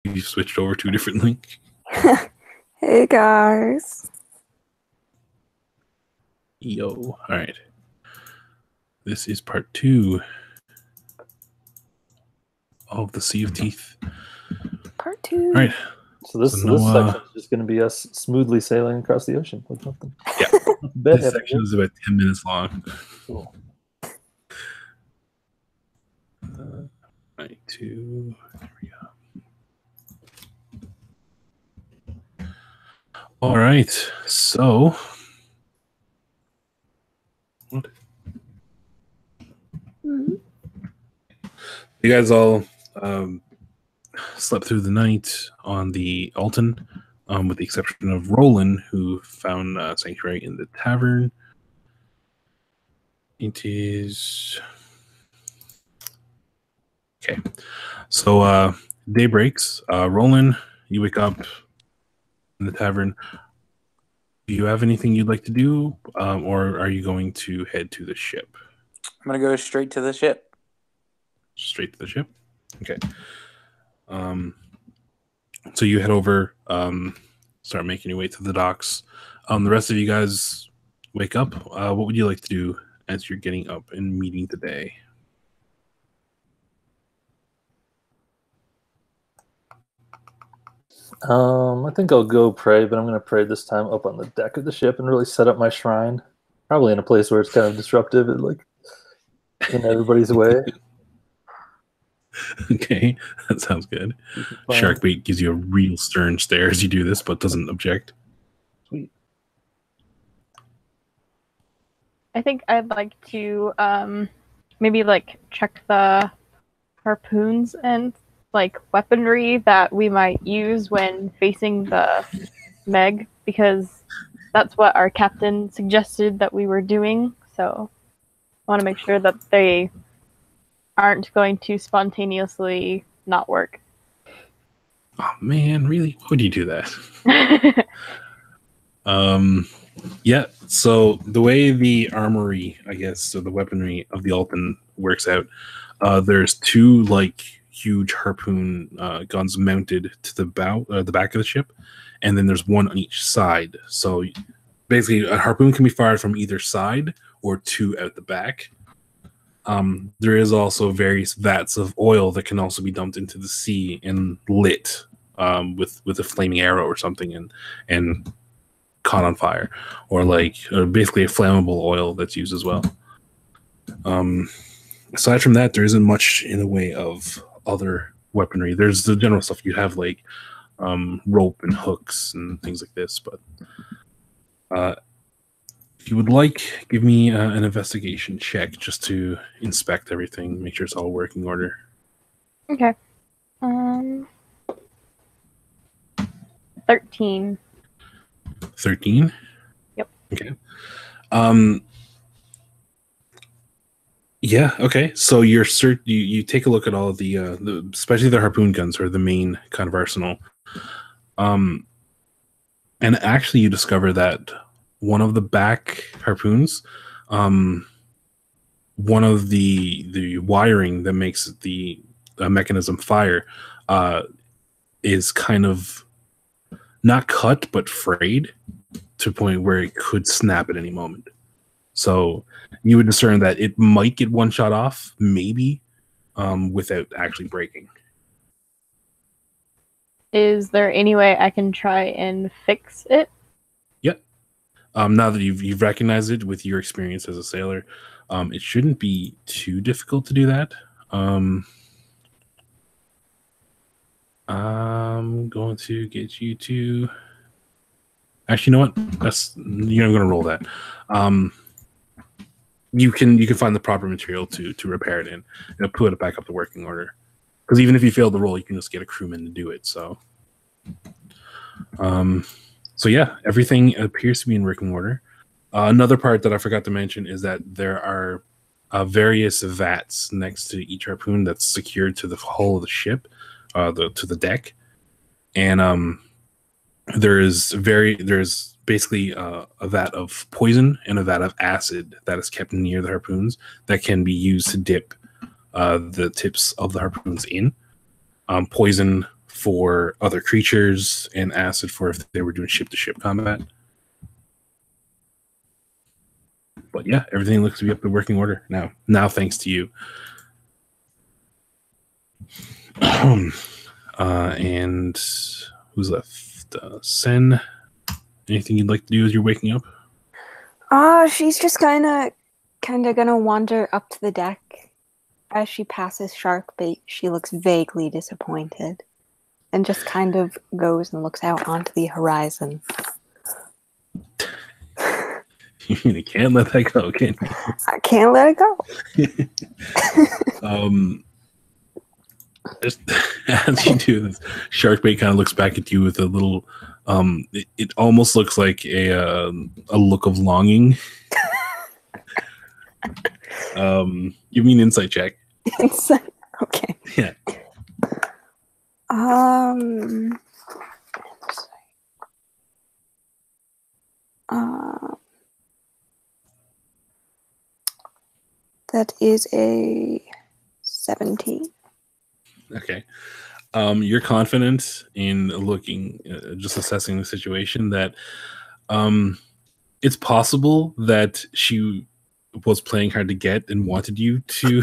You switched over to a different link. Hey guys. Yo, all right. This is part 2 of the Sea of Teeth. Part 2. All right. So this section is just going to be us smoothly sailing across the ocean with nothing. Yeah. This section is about 10 minutes long. Cool. 92. There we go. All right. So. What? Mm-hmm. You guys all slept through the night on the Alton, with the exception of Roland, who found sanctuary in the tavern. It is okay. So day breaks. Roland, you wake up in the tavern. Do you have anything you'd like to do, or are you going to head to the ship? I'm going to go straight to the ship. Straight to the ship? Okay. So you head over, start making your way to the docks. The rest of you guys wake up. What would you like to do as you're getting up and meeting the day? I think I'll go pray, but I'm going to pray this time up on the deck of the ship and really set up my shrine. Probably in a place where it's kind of disruptive and like in everybody's way. Okay, that sounds good. Sharkbait gives you a real stern stare as you do this, but doesn't object. Sweet. I think I'd like to maybe like check the harpoons and like weaponry that we might use when facing the Meg, because that's what our captain suggested that we were doing. So I want to make sure that they aren't going to spontaneously not work. Oh man, really? Why would you do that? Yeah, so the way the armory, I guess, so the weaponry of the Alton works out, there's 2 like huge harpoon guns mounted to the bow, the back of the ship, and then there's 1 on each side. So basically, a harpoon can be fired from either side or 2 out the back. There is also various vats of oil that can also be dumped into the sea and lit with a flaming arrow or something and caught on fire, or like basically a flammable oil that's used as well. Aside from that, there isn't much in the way of other weaponry. There's the general stuff. You have like rope and hooks and things like this, but if you would like, give me an investigation check just to inspect everything, make sure it's all working order. Okay. 13. 13? Yep. Okay. Yeah, okay. So you take a look at all of the especially the harpoon guns, are the main kind of arsenal. And actually you discover that one of the back harpoons, one of the wiring that makes the mechanism fire is kind of not cut but frayed to a point where it could snap at any moment. So you would discern that it might get one shot off, maybe, without actually breaking. Is there any way I can try and fix it? Yep. Now that you've recognized it with your experience as a sailor, it shouldn't be too difficult to do that. I'm going to get you to. Actually, you know what? You're going to roll that. You can find the proper material to repair it and put it back up to working order. Because even if you fail the roll, you can just get a crewman to do it. So yeah, everything appears to be in working order. Another part that I forgot to mention is that there are various vats next to each harpoon that's secured to the hull of the ship, to the deck, and there's basically a vat of poison and a vat of acid that is kept near the harpoons that can be used to dip the tips of the harpoons in. Poison for other creatures and acid for if they were doing ship-to-ship combat. But yeah, everything looks to be up to working order now. Now, thanks to you. And who's left? Sen, anything you'd like to do as you're waking up? She's just kind of gonna wander up to the deck. As she passes shark bait, she looks vaguely disappointed and just kind of goes and looks out onto the horizon. You can't let that go, can you? I can't let it go. Just as you do this, Sharkbait kind of looks back at you with a little. It almost looks like a look of longing. You mean insight check? Insight. Okay. Yeah. That is a 17. Okay. You're confident in looking, just assessing the situation that it's possible that she was playing hard to get and wanted you to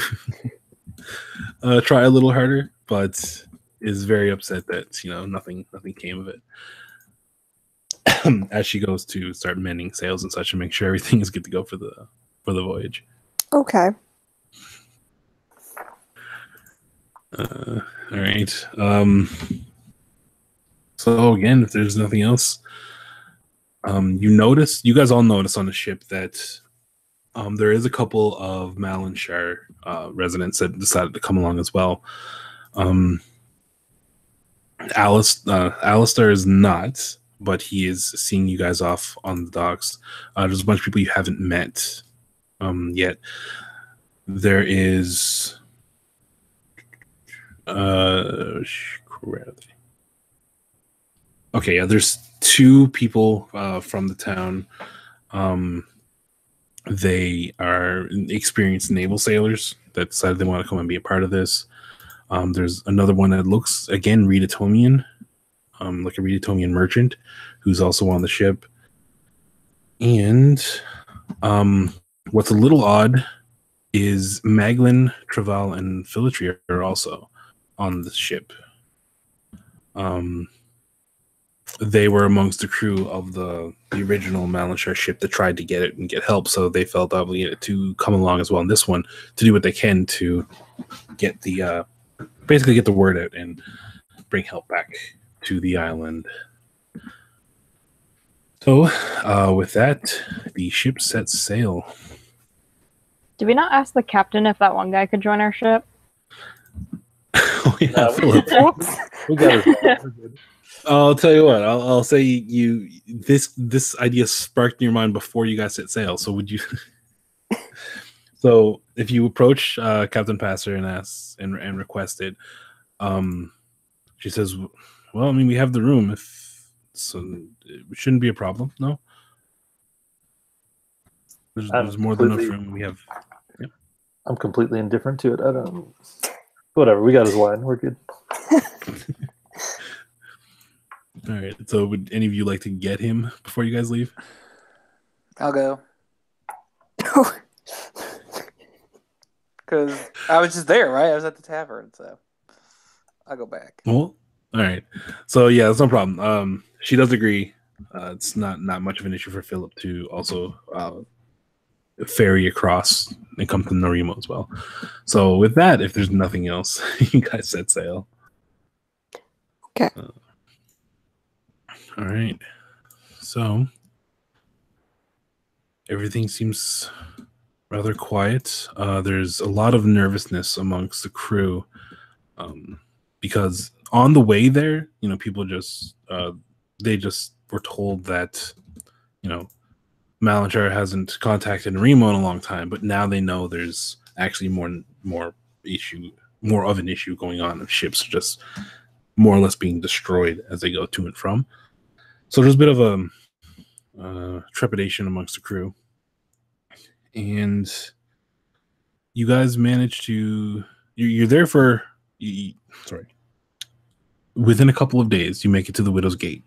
try a little harder, but is very upset that nothing came of it. As she goes to start mending sails and such and make sure everything is good to go for the voyage. Okay. All right. So again, if there's nothing else, you guys all notice on the ship that there is a couple of Mal Shar residents that decided to come along as well. Alistair is not, but he is seeing you guys off on the docks. There's a bunch of people you haven't met yet. There is okay, yeah, there's two people from the town. They are experienced naval sailors that decided they want to come and be a part of this. There's another one that looks, again, Redatomian, like a Redatomian merchant who's also on the ship. And what's a little odd is Maglin, Traval, and Philitri are also on the ship. They were amongst the crew of the original Mal Shar ship that tried to get it and get help, so they felt obligated to come along as well in this one to do what they can to get the basically get the word out and bring help back to the island. So, with that, the ship sets sail. Did we not ask the captain if that one guy could join our ship? Oh yeah, Philip. We got it. I'll tell you what. I'll say this idea sparked in your mind before you guys set sail. So would you? So if you approach Captain Passer and ask and request it, she says, "Well, I mean, we have the room. So it shouldn't be a problem. No, there's more than enough room. We have." Yep. I'm completely indifferent to it. I don't. Whatever. We got his wine. We're good. All right. So, would any of you like to get him before you guys leave? I'll go. Because I was just there, right? I was at the tavern, so I'll go back. Well, all right. So, yeah, that's no problem. She does agree. It's not much of an issue for Philip to also ferry across and come to Nori-Mo as well. So, with that, if there's nothing else, you guys set sail. Okay. All right. So everything seems rather quiet. There's a lot of nervousness amongst the crew because on the way there, people just they just were told that Mal Shar hasn't contacted Nori-Mo in a long time, but now they know there's actually more of an issue going on. Of ships just more or less being destroyed as they go to and from. So there's a bit of a trepidation amongst the crew. And you guys manage to... You're there for... Sorry. within a couple of days, you make it to the Widow's Gate.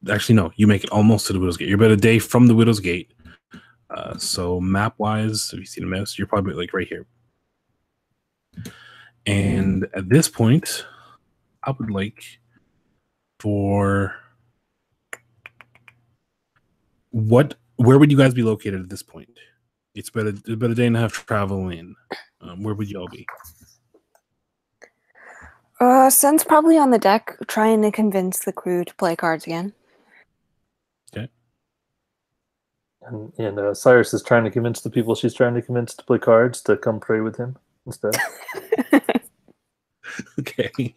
Actually, no, you make it almost to the Widow's Gate. You're about a day from the Widow's Gate. So map-wise, if you see the mouse, you're probably like right here. And at this point, I would like for where would you guys be located at this point? It's about a day and a half travel in. Where would y'all be? Sen's probably on the deck trying to convince the crew to play cards again. Okay. And Cyrus is trying to convince the people she's trying to convince to play cards to come pray with him instead. Okay.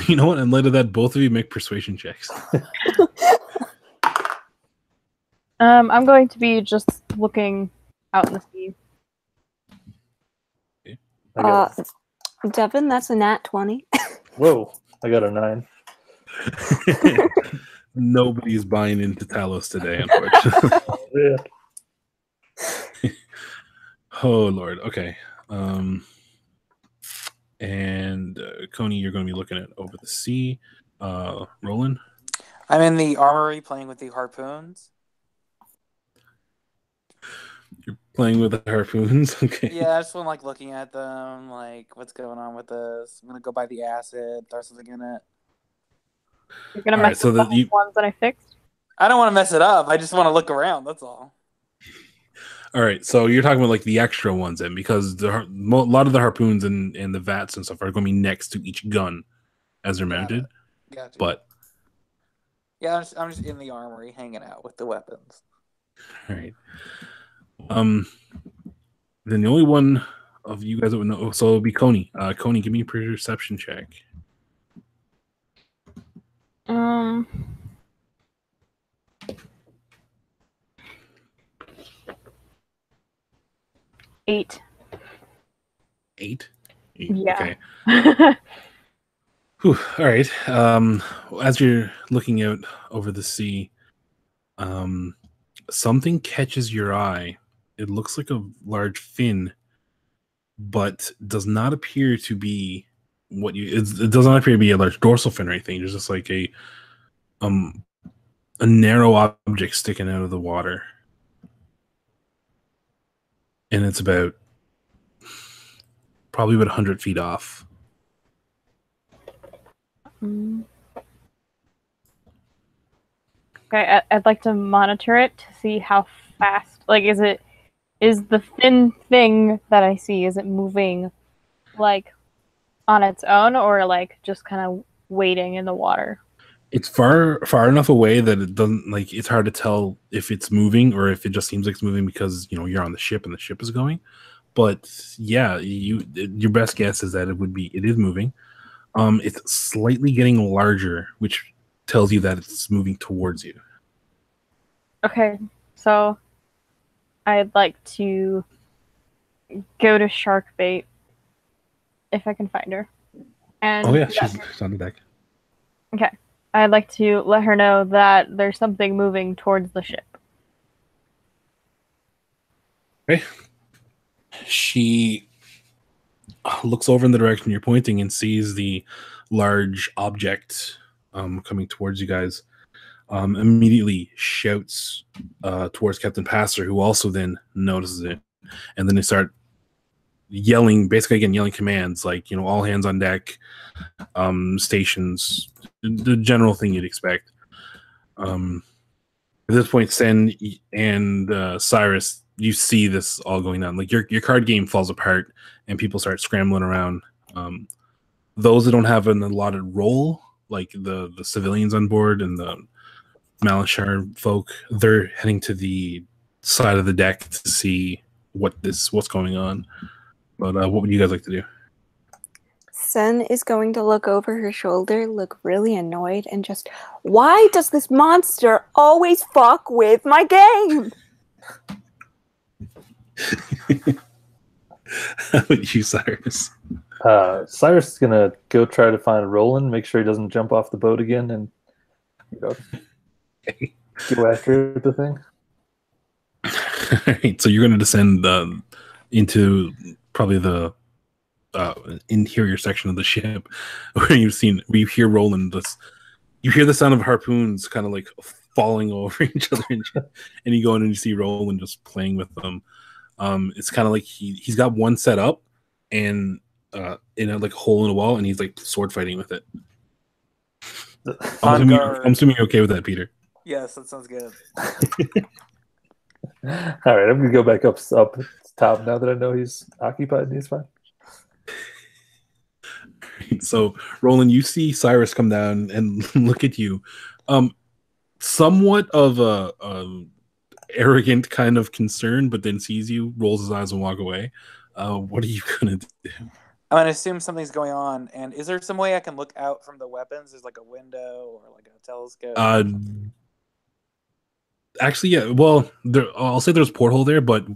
You know what? In light of that, both of you make persuasion checks. I'm going to be just looking out in the sea. Devin, that's a nat 20. Whoa, I got a 9. Nobody's buying into Talos today, unfortunately. Yeah. Oh, Lord. Okay. And Coney, you're going to be looking at over the sea. Roland? I'm in the armory playing with the harpoons. You're playing with the harpoons? Okay. Yeah, I just want like looking at them, like what's going on with this. I'm gonna go buy the acid, throw something in it. You're gonna All mess right, so up the ones that I fixed? I don't want to mess it up. I just want to look around. That's all. All right, so you're talking about like the extra ones then, because a lot of the harpoons and the vats and stuff are going to be next to each gun as they're mounted. Gotcha. But yeah, I'm just in the armory hanging out with the weapons. all right. Then the only one of you guys that would know, so it'll be Coney. Coney, give me a perception check. 8. 8? Yeah. Okay. Whew, all right. As you're looking out over the sea, something catches your eye. It looks like a large fin, but does not appear to be it does not appear to be a large dorsal fin or anything. There's just like a narrow object sticking out of the water. And it's probably about 100 feet off. Okay, I'd like to monitor it to see how fast. Like, is the thin thing that I see, is it moving like on its own, or like just kind of waiting in the water? It's far enough away that it doesn't, like, it's hard to tell if it's moving or if it just seems like it's moving because, you know, you're on the ship and the ship is going. But yeah, your best guess is that it is moving. It's slightly getting larger, which tells you that it's moving towards you. Okay, so I'd like to go to shark bait if I can find her. And oh yeah, she's on the deck. Okay. I'd like to let her know that there's something moving towards the ship. Okay. She looks over in the direction you're pointing and sees the large object coming towards you guys. Immediately shouts towards Captain Passer, who also then notices it. And then they start yelling commands like, you know, all hands on deck, stations, the general thing you'd expect. At this point, Sen and Cyrus, you see this all going on. Like your card game falls apart and people start scrambling around. Those that don't have an allotted role, like the civilians on board and the Malashar folk, they're heading to the side of the deck to see what's going on. But what would you guys like to do? Sen is going to look over her shoulder, look really annoyed, and just, why does this monster always fuck with my game? How about you, Cyrus? Cyrus is gonna go try to find Roland, make sure he doesn't jump off the boat again, and go after the thing. All right, so you're going to descend into probably the interior section of the ship, where you hear Roland just. You hear the sound of harpoons kind of like falling over each other, and you go in and you see Roland just playing with them. It's kind of like he's got one set up and in a like hole in a wall, and he's like sword fighting with it. I'm assuming you're okay with that, Peter. Yes, that sounds good. All right, I'm gonna go back up top now that I know he's occupied and he's fine. So, Roland, you see Cyrus come down and look at you. Somewhat of a arrogant kind of concern, but then sees you, rolls his eyes, and walk away. What are you gonna do? I'm gonna assume something's going on. And is there some way I can look out from the weapons? There's like a window or like a telescope. Actually, yeah. Well, I'll say there's a porthole there, but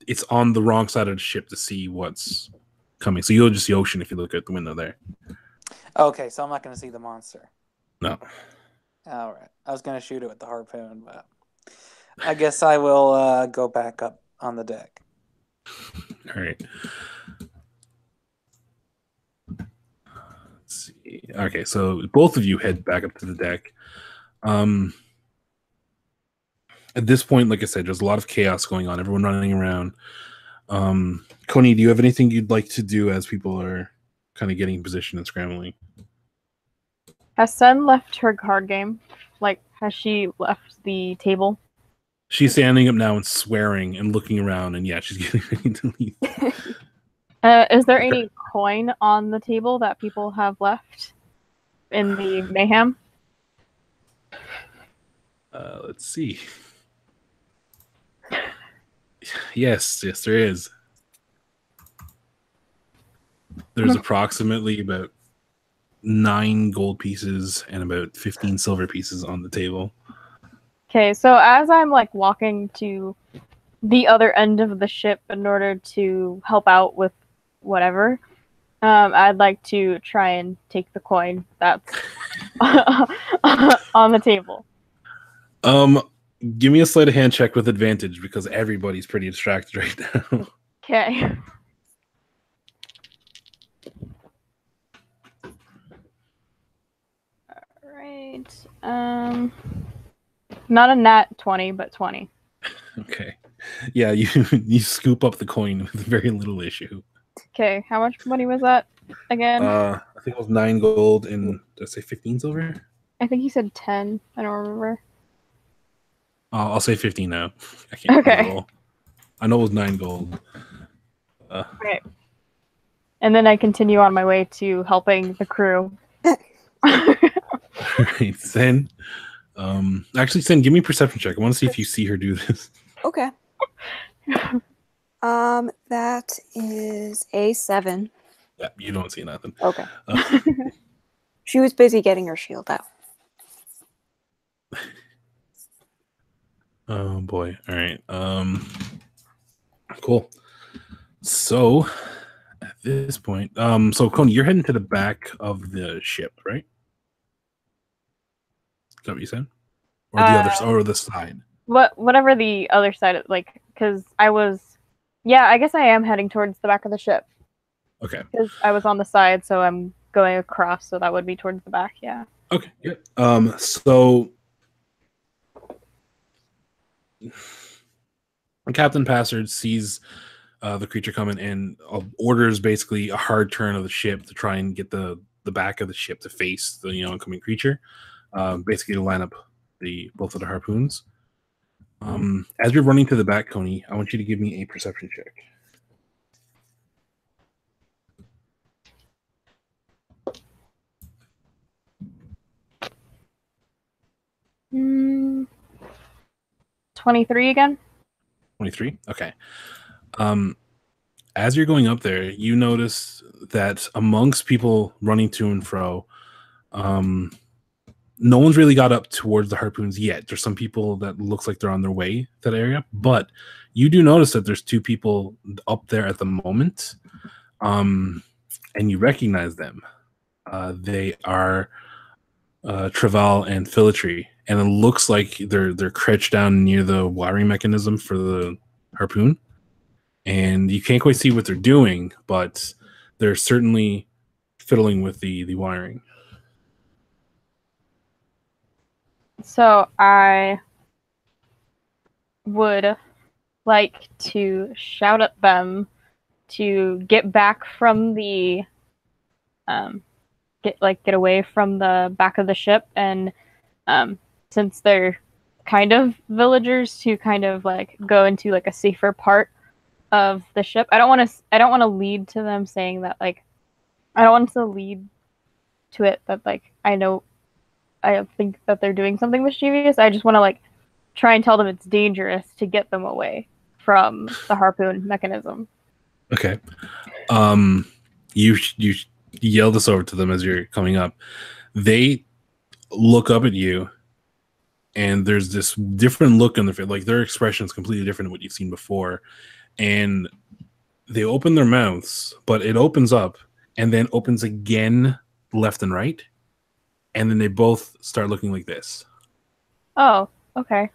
it's on the wrong side of the ship to see what's coming. So you'll just see ocean if you look out the window there. Okay, so I'm not gonna see the monster. No. All right. I was gonna shoot it with the harpoon, but I guess I will go back up on the deck. All right. Let's see. Okay, so both of you head back up to the deck. At this point, like I said, there's a lot of chaos going on. Everyone running around. Coney, do you have anything you'd like to do as people are kind of getting in position and scrambling? Has Sen left her card game? Like, has she left the table? She's standing up now and swearing and looking around, and yeah, she's getting ready to leave. Is there any coin on the table that people have left in the mayhem? Let's see. Yes, there is. There's approximately about 9 gold pieces and about 15 silver pieces on the table. Okay, so as I'm like walking to the other end of the ship in order to help out with whatever, I'd like to try and take the coin that's on the table. Give me a sleight of hand check with advantage because everybody's pretty distracted right now. Okay. Alright. Not a nat 20, but 20. Okay. Yeah, you scoop up the coin with very little issue. Okay, how much money was that again? I think it was 9 gold and did I say 15 silver? I think you said 10. I don't remember. I'll say 15 now. I can't remember. I know it was 9 gold. Okay. And then I continue on my way to helping the crew. Right, Sen. Actually, Sen, give me a perception check. I want to see if you see her do this. Okay. That is a 7. Yeah, you don't see nothing. Okay. She was busy getting her shield out. Oh boy. All right. Cool. So at this point, so Coney, you're heading to the back of the ship, right? Is that what you said? Or the other or the side? Whatever the other side, like, because I guess I am heading towards the back of the ship. Okay. Because I was on the side, so I'm going across, so that would be towards the back, yeah. Okay, yeah. So Captain Passard sees the creature coming and orders basically a hard turn of the ship to try and get the back of the ship to face the oncoming creature, basically to line up both of the harpoons. As you're running to the back, Coney, I want you to give me a perception check. Mm, 23 again? 23? Okay. As you're going up there, you notice that amongst people running to and fro, no one's really got up towards the harpoons yet. There's some people that looks like they're on their way to that area, but you do notice that there's 2 people up there at the moment, and you recognize them. They are Traval and Philitry, and it looks like they're crouched down near the wiring mechanism for the harpoon, and you can't quite see what they're doing, but they're certainly fiddling with the wiring. So I would like to shout at them to get back from the get away from the back of the ship, and since they're kind of villagers, to kind of like go into like a safer part of the ship. I don't want to lead to them saying that, like, I don't want to lead to it that, like, I think that they're doing something mischievous. I just want to like try and tell them it's dangerous to get them away from the harpoon mechanism. Okay. You yell this over to them as you're coming up. They look up at you, and there's this different look on their face. Like, their expression is completely different than what you've seen before. And they open their mouths, but it opens up and then opens again left and right. And then they both start looking like this. Oh, okay.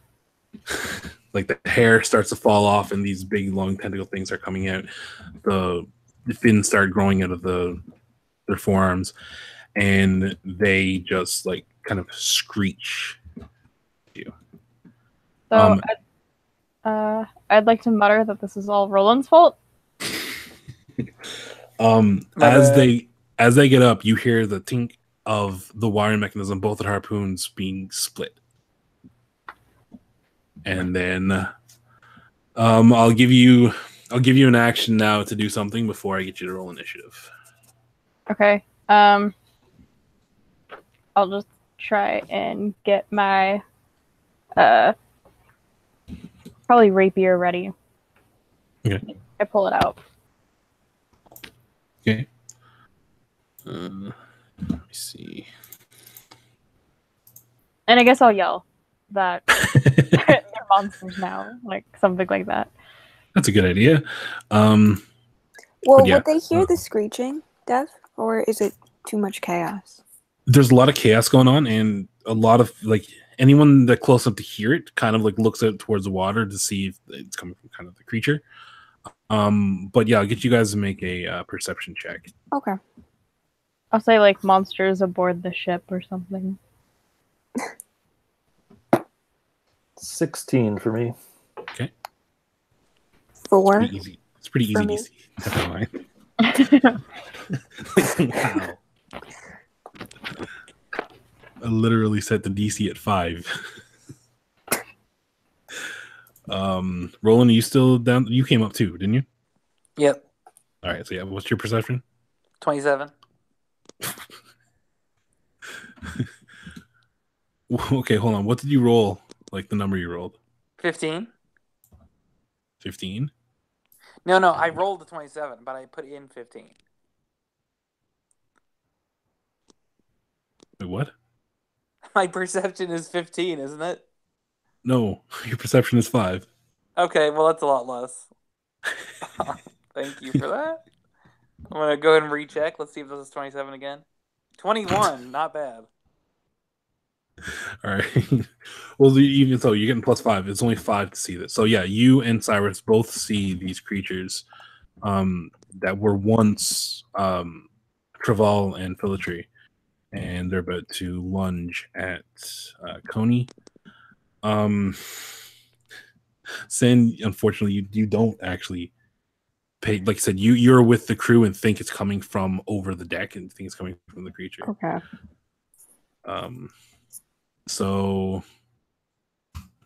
Like the hair starts to fall off and these big long tentacle things are coming out. The fins start growing out of their forearms, and they just like kind of screech at you. So I'd like to mutter that this is all Roland's fault. As they get up, you hear the tink of the wiring mechanism, both the harpoons being split. And then I'll give you an action now to do something before I get you to roll initiative. Okay. I'll just try and get my probably rapier ready. Okay. I pull it out. Okay. Let me see. And I guess I'll yell that they're monsters now, like something like that. That's a good idea. Well, yeah. would they hear the screeching, Dev? Or is it too much chaos? There's a lot of chaos going on, and a lot of, like, anyone that close enough to hear it kind of like looks out towards the water to see if it's coming from kind of the creature. But yeah, I'll get you guys to make a perception check. Okay. I'll say like monsters aboard the ship or something. 16 for me. Okay. 4. Pretty easy. It's pretty easy For to me. see. Never mind. Wow. I literally set the DC at 5. Roland, are you still down? You came up too, didn't you? Yep. All right. So yeah, what's your perception? 27. Okay, hold on. What did you roll? Like the number you rolled? 15. 15. No, I rolled the 27, but I put in 15. Wait, what? My perception is 15, isn't it? No, your perception is 5. Okay, well, that's a lot less. Thank you for that. I'm going to go ahead and recheck. Let's see if this is 27 again. 21, not bad. All right. Well, even so, you're getting +5. It's only 5 to see this. So yeah, you and Cyrus both see these creatures that were once Traval and Philitry, and they're about to lunge at Coney. Sen, unfortunately, you don't actually pay. Like I said, you're with the crew and think it's coming from over the deck and think it's coming from the creature. Okay. So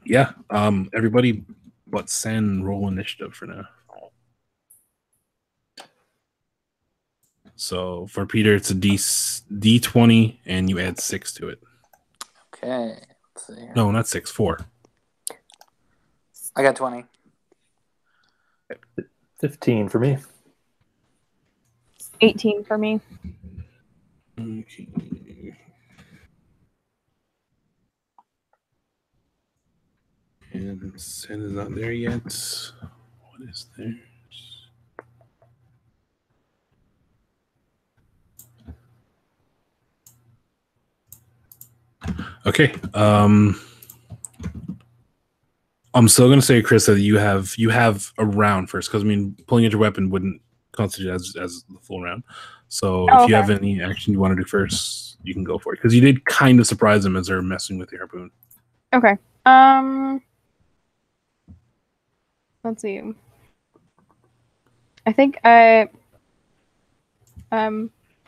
yeah, everybody but Sen roll initiative for now. So for Peter, it's a D20, and you add 6 to it. Okay. Let's see here. No, not 6, 4. I got 20. 15 for me. 18 for me. Okay. And Sen is not there yet. What is there? Okay. I'm still gonna say, Chris, that you have a round first, because I mean, pulling out your weapon wouldn't constitute as the full round. So if you have any action you want to do first, you can go for it, because you did kind of surprise them as they're messing with the harpoon. Okay. Let's see. I think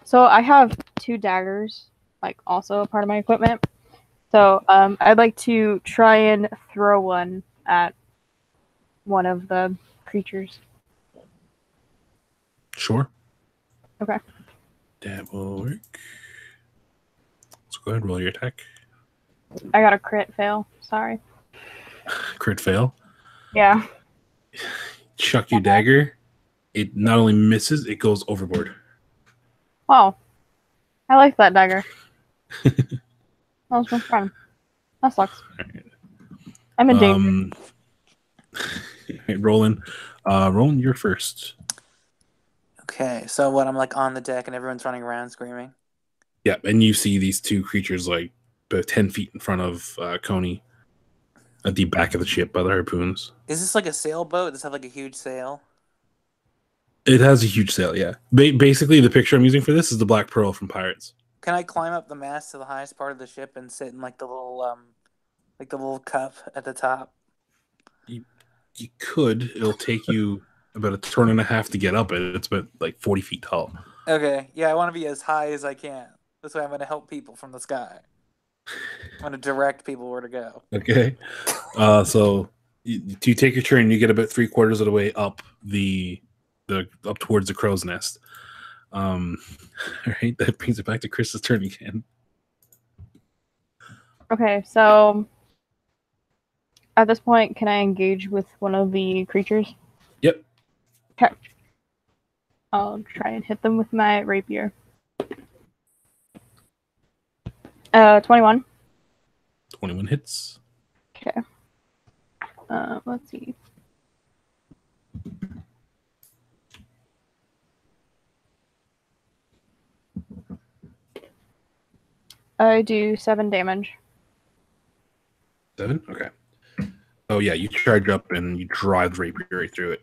so I have 2 daggers, like also a part of my equipment. So I'd like to try and throw one at one of the creatures. Sure. Okay. That will work. So go ahead, roll your attack. I got a crit fail. Sorry. Crit fail. Yeah. Chuck your dagger. It not only misses, it goes overboard. Wow. I like that dagger. That was my fun. That sucks. Right. I'm in danger. Roland. Roland, you're first. Okay, so what? I'm like on the deck and everyone's running around screaming. Yeah, and you see these 2 creatures like about 10 feet in front of Coney at the back of the ship by the harpoons. Is this like a sailboat? Does it have like a huge sail? It has a huge sail, yeah. Basically, the picture I'm using for this is the Black Pearl from Pirates. Can I climb up the mast to the highest part of the ship and sit in like the little cup at the top? You could. It'll take you about a turn and a half to get up it. It's about like 40 feet tall. Okay, yeah, I want to be as high as I can. This way I'm going to help people from the sky. I'm going to direct people where to go. Okay. So you take your turn, you get about 3/4 of the way up up towards the crow's nest. All right, that brings it back to Chris's turn again. Okay, so at this point, can I engage with one of the creatures? Yep. Okay. I'll try and hit them with my rapier. 21. 21 hits. Okay. Let's see. I do 7 damage. 7? Okay. Oh yeah, you charge up and you drive the rapier right through it.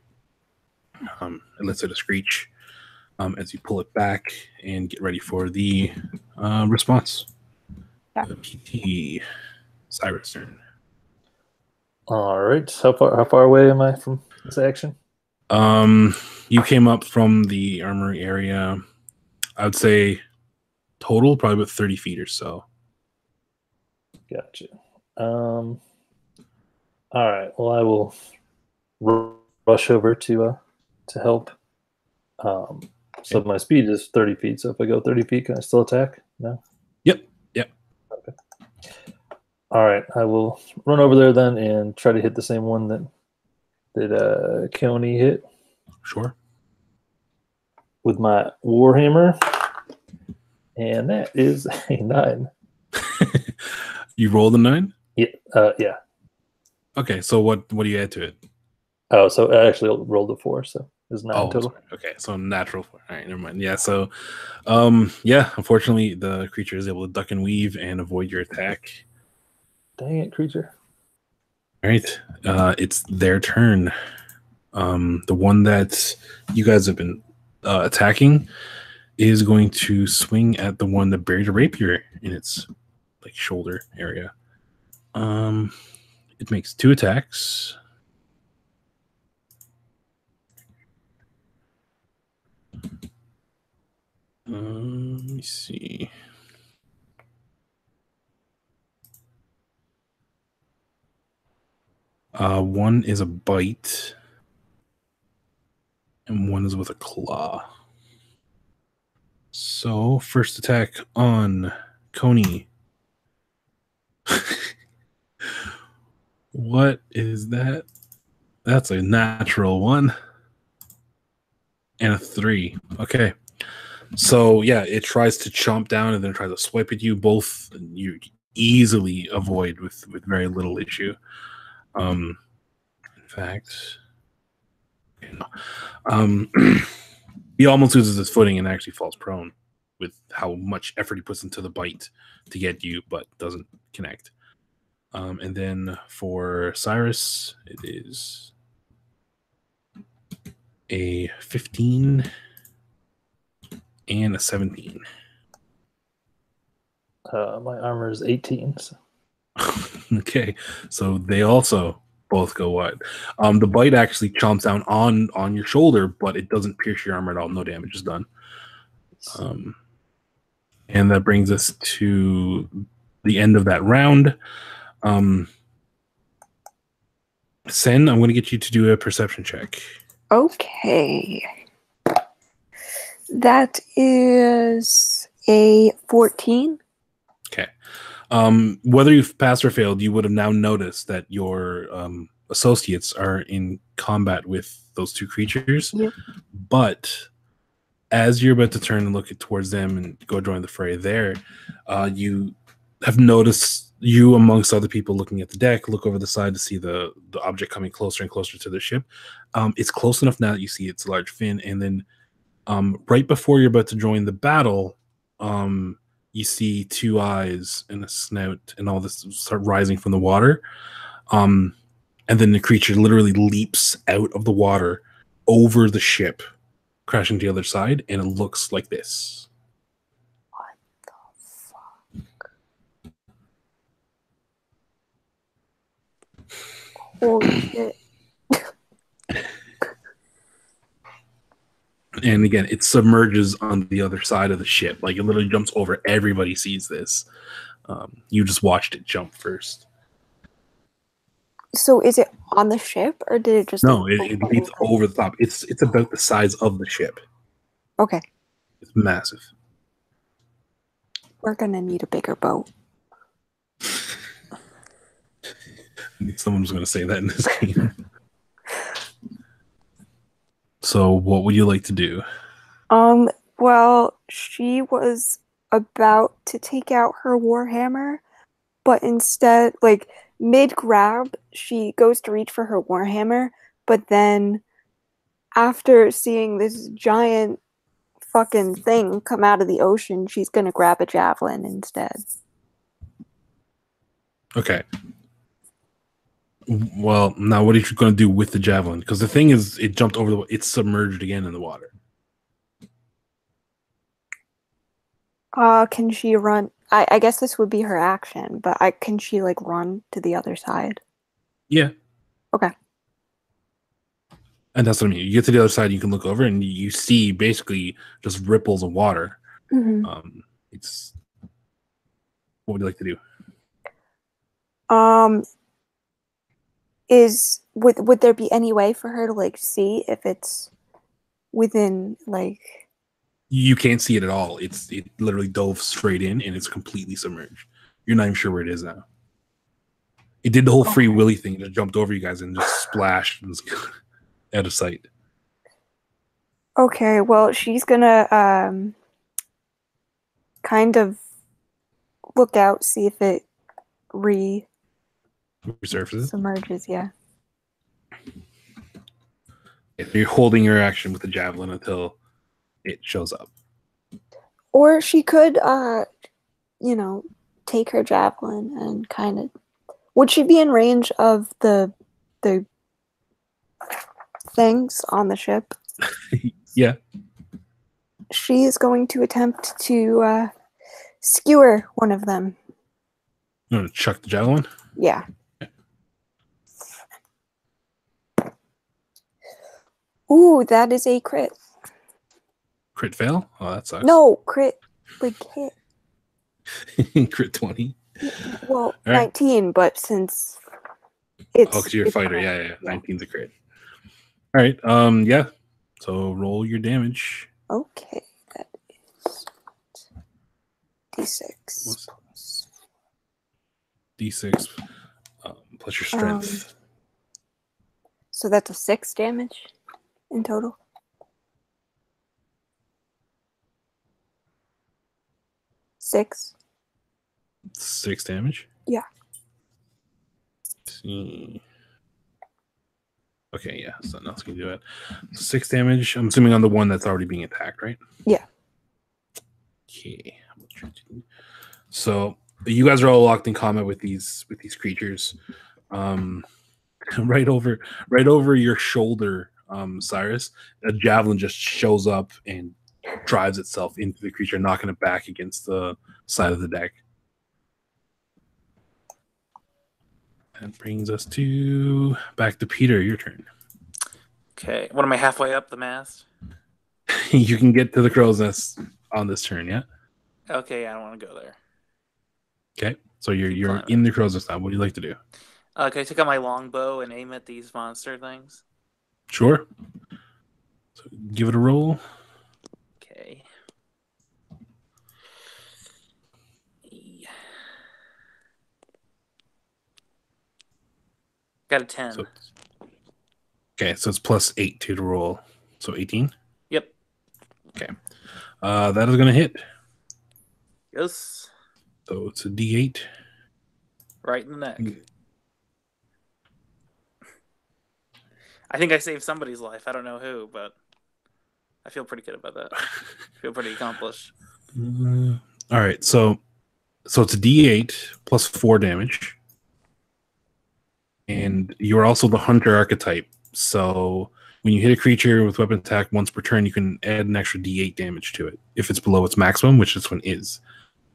It lets out a screech as you pull it back and get ready for the response. Yeah. PT Cyrus turn. All right. How far away am I from this action? You came up from the armory area. I would say total probably about 30 feet or so. Gotcha. All right. Well, I will rush over to help. So my speed is 30 feet. So if I go 30 feet, can I still attack? No. Yep. Okay. All right. I will run over there then and try to hit the same one that Coney hit. Sure. With my warhammer, and that is a 9. You rolled a 9? Yeah. Yeah. Okay. So what do you add to it? Oh, so I actually rolled a 4, so it's 9 total. Sorry. Okay, so natural 4. All right, never mind. Yeah, so unfortunately the creature is able to duck and weave and avoid your attack. Dang it, creature. All right. It's their turn. The one that you guys have been attacking is going to swing at the one that buried a rapier in its like shoulder area. It makes 2 attacks. Let me see. One is a bite, and one is with a claw. So, first attack on Coney. What is that? That's a natural 1 and a 3. Okay. So, yeah, it tries to chomp down and then tries to swipe at you. Both you easily avoid with very little issue. In fact, he almost loses his footing and actually falls prone with how much effort he puts into the bite to get you, but doesn't connect. And then for Cyrus, it is a 15 and a 17. My armor is 18. So. Okay, so they also both go wide. The bite actually chomps down on your shoulder, but it doesn't pierce your armor at all. No damage is done. And that brings us to the end of that round. Sen, I'm going to get you to do a perception check. Okay. That is a 14. Okay. Whether you've passed or failed, you would have now noticed that your associates are in combat with those two creatures. Yep. But as you're about to turn and look towards them and go join the fray there, you have noticed you amongst other people looking at the deck, look over the side to see the object coming closer and closer to the ship. It's close enough now that you see its large fin, and then right before you're about to join the battle, you see two eyes and a snout and all this start rising from the water. And then the creature literally leaps out of the water over the ship, crashing to the other side, and it looks like this. What the fuck? Holy shit. And again, it submerges on the other side of the ship. Like, it literally jumps over. Everybody sees this. You just watched it jump first. So is it on the ship, or did it just... No, it leaps over the top. It's about the size of the ship. Okay. It's massive. We're gonna need a bigger boat. Someone's going to say that in this game. So what would you like to do? Well, she was about to take out her warhammer, but instead, like, mid-grab, she goes to reach for her warhammer, but then after seeing this giant fucking thing come out of the ocean, she's gonna grab a javelin instead. Okay. Well, now what are you going to do with the javelin? Because the thing is, it jumped over it's submerged again in the water. Can she run? I guess this would be her action, but can she, like, run to the other side? Yeah. Okay. And that's what I mean. You get to the other side, you can look over, and you see basically just ripples of water. Mm-hmm. It's... What would you like to do? Would there be any way for her to, like, see if it's within, like... You can't see it at all. It literally dove straight in, and it's completely submerged. You're not even sure where it is now. It did the whole Free Willy thing. It just jumped over you guys and just splashed and was out of sight. Okay, well, she's gonna kind of look out, see if it resurfaces. Submerges, yeah. If you're holding your action with the javelin until it shows up. Or she could, take her javelin and kind of... Would she be in range of the things on the ship? Yeah. She is going to attempt to skewer one of them. You want to chuck the javelin? Yeah. Ooh, that is a crit. Crit fail? Oh, that sucks. No, crit, like, hit. Crit 20? Well, right. 19, but since it's... Oh, because you're a fighter. Yeah. 19's a crit. All right. Yeah. So roll your damage. Okay, that is D6. D6 plus your strength. So that's a 6 damage in total. 6. 6 damage? Yeah. Let's see. Okay, yeah, something else can do it. 6 damage. I'm assuming on the one that's already being attacked, right? Yeah. Okay. So you guys are all locked in combat with these creatures. Right over your shoulder, Cyrus, a javelin just shows up and drives itself into the creature, knocking it back against the side of the deck. That brings us back to Peter. Your turn. Okay. What am I halfway up the mast? You can get to the crow's nest on this turn, yeah? Okay, I don't want to go there. Okay. So you're climbing. in the crow's nest now. What do you like to do? Can I take out my longbow and aim at these monster things? Sure. So give it a roll. Okay. Got a 10. So it's +8 to roll. So 18? Yep. Okay. That is going to hit. Yes. So it's a D8. Right in the neck. I think I saved somebody's life. I don't know who, but I feel pretty good about that. I feel pretty accomplished. All right. So it's a D8 +4 damage. And you're also the hunter archetype. So when you hit a creature with weapon attack once per turn, you can add an extra D8 damage to it if it's below its maximum, which this one is.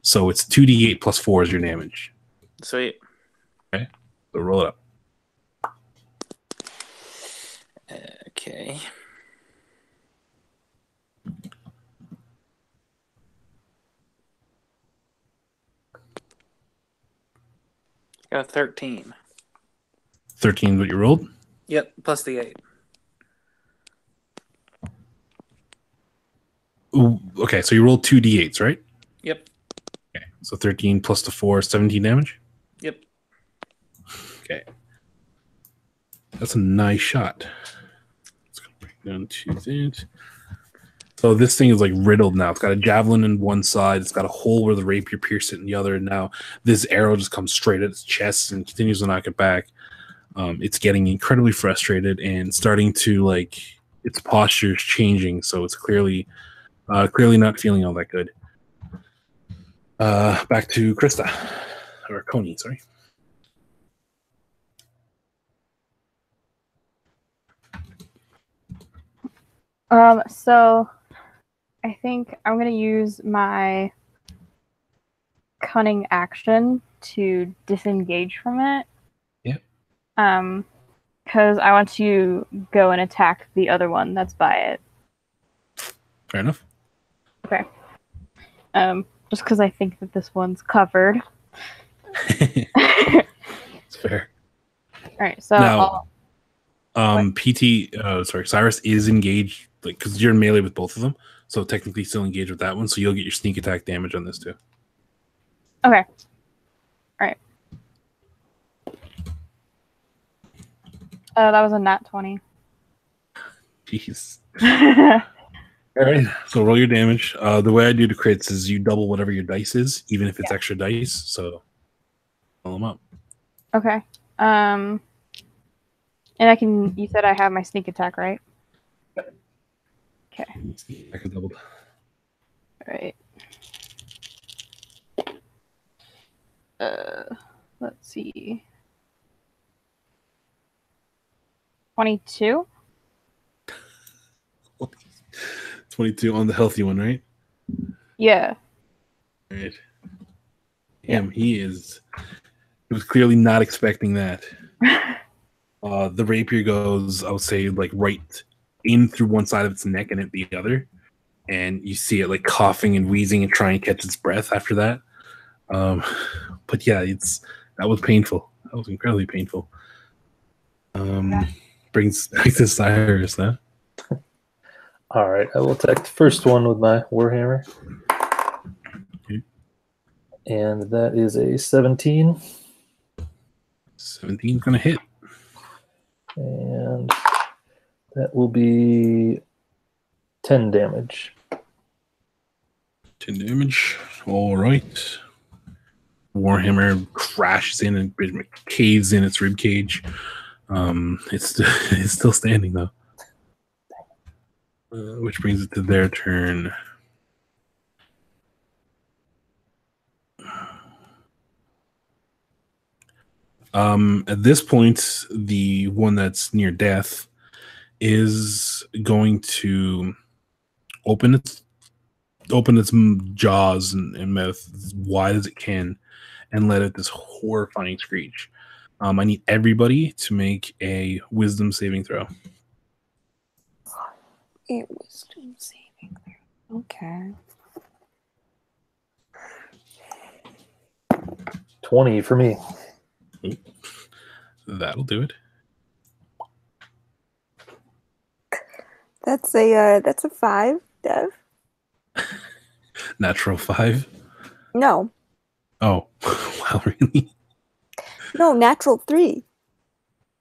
So it's 2D8 +4 is your damage. Sweet. Okay. So roll it up. Okay. Got a 13. 13 what you rolled? Yep, plus the 8. Ooh, okay, so you rolled 2D8s, right? Yep. Okay, so 13 plus the 4, 17 damage? Yep. Okay. That's a nice shot. Let's go break down to that. So this thing is like riddled now. It's got a javelin in one side. It's got a hole where the rapier pierced it in the other. And now this arrow just comes straight at its chest and continues to knock it back. It's getting incredibly frustrated and starting to its posture is changing. So it's clearly not feeling all that good. Back to Krista or Coney, sorry. So I think I'm gonna use my cunning action to disengage from it. Yep. Because I want to go and attack the other one that's by it. Fair enough. Okay. Just because I think that this one's covered. It's fair. All right. So now, Cyrus is engaged, because you're in melee with both of them, so technically still engaged with that one. So you'll get your sneak attack damage on this too. Okay. All right. That was a nat 20. Jeez. All right. So roll your damage. The way I do the crits is you double whatever your dice is, even if it's extra dice. So roll them up. Okay. And you said I have my sneak attack, right? Okay. I could double. All right. Let's see. 22? 22 on the healthy one, right? Yeah. All right. Damn, he was clearly not expecting that. The rapier goes, I would say, right in through one side of its neck and at the other. And you see it coughing and wheezing and trying to catch its breath after that. But yeah, that was painful. That was incredibly painful. Brings back to Cyrus now. All right, I will attack the first one with my warhammer. Okay. And that is a 17. 17's gonna hit. And that will be 10 damage. 10 damage. All right. Warhammer crashes in and caves in its rib cage. It's still standing though. Which brings it to their turn. At this point, the one that's near death is going to open its jaws and mouth as wide as it can and let out this horrifying screech. I need everybody to make a wisdom saving throw. A wisdom saving throw. Okay. 20 for me. That'll do it. That's a 5, Dev. Natural 5. No. Oh, wow, really? No, natural 3.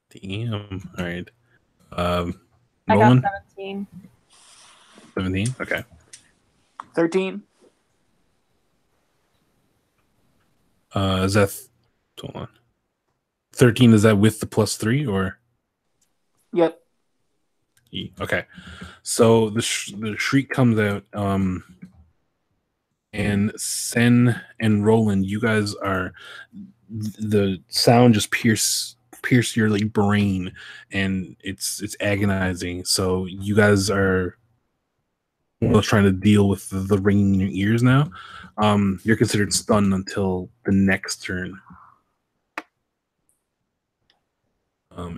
Damn. All right. I Nolan? got 17. 17? Okay. 13. Is that... hold on. 13, is that with the +3 or... Yep. Okay, so the shriek comes out, and Sen and Roland, you guys are, the sound just pierce your like brain, and it's agonizing. So you guys are trying to deal with the ringing in your ears now. You're considered stunned until the next turn.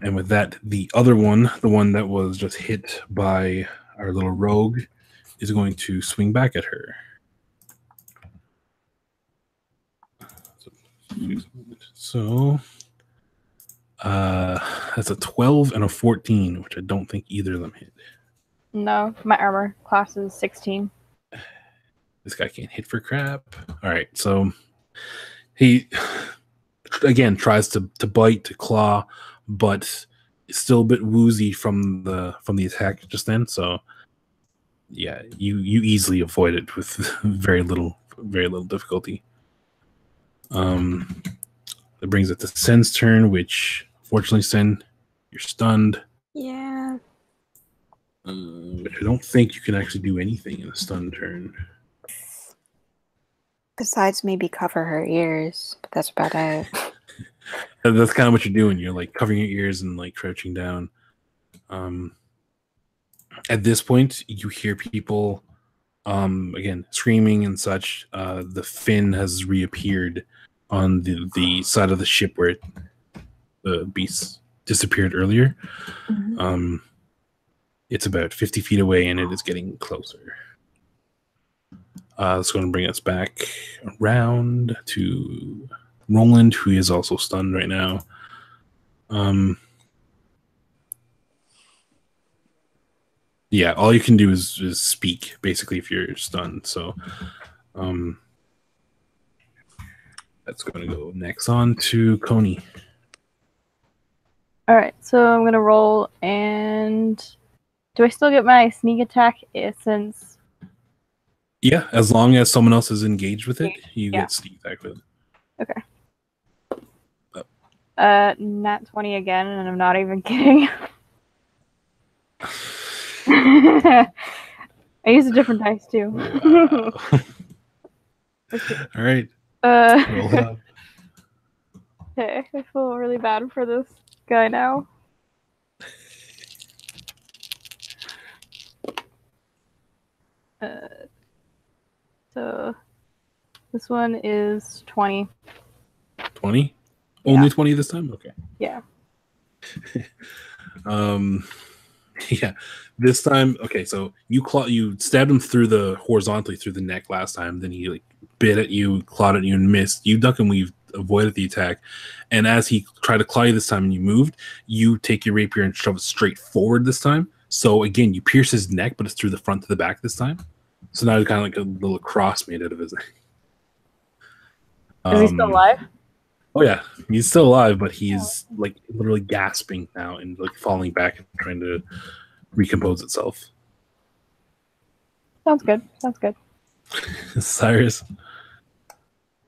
And with that, the other one, the one that was just hit by our little rogue, is going to swing back at her. So that's a 12 and a 14, which I don't think either of them hit. No, my armor class is 16. This guy can't hit for crap. All right, so he again tries to bite, to claw, but still a bit woozy from the attack just then. So yeah, you easily avoid it with very little difficulty. That brings it to Sen's turn, which fortunately, Sen, you're stunned. Yeah. But I don't think you can actually do anything in a stun turn. Besides maybe cover her ears, but that's about it. That's kind of what you're doing. You're like covering your ears and like crouching down. At this point, you hear people again screaming and such. The fin has reappeared on the side of the ship where the beast disappeared earlier. Mm-hmm. It's about 50 feet away, and it is getting closer. It's going to bring us back around to Roland, who is also stunned right now. Yeah, all you can do is speak, basically, if you're stunned. So that's going to go next on to Coney. All right, so I'm gonna roll, and do I still get my sneak attack since? Yeah, as long as someone else is engaged with it, you Yeah. get sneak attack with it. Okay. Nat 20 again, and I'm not even kidding. I use a different dice too. Wow. All right. Roll it up. Okay, I feel really bad for this guy now. So this one is 20. 20? Yeah. Only 20 this time? Okay. Yeah. Yeah. This time, okay, so you stabbed him horizontally through the neck last time, then he like bit at you, clawed at you, and missed. You duck and weave, avoided the attack. And as he tried to claw you this time and you moved, you take your rapier and shove it straight forward this time. So again, you pierce his neck, but it's through the front to the back this time. So now he's kind of like a little cross made out of his neck. Is he still alive? Oh yeah, he's still alive, but he's like literally gasping now and like falling back and trying to recompose itself. Sounds good. Sounds good. Cyrus.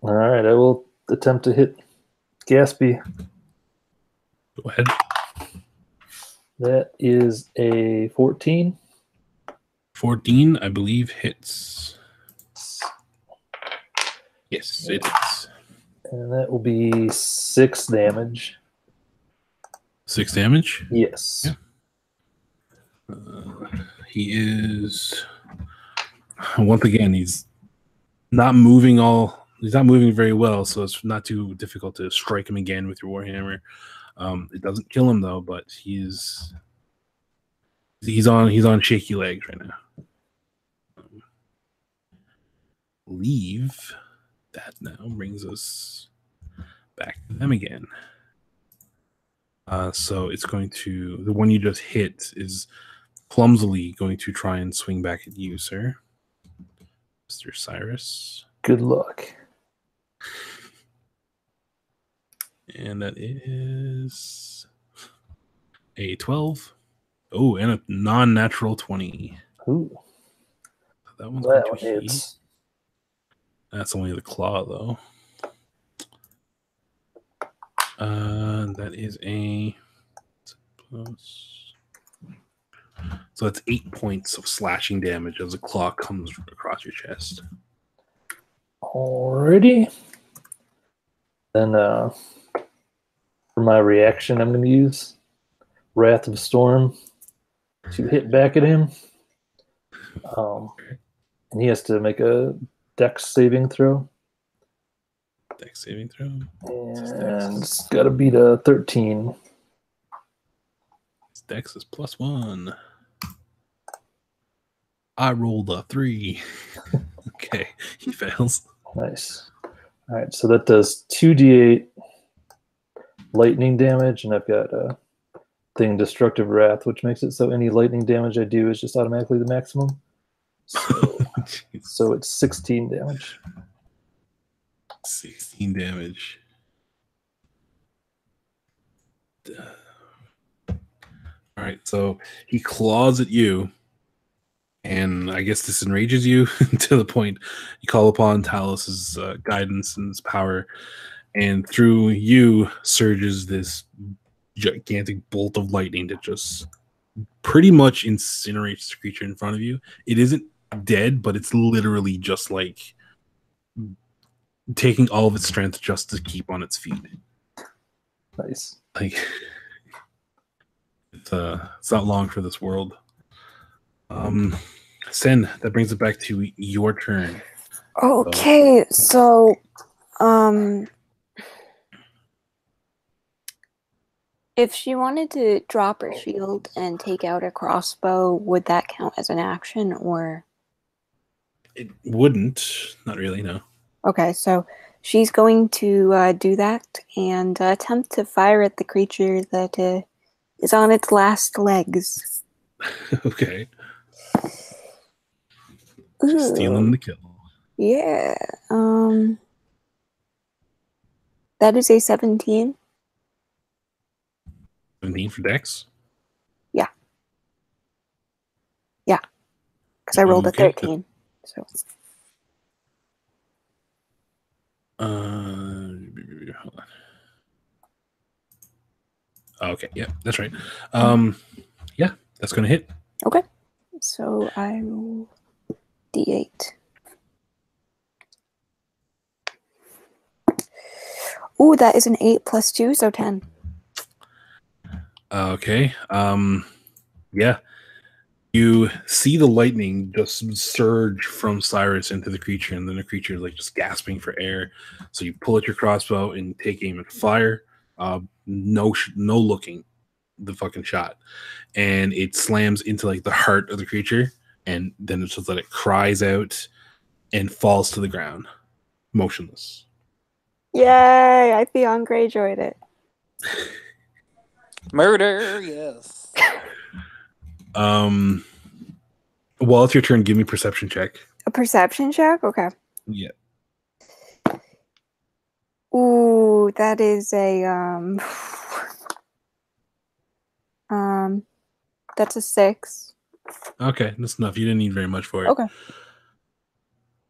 All right, I will attempt to hit Gaspy. Go ahead. That is a 14. 14, I believe, hits. Yes, it is. And that will be 6 damage. 6 damage? Yes. Yeah. He is, once again, he's not moving very well, so it's not too difficult to strike him again with your warhammer. It doesn't kill him though, but he's on shaky legs right now. Leave that now brings us back to them again. So it's going to, the one you just hit is clumsily going to try and swing back at you, sir. Mr. Cyrus. Good luck. And that is a 12. Oh, and a non-natural 20. Ooh. That one's That going one to hit. hits. That's only the claw, though. That is a plus. So that's 8 points of slashing damage as a claw comes across your chest. Alrighty. Then for my reaction, I'm going to use Wrath of Storm to hit back at him. And he has to make a Dex saving throw. Dex saving throw. And it's got to beat a 13. Dex is +1. I rolled a 3. Okay, he fails. Nice. All right, so that does 2d8 lightning damage, and I've got a thing, Destructive Wrath, which makes it so any lightning damage I do is just automatically the maximum. So it's 16 damage. 16 damage. All right, so he claws at you, and I guess this enrages you to the point you call upon Talos's guidance and his power, and through you surges this gigantic bolt of lightning that just pretty much incinerates the creature in front of you. It isn't dead, but it's literally just like taking all of its strength just to keep on its feet. Nice. Like it's not long for this world. Sen, that brings it back to your turn. Okay, so if she wanted to drop her shield and take out a crossbow, would that count as an action, or? It wouldn't. Not really, no. Okay, so she's going to do that and attempt to fire at the creature that is on its last legs. Okay. Ooh. Stealing the kill. Yeah. That is a 17. 17 for Dex? Yeah. Yeah. Because I rolled a 13. So. Hold on. Okay, yeah, that's right. Yeah, that's gonna hit. Okay. So I roll D8. Ooh, that is an 8 plus 2, so 10. Okay. Yeah. You see the lightning just surge from Cyrus into the creature, and then the creature is like just gasping for air. So you pull out your crossbow and take aim and fire. No looking, the fucking shot, and it slams into like the heart of the creature, and then it's just that it cries out and falls to the ground, motionless. Yay! I Theon Greyjoyed it. Murder, yes. While it's your turn, give me a perception check. A perception check? Okay. Yeah. Ooh, that is a that's a 6. Okay, that's enough. You didn't need very much for it. Okay.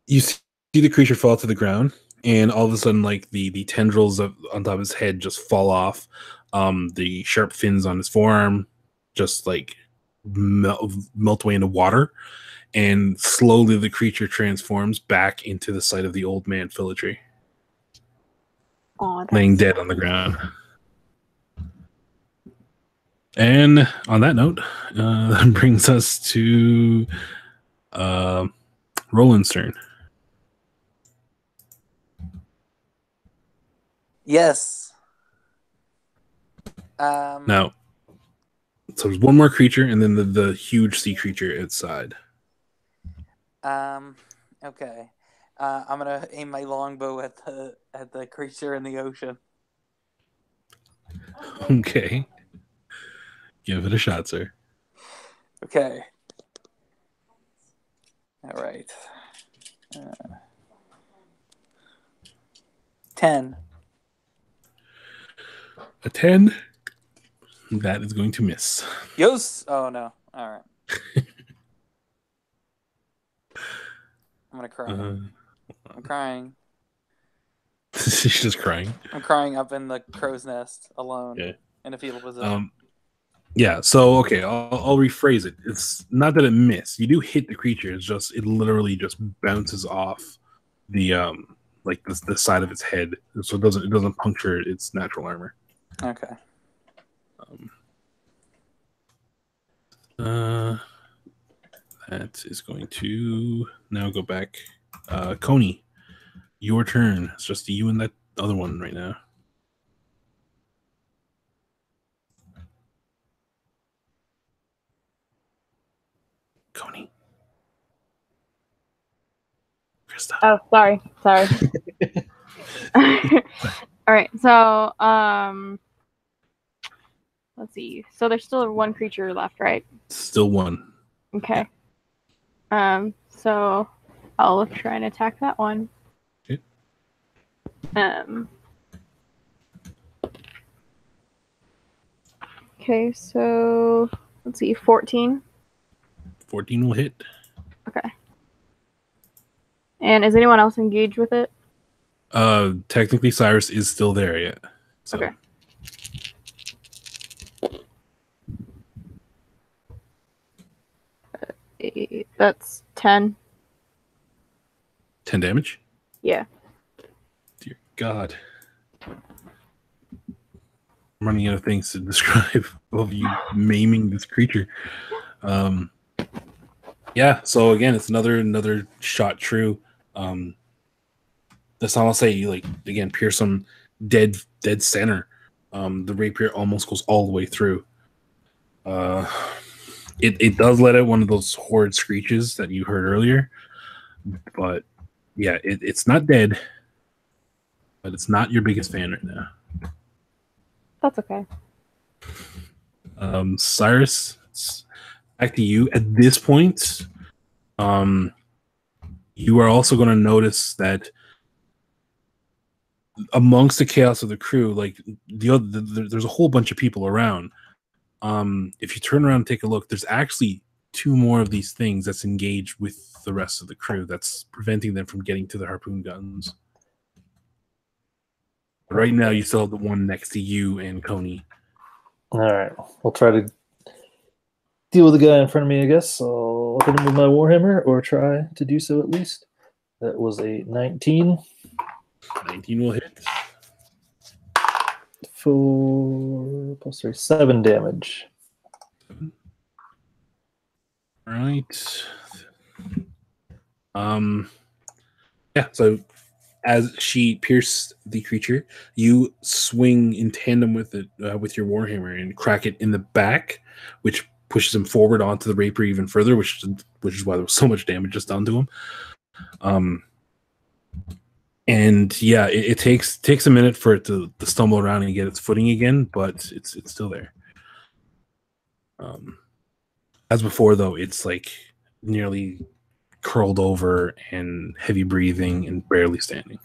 You see the creature fall to the ground, and all of a sudden, like the tendrils on top of his head just fall off. The sharp fins on his forearm just like melt away into water, and slowly the creature transforms back into the sight of the old man Philitry. Oh, laying dead on the ground. And on that note, that brings us to Roland's turn. Yes. Now, so there's one more creature, and then the huge sea creature outside. Okay. I'm gonna aim my longbow at the creature in the ocean. Okay. Give it a shot, sir. Okay. All right. 10. A 10. That is going to miss. Yes. Oh no. All right. I'm gonna cry. I'm crying. She's just crying. I'm crying up in the crow's nest alone Okay. in a fetal position. Yeah, so okay, I'll rephrase it. It's not that it missed. You do hit the creature. It's just it literally just bounces off the like the side of its head, so it doesn't puncture its natural armor. Okay. That is going to now go back. Coney, your turn. It's just you and that other one right now. Coney. Krista. Oh, sorry. All right. So, let's see. So there's still one creature left, right? Still one. Okay. So I'll try and attack that one. Okay. Okay, so let's see, 14. 14 will hit. Okay. And is anyone else engaged with it? Technically Cyrus is still there yet. So. Okay. That's 10. 10 damage? Yeah. Dear God. I'm running out of things to describe of you maiming this creature. Yeah, so again, it's another shot true. This time I'll say you like again pierce some dead center. The rapier almost goes all the way through. It does let out one of those horrid screeches that you heard earlier, but yeah, it's not dead, but it's not your biggest fan right now. That's okay. Cyrus, it's back to you. At this point, you are also going to notice that amongst the chaos of the crew, like there's a whole bunch of people around. If you turn around and take a look, there's actually 2 more of these things that's engaged with the rest of the crew that's preventing them from getting to the harpoon guns. Right now, you still have the one next to you and Coney. All right, I'll try to deal with the guy in front of me, I guess. So I'll hit him with my Warhammer, or try to do so at least. That was a 19. 19 will hit. 4 plus 3, 7 damage. All right. Yeah, so as she pierced the creature, you swing in tandem with it with your Warhammer and crack it in the back, which pushes him forward onto the rapier even further, which is why there was so much damage just done to him. And yeah, it takes a minute for it to stumble around and get its footing again, but it's still there. As before, though, it's like nearly curled over and heavy breathing and barely standing.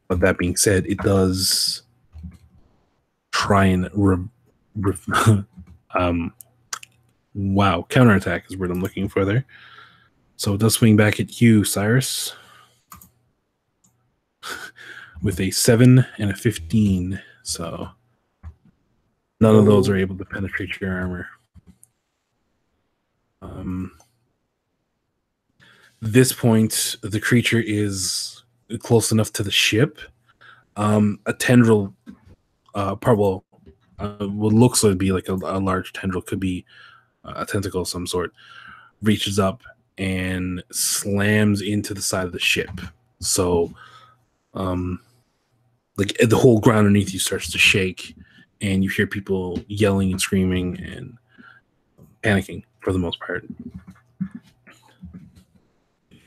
But that being said, it does try and counterattack is what I'm looking for there. So it does swing back at you, Cyrus, with a 7 and a 15. So none of those are able to penetrate your armor. This point, the creature is close enough to the ship A tendril, what looks to be like a large tendril, could be a tentacle of some sort, reaches up and slams into the side of the ship. So, like the whole ground underneath you starts to shake, and you hear people yelling and screaming and panicking for the most part.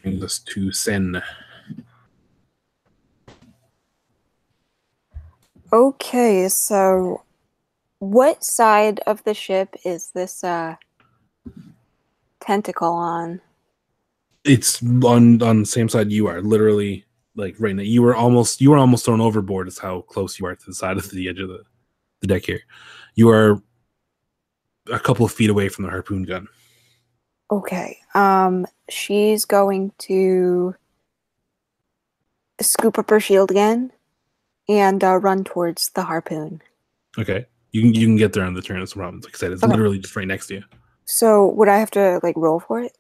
Brings us to Sen. Okay, so what side of the ship is this tentacle on? It's on the same side you are, literally, like right now. You were almost thrown overboard. Is how close you are to the side of the edge of the deck here. You are a couple of feet away from the harpoon gun. Okay. She's going to scoop up her shield again and run towards the harpoon. Okay, you can get there on the turn. It's no problem. Like I said, it's literally just right next to you. So would I have to like roll for it?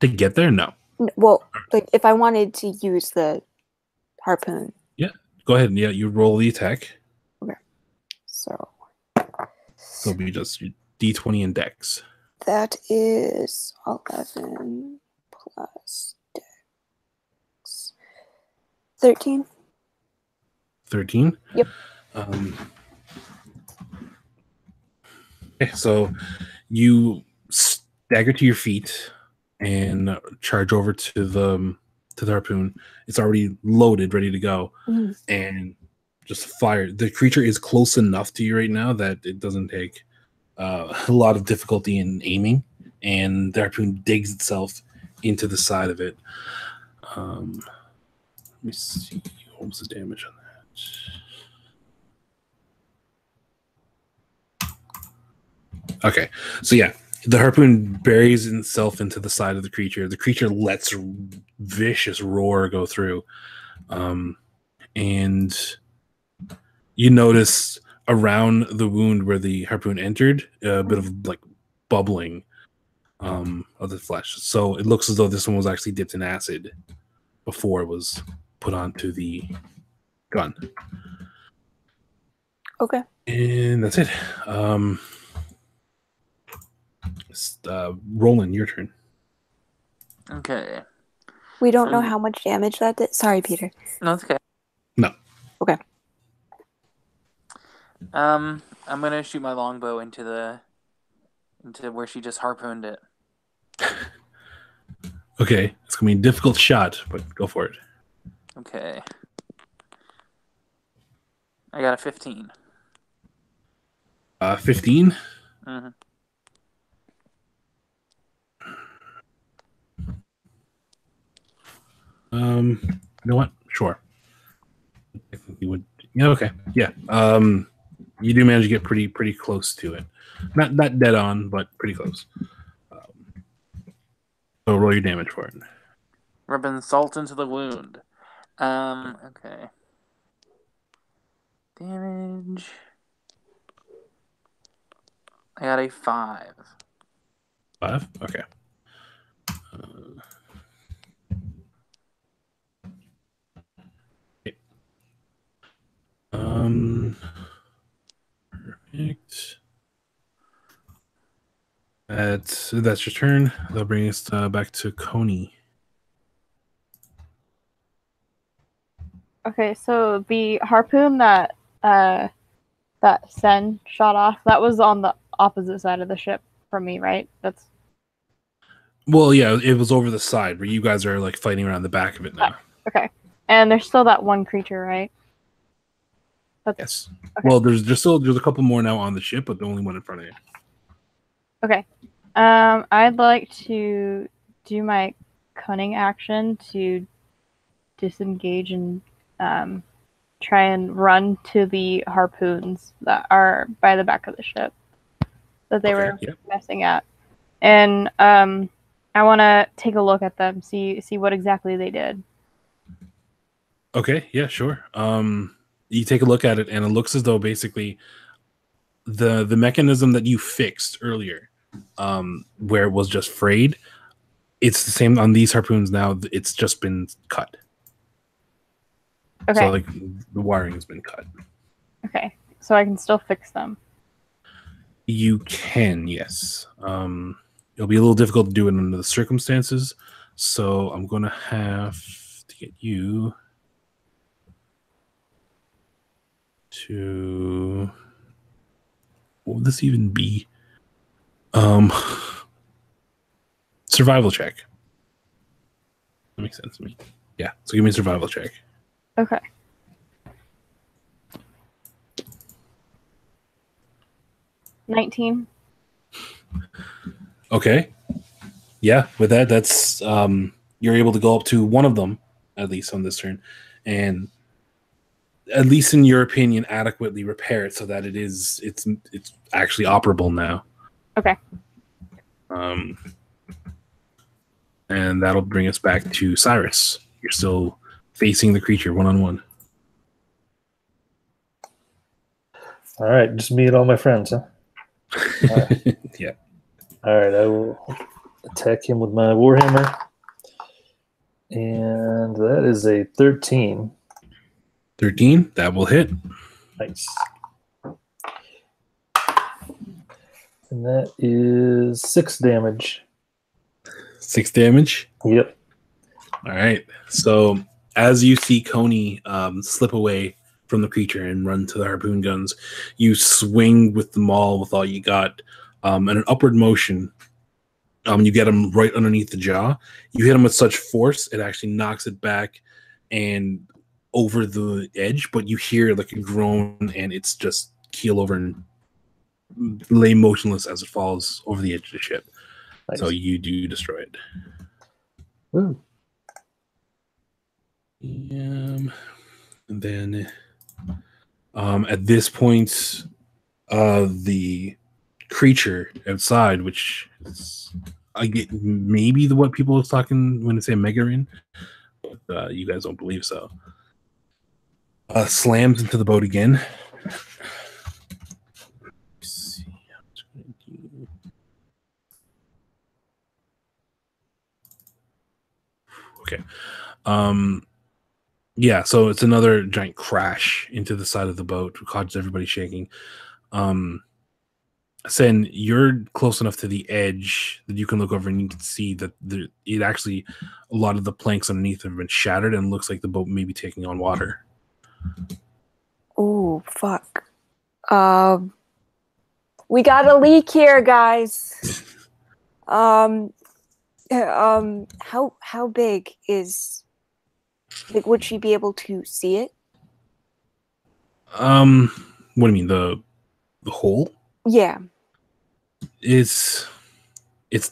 To get there, no. Well, like if I wanted to use the harpoon. Yeah, go ahead. Yeah, you roll the attack. Okay. So it'll be just D20 and Dex. That is 11 plus Dex. 13. 13? Yep. Okay, so you stagger to your feet and charge over to the harpoon. It's already loaded, ready to go, and just fire. The creature is close enough to you right now that it doesn't take a lot of difficulty in aiming, and the harpoon digs itself into the side of it. Let me see. What was the damage on that? Okay, so yeah, the harpoon buries itself into the side of the creature. The creature lets a vicious roar go through, and you notice around the wound where the harpoon entered a bit of like bubbling of the flesh. So it looks as though this one was actually dipped in acid before it was put onto the gun. Okay. And that's it. Roland, your turn. Okay. We don't know how much damage that did. Sorry, Peter. No, it's okay. No. Okay. I'm gonna shoot my longbow into where she just harpooned it. Okay, it's gonna be a difficult shot, but go for it. Okay. I got a 15. 15? Mm-hmm. You know what? Sure. I think you would. Yeah. Okay. Yeah. You do manage to get pretty close to it. Not dead on, but pretty close. So roll your damage for it. Rubbing salt into the wound. Okay. Damage. I got a 5. 5? Okay. Perfect. That's your turn. That'll bring us back to Coney. Okay, so the harpoon that Sen shot off, that was on the opposite side of the ship from me, right? That's Well, yeah, it was over the side where you guys are like fighting around the back of it now. okay. And there's still that one creature, right? Yes. Okay. Well, there's a couple more now on the ship, but the only one in front of you. Okay. I'd like to do my cunning action to disengage and try and run to the harpoons that are by the back of the ship that they were messing at. And I want to take a look at them, see what exactly they did. Okay, yeah, sure. You take a look at it, and it looks as though basically the mechanism that you fixed earlier, where it was just frayed, it's the same on these harpoons now. It's just been cut. Okay. So like the wiring has been cut. Okay. So I can still fix them. You can, yes. It'll be a little difficult to do it under the circumstances. So I'm going to have to get you to... What would this even be? Survival check. That makes sense to me. Yeah, so give me a survival check. Okay. $19. Okay. Yeah, with that, that's you're able to go up to one of them, at least on this turn, and at least in your opinion, adequately repair it so that it's actually operable now. Okay. And that'll bring us back to Cyrus. You're still facing the creature one-on-one. All right, just me and all my friends, huh? All right. Yeah. All right, I will attack him with my Warhammer. And that is a 13. 13, that will hit. Nice. And that is 6 damage. 6 damage. Yep. All right. So as you see Coney slip away from the creature and run to the harpoon guns, you swing with the maul with all you got, and an upward motion. You get him right underneath the jaw. You hit him with such force, it actually knocks it back and over the edge, but you hear like a groan and it's just keel over and lay motionless as it falls over the edge of the ship. Nice. So you do destroy it. Ooh. And then at this point, the creature outside, which is, I get maybe what people are talking when they say Megarin, but you guys don't believe so. Slams into the boat again. Let's see. Okay. Yeah, so it's another giant crash into the side of the boat, which causes everybody shaking. Sen, you're close enough to the edge that you can look over and you can see that it actually, a lot of the planks underneath have been shattered and looks like the boat may be taking on water. Oh, fuck. We got a leak here, guys. How big is, like, would she be able to see it? What do you mean, the hole? Yeah. It's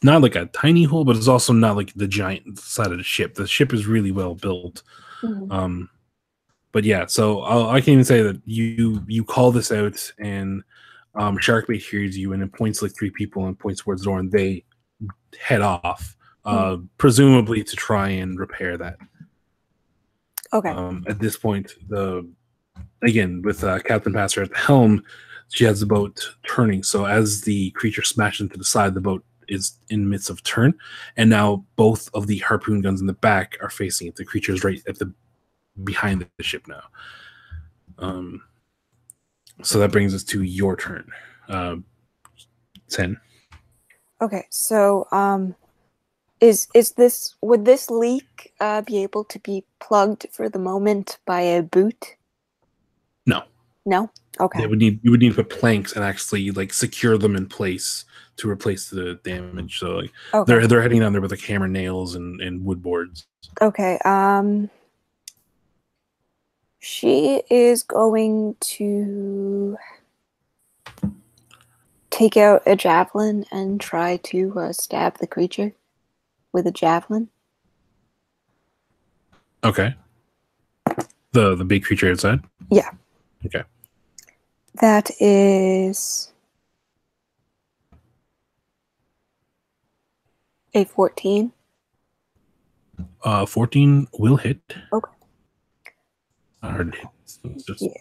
not like a tiny hole, but it's also not like the giant side of the ship. The ship is really well built. Mm-hmm. But yeah, so I can even say that you call this out, and Sharkbait hears you, and it points like 3 people and points towards the door, and they head off, presumably to try and repair that. Okay. At this point, again with Captain Passer at the helm, she has the boat turning. So as the creature smashed into the side, the boat is in the midst of turn, and now both of the harpoon guns in the back are facing it. The creature is right at the behind the ship now. So that brings us to your turn, 10. Okay, so would this leak be able to be plugged for the moment by a boot? No. No? Okay. You would need to put planks and actually like secure them in place to replace the damage. So like they're heading down there with like hammer nails and wood boards. Okay. She is going to take out a javelin and try to stab the creature with a javelin. Okay. The big creature outside? Yeah. Okay. That is a 14. 14 will hit. Okay. Hard hit. It's just... Yeah.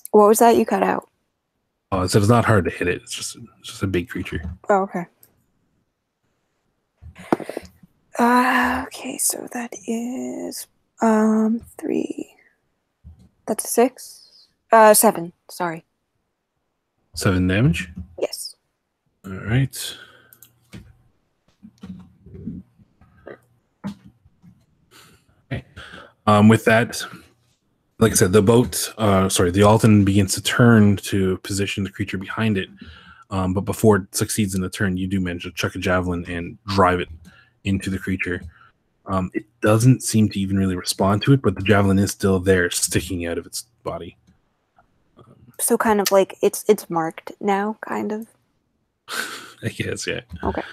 What was that you cut out? Oh, I said it's not hard to hit it. It's just a big creature. Oh, okay. Okay. Okay, so that is 3. That's a 6. 7. Sorry. 7 damage. Yes. All right. Okay. With that, like I said, the the Alton begins to turn to position the creature behind it. But before it succeeds in the turn, you do manage to chuck a javelin and drive it into the creature. It doesn't seem to even really respond to it, but the javelin is still there, sticking out of its body. So kind of like it's marked now, kind of. I guess, yeah. Okay.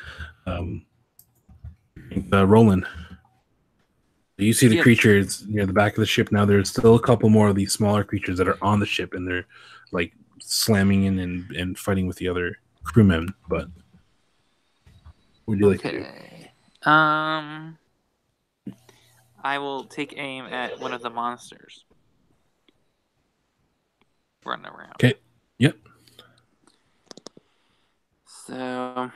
Roland, you see the Yep. creatures near the back of the ship now. There's still a couple more of these smaller creatures that are on the ship, and they're like slamming in and fighting with the other crewmen. But what would you like to do? Okay. I will take aim at one of the monsters. Running around. Okay. Yep. So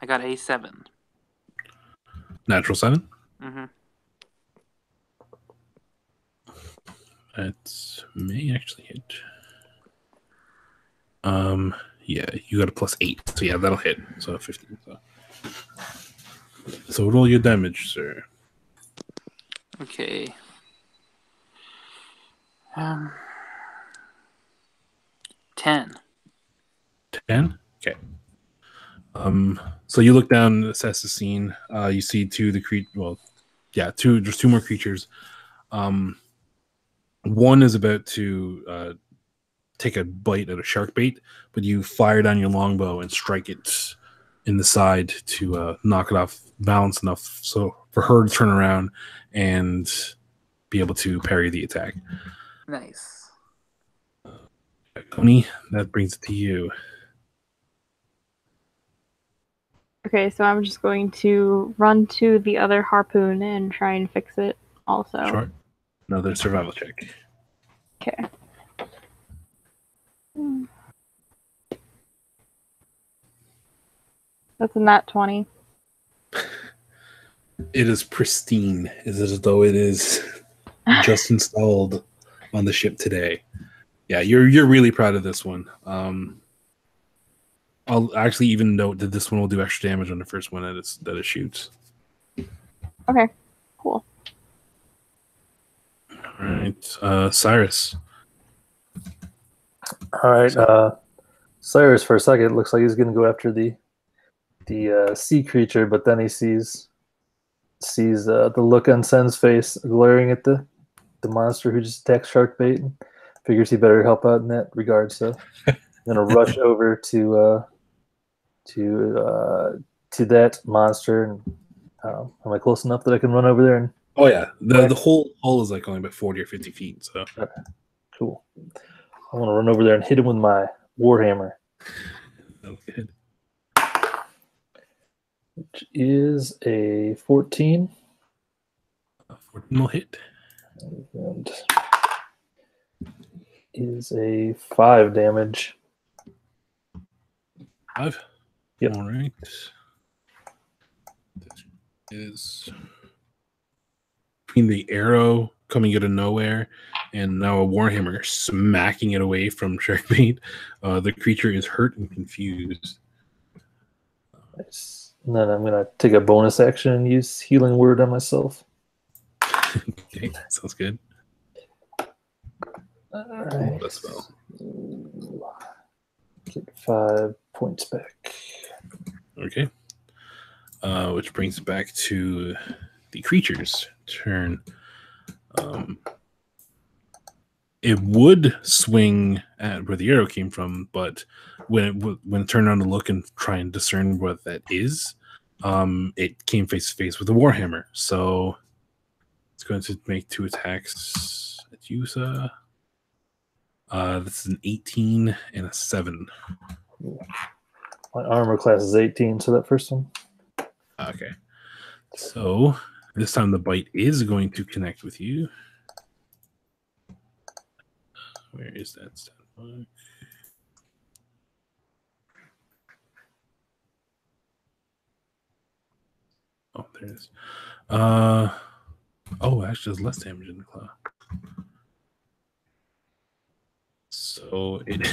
I got a 7. Natural 7. Mm-hmm. That may actually hit. Yeah, you got a +8, so yeah, that'll hit. So 15. So roll your damage, sir. Okay. 10. 10. Okay. So you look down, assess the scene. You see there's 2 more creatures. One is about to take a bite at a shark bait, but you fire down your longbow and strike it in the side to knock it off balance enough so for her to turn around and be able to parry the attack. Nice. Tony, that brings it to you. Okay, so I'm just going to run to the other harpoon and try and fix it also. Sure. Another survival check. Okay. That's a nat 20. It is pristine. Is as though it is just installed on the ship today. Yeah, you're really proud of this one. I'll actually even note that this one will do extra damage on the first one that it shoots. Okay, cool. All right, Cyrus. All right, Cyrus. For a second, it looks like he's going to go after the sea creature, but then he sees the look on Sen's face, glaring at the monster who just attacked Sharkbait, and figures he better help out in that regard. So I'm gonna rush over to that monster. And am I close enough that I can run over there? And Oh yeah, the whole hull is like only about 40 or 50 feet. So cool. I want to run over there and hit him with my warhammer, okay. which is a 14. 14 will hit. And is a 5 damage. 5. Yep. All right. This is between the arrow coming out of nowhere and now a warhammer smacking it away from Sharkbait. The creature is hurt and confused. Nice. And then I'm going to take a bonus action and use Healing Word on myself. Okay, sounds good. All right. That's well. Get 5 points back. Okay. Which brings it back to the creature's turn. It would swing at where the arrow came from, but when it turned around to look and try and discern what that is, it came face to face with the warhammer. So it's going to make 2 attacks at Yusa. This is an 18 and a 7. My armor class is 18, so that first one. Okay. So this time the bite is going to connect with you. Where is that stat block? Oh, there it is. Actually, there's less damage in the claw. So it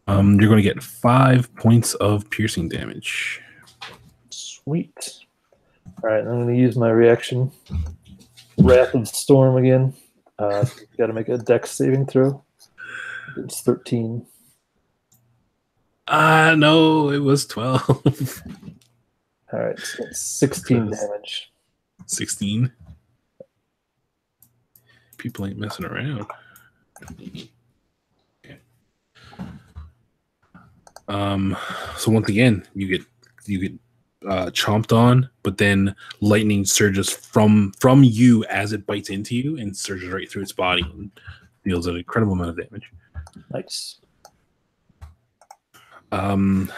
you're going to get 5 points of piercing damage. Sweet. All right, I'm going to use my reaction, Wrath of Storm again. Got to make a Dex saving throw. It's 13. No, it was 12. All right, so that's 16 damage. 16. People ain't messing around. Okay. So once again, you get chomped on, but then lightning surges from you as it bites into you and surges right through its body and deals an incredible amount of damage. Nice.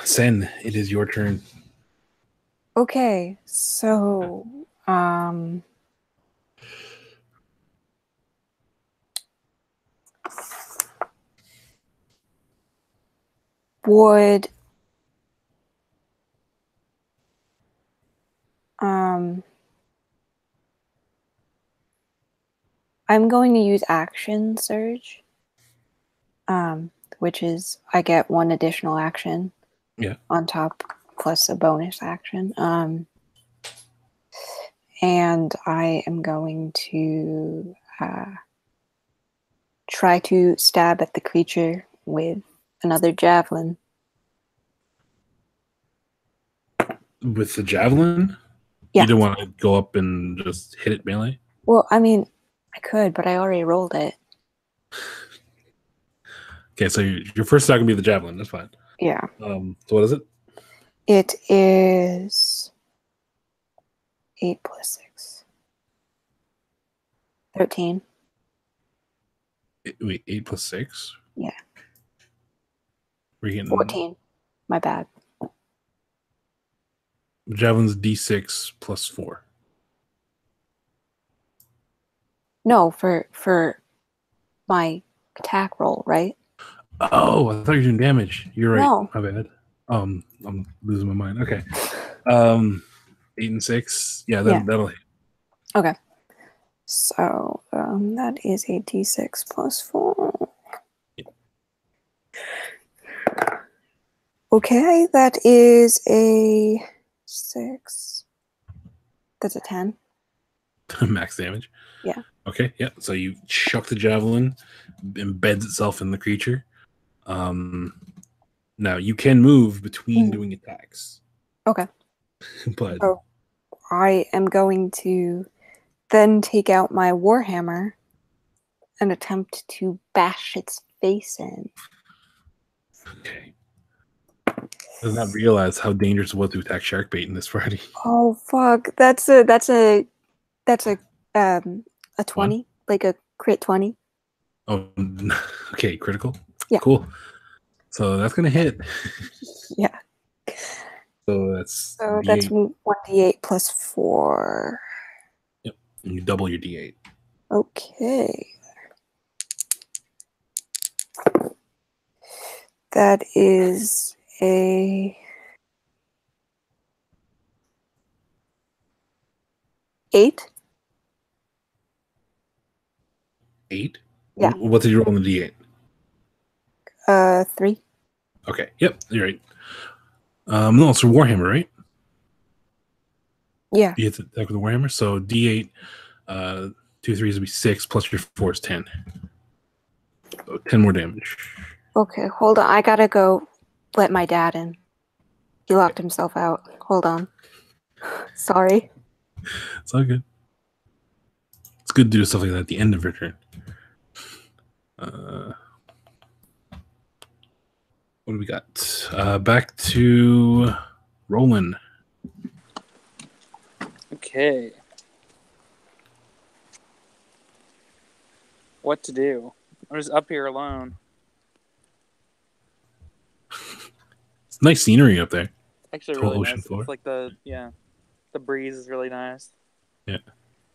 Sen, it is your turn. Okay, so would I'm going to use action surge, which is I get 1 additional action on top plus a bonus action. And I am going to try to stab at the creature with another javelin. With the javelin? Yeah. You don't want to go up and just hit it melee? Well, I mean, I could, but I already rolled it. Okay, so your first attack can be the javelin. That's fine. Yeah. So what is it? It is 8 plus 6. 13. Wait, 8 plus 6? Yeah. We're getting 14. My bad. javelin's D6 plus 4. No, for my attack roll, right? Oh, I thought you were doing damage. You're right. No. My bad. I'm losing my mind. Okay. 8 and 6. Yeah, that'll hit. Okay. So that is a D6 plus 4. Okay, that is a 6. That's a 10. Max damage. Yeah. Okay, yeah. So you chuck the javelin, embeds itself in the creature. Now you can move between doing attacks. Okay. But so I am going to then take out my warhammer and attempt to bash its face in. Okay. Does not realize how dangerous it was to attack sharkbait in this party. Oh fuck! That's a 20, like a crit 20. Oh, okay, critical. Yeah. Cool. So that's gonna hit. Yeah. So that's So D8. that's 1d8 plus 4. Yep. And you double your D8. Okay. That is a 8. 8? Yeah. What did you roll on the D8? 3. Okay. Yep. You're right. No, it's a warhammer, right? Yeah. You hit the attack with the warhammer. So D8, 2 3s would be 6 plus your 4 is 10. So 10 more damage. Okay, hold on. I gotta go let my dad in. He locked himself out. Hold on. Sorry. It's all good. It's good to do stuff like that at the end of your turn. What do we got? Back to Roland. Okay. What to do? I'm just up here alone. It's nice scenery up there. Actually, Total really ocean nice. floor. It's like the breeze is really nice. Yeah,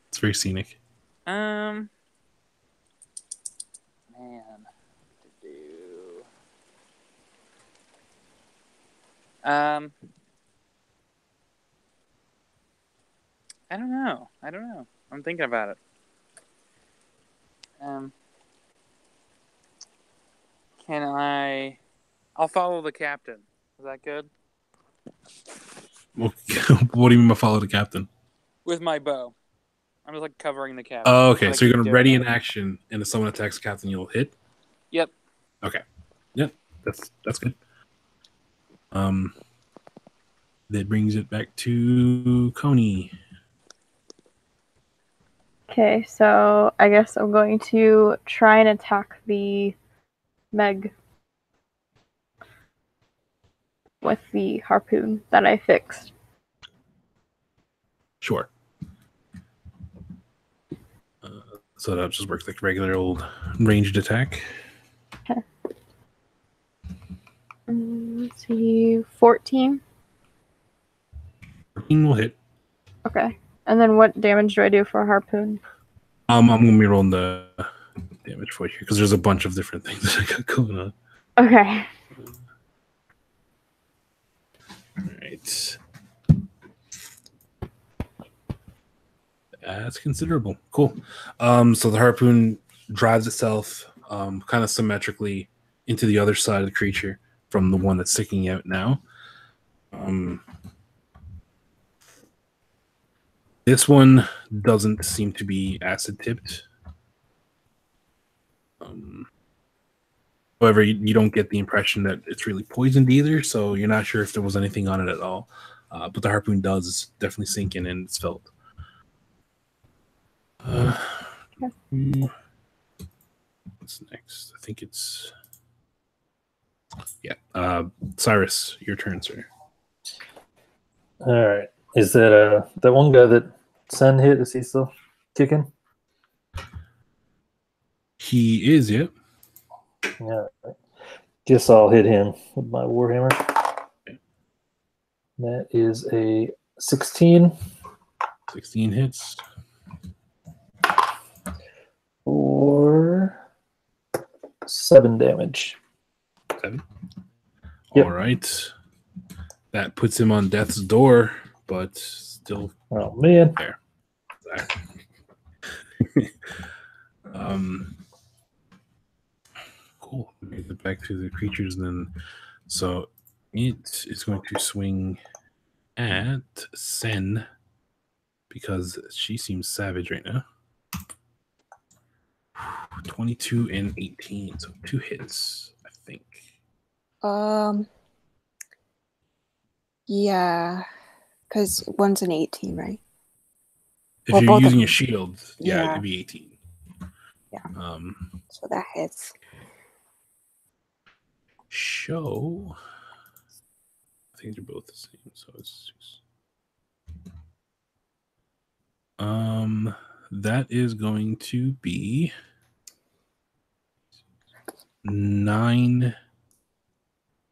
it's very scenic. Man, what to do? I don't know. I'm thinking about it. Can I? I'll follow the captain. Is that good? What do you mean by follow the captain? With my bow. I'm just like covering the captain. Oh, okay. But I So you're keep gonna doing ready that. an action, and if someone attacks the captain, you'll hit. Yep. Okay. Yep. That's good. That brings it back to Coney. Okay, so I guess I'm going to try and attack the Meg with the harpoon that I fixed. Sure. So that just works like regular old ranged attack. Okay. Let's see, 14. 14 will hit. Okay. And then what damage do I do for a harpoon? I'm gonna be rolling the damage for you because there's a bunch of different things that I got going on. Okay. All right. That's considerable. Cool. So the harpoon drives itself kind of symmetrically into the other side of the creature from the one that's sticking out now. This one doesn't seem to be acid tipped. However, you don't get the impression that it's really poisoned either, so you're not sure if there was anything on it at all. But the harpoon does definitely sink in and it's felt. What's next? I think it's... Yeah. Cyrus, your turn, sir. All right. Is that that one guy that Sen hit? Is he still kicking? He is, yeah. Yeah. Guess I'll hit him with my warhammer. That is a 16. 16 hits. For 7 damage. 7. Yep. All right. That puts him on death's door, but still Oh man. there. Cool. Make it back to the creatures then. So it is going to swing at Sen because she seems savage right now. 22 and 18, so 2 hits, I think. Yeah, because one's an 18, right? If Well, you're both of using a them. shield, Yeah. it'd be 18. Yeah. So that hits. Show. I think they're both the same, so it's 6. That is going to be 9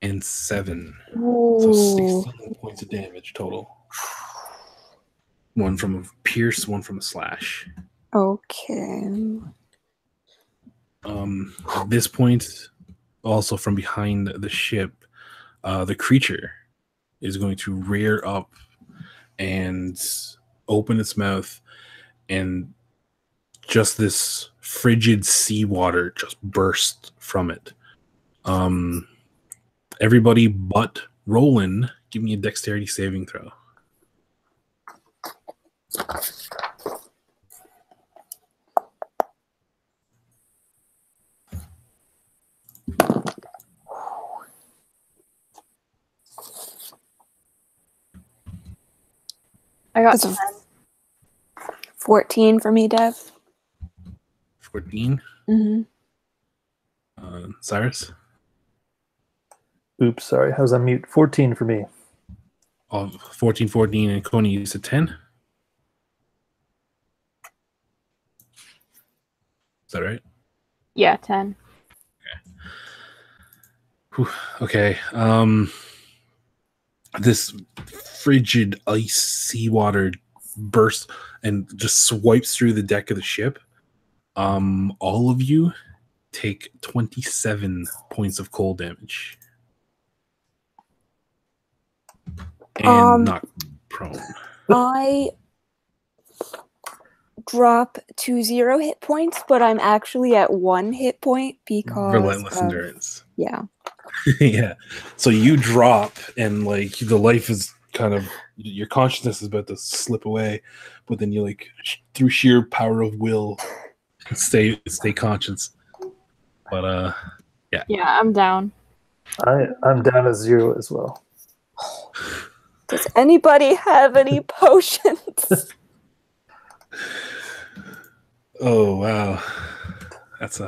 and 7. So 16 points of damage total. One from a pierce, one from a slash. Okay. At this point, also from behind the ship, the creature is going to rear up and open its mouth, and just this frigid seawater just burst from it. Everybody but Roland, give me a dexterity saving throw. I got That's 10. 14 for me, Dev. 14. Mm-hmm. Cyrus? Oops, sorry. I was on mute. 14 for me. 14, 14, and Coney, you said 10? Is that right? Yeah, 10. Okay. This frigid ice seawater bursts and just swipes through the deck of the ship. All of you take 27 points of cold damage. And knock prone. I drop to 0 hit points, but I'm actually at 1 hit point because Relentless of, endurance. yeah. Yeah. So you drop, and like the life is kind of, your consciousness is about to slip away, but then you like through sheer power of will stay conscious. But Yeah, I'm down. I'm down at 0 as well. Does anybody have any potions? oh wow, that's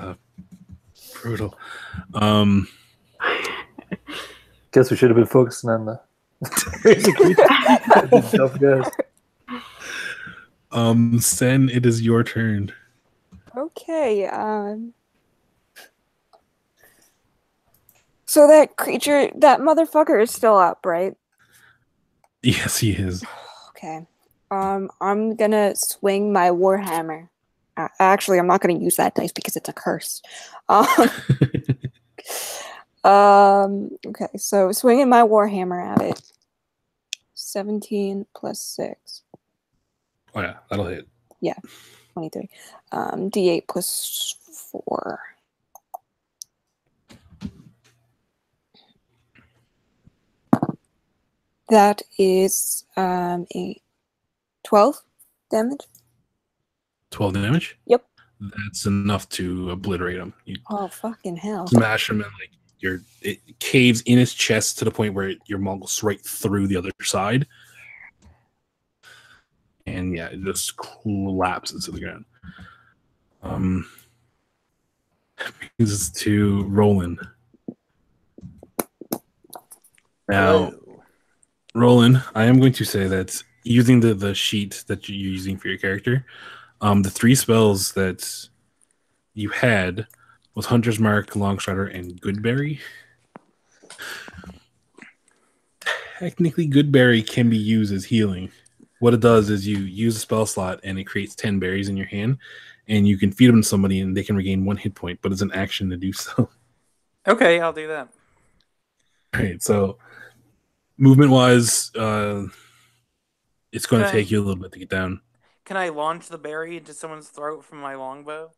brutal. Guess we should have been focusing on the crazy creature. Tough guys. Sen, it is your turn. Okay, so that creature, that motherfucker is still up, right? Yes, he is. Okay. I'm gonna swing my warhammer. Actually, I'm not gonna use that dice because it's a curse. Okay, so swinging my warhammer at it. 17 plus 6. Oh yeah, that'll hit. Yeah, 23. D8 plus 4. That is a 12 damage. 12 damage? Yep. That's enough to obliterate him. You Oh, fucking hell. smash him, and like it caves in his chest to the point where your maul goes right through the other side. And yeah, it just collapses to the ground. Brings us to Roland. Now, Roland, I am going to say that using the sheet that you're using for your character, the 3 spells that you had was Hunter's Mark, Longstrider, and Goodberry. Technically, Goodberry can be used as healing. What it does is you use a spell slot and it creates 10 berries in your hand, and you can feed them to somebody and they can regain 1 hit point, but it's an action to do so. Okay, I'll do that. All right, so movement-wise, it's going to Okay. take you a little bit to get down. Can I launch the berry into someone's throat from my longbow?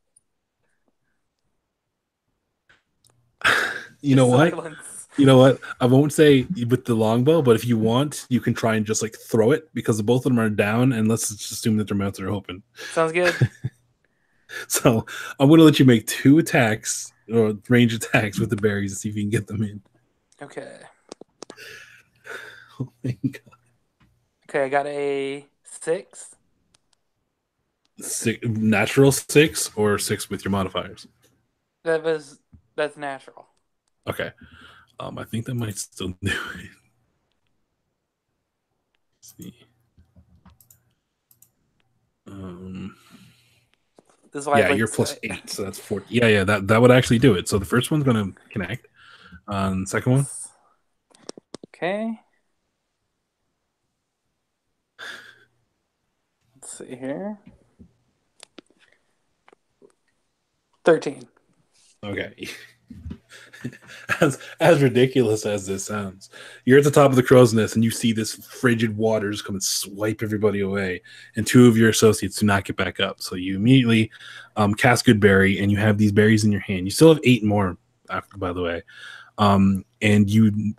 You know what? Silence. You know what? I won't say with the longbow, but if you want, you can try and just like throw it, because both of them are down, and let's just assume that their mouths are open. Sounds good. So I'm going to let you make 2 attacks, or range attacks with the berries, to see if you can get them in. Okay. Oh my God. Okay, I got a 6. Natural 6 or 6 with your modifiers? That's natural. Okay. I think that might still do it. Let's see. This is why Yeah, you're plus 8, so that's 4. Yeah, that would actually do it. So the first one's going to connect. Second one. Okay. Let's see here. 13. Okay. As ridiculous as this sounds, you're at the top of the crow's nest and you see this frigid waters come and swipe everybody away, and 2 of your associates do not get back up. So you immediately cast Goodberry, and you have these berries in your hand. You still have 8 more, by the way, and you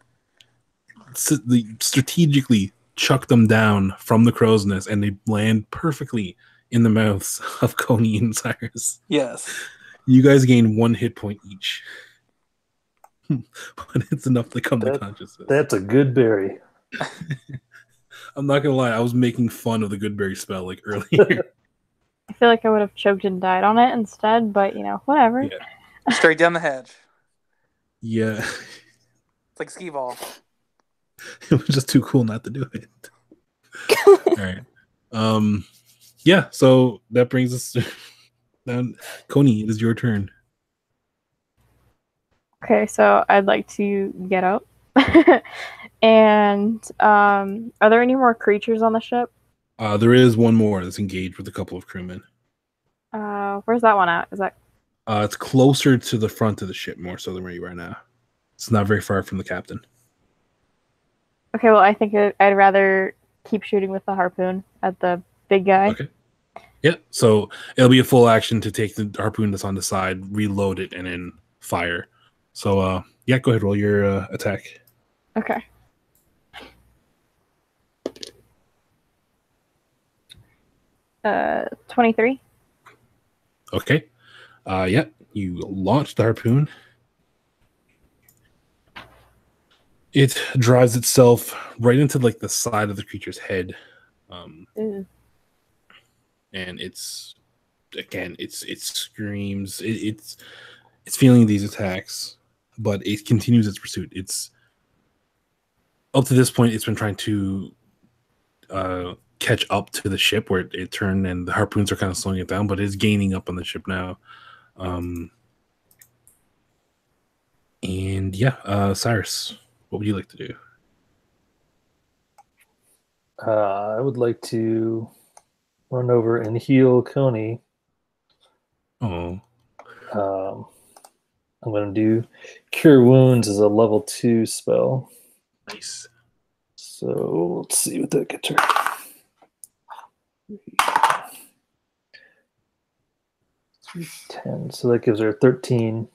strategically chuck them down from the crow's nest, and they land perfectly in the mouths of Coney and Cyrus. Yes. You guys gain 1 hit point each. But it's enough to come to consciousness. That's a good berry. I'm not gonna lie, I was making fun of the Goodberry spell like earlier. I feel like I would have choked and died on it instead, but whatever. Yeah. Straight down the hedge. Yeah. It's like skee ball. It was just too cool not to do it. All right. Yeah, so that brings us down. Coney, it is your turn. Okay, so I'd like to get up. And are there any more creatures on the ship? There is one more that's engaged with a couple of crewmen. Where's that one at? Is that? It's closer to the front of the ship, more so than where you are now. It's not very far from the captain. Okay, well, I think I'd rather keep shooting with the harpoon at the big guy. Okay. Yeah, so it'll be a full action to take the harpoon that's on the side, reload it, and then fire. So, yeah, go ahead, roll your attack. Okay. Uh, 23. Okay. Yeah, you launch the harpoon. It drives itself right into like the side of the creature's head, Ooh. and it's again, it screams. It's feeling these attacks, but it continues its pursuit. It's up to this point, it's been trying to catch up to the ship where it turned, and the harpoons are kind of slowing it down, but it's gaining up on the ship now. And yeah, Cyrus, what would you like to do? I would like to run over and heal Coney. Oh, I'm going to do Cure Wounds as a level 2 spell. nice. So let's see what that gets her. 10. So that gives her 13.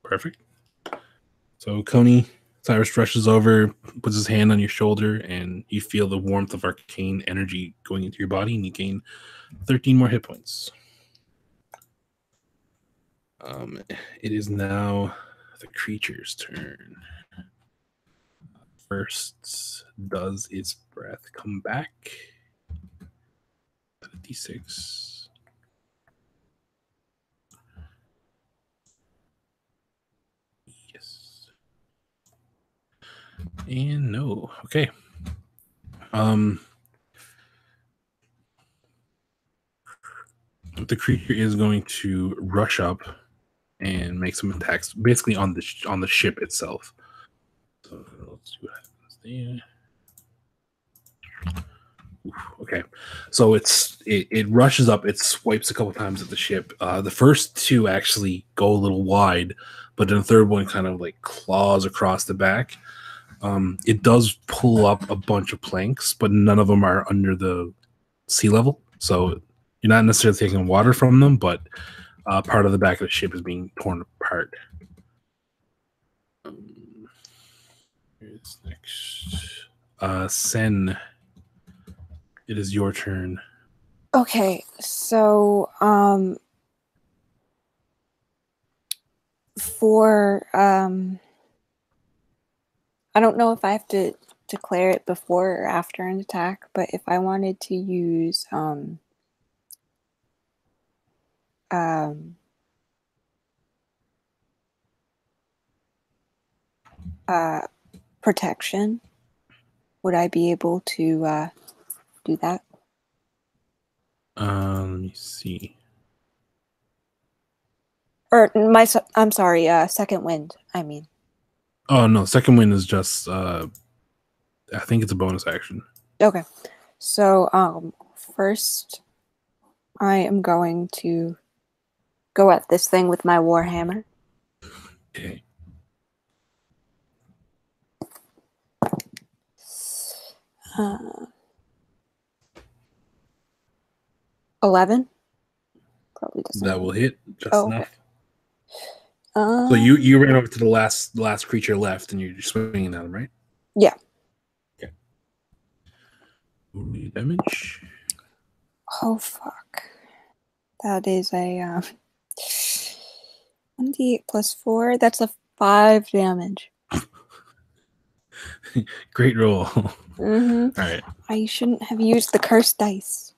Perfect. So Coney, Cyrus rushes over, puts his hand on your shoulder, and you feel the warmth of arcane energy going into your body, and you gain 13 more hit points. It is now the creature's turn. First, does its breath come back? D6. Yes. And no. Okay. The creature is going to rush up and make some attacks, basically on the ship itself. So let's see what happens there. Oof, okay, so it rushes up, it swipes a couple times at the ship. The first two actually go a little wide, but then the third one kind of like claws across the back. It does pull up a bunch of planks, but none of them are under the sea level, so you're not necessarily taking water from them, but part of the back of the ship is being torn apart. Here's next. Sen, it is your turn. Okay, so for I don't know if I have to declare it before or after an attack, but if I wanted to use protection, would I be able to do that? Let me see. Or I'm sorry, second wind, I mean. Oh no, second wind is just I think it's a bonus action. Okay. So first I am going to go at this thing with my warhammer. Okay. Uh, 11. Probably doesn't. That will hit just Oh, enough. Okay. So you ran over to the last creature left, and you're swinging at him, right? Yeah. Okay. Damage. Oh fuck. That is a 1d8 plus 4. That's a 5 damage. Great roll. Mm-hmm. All right. I shouldn't have used the cursed dice.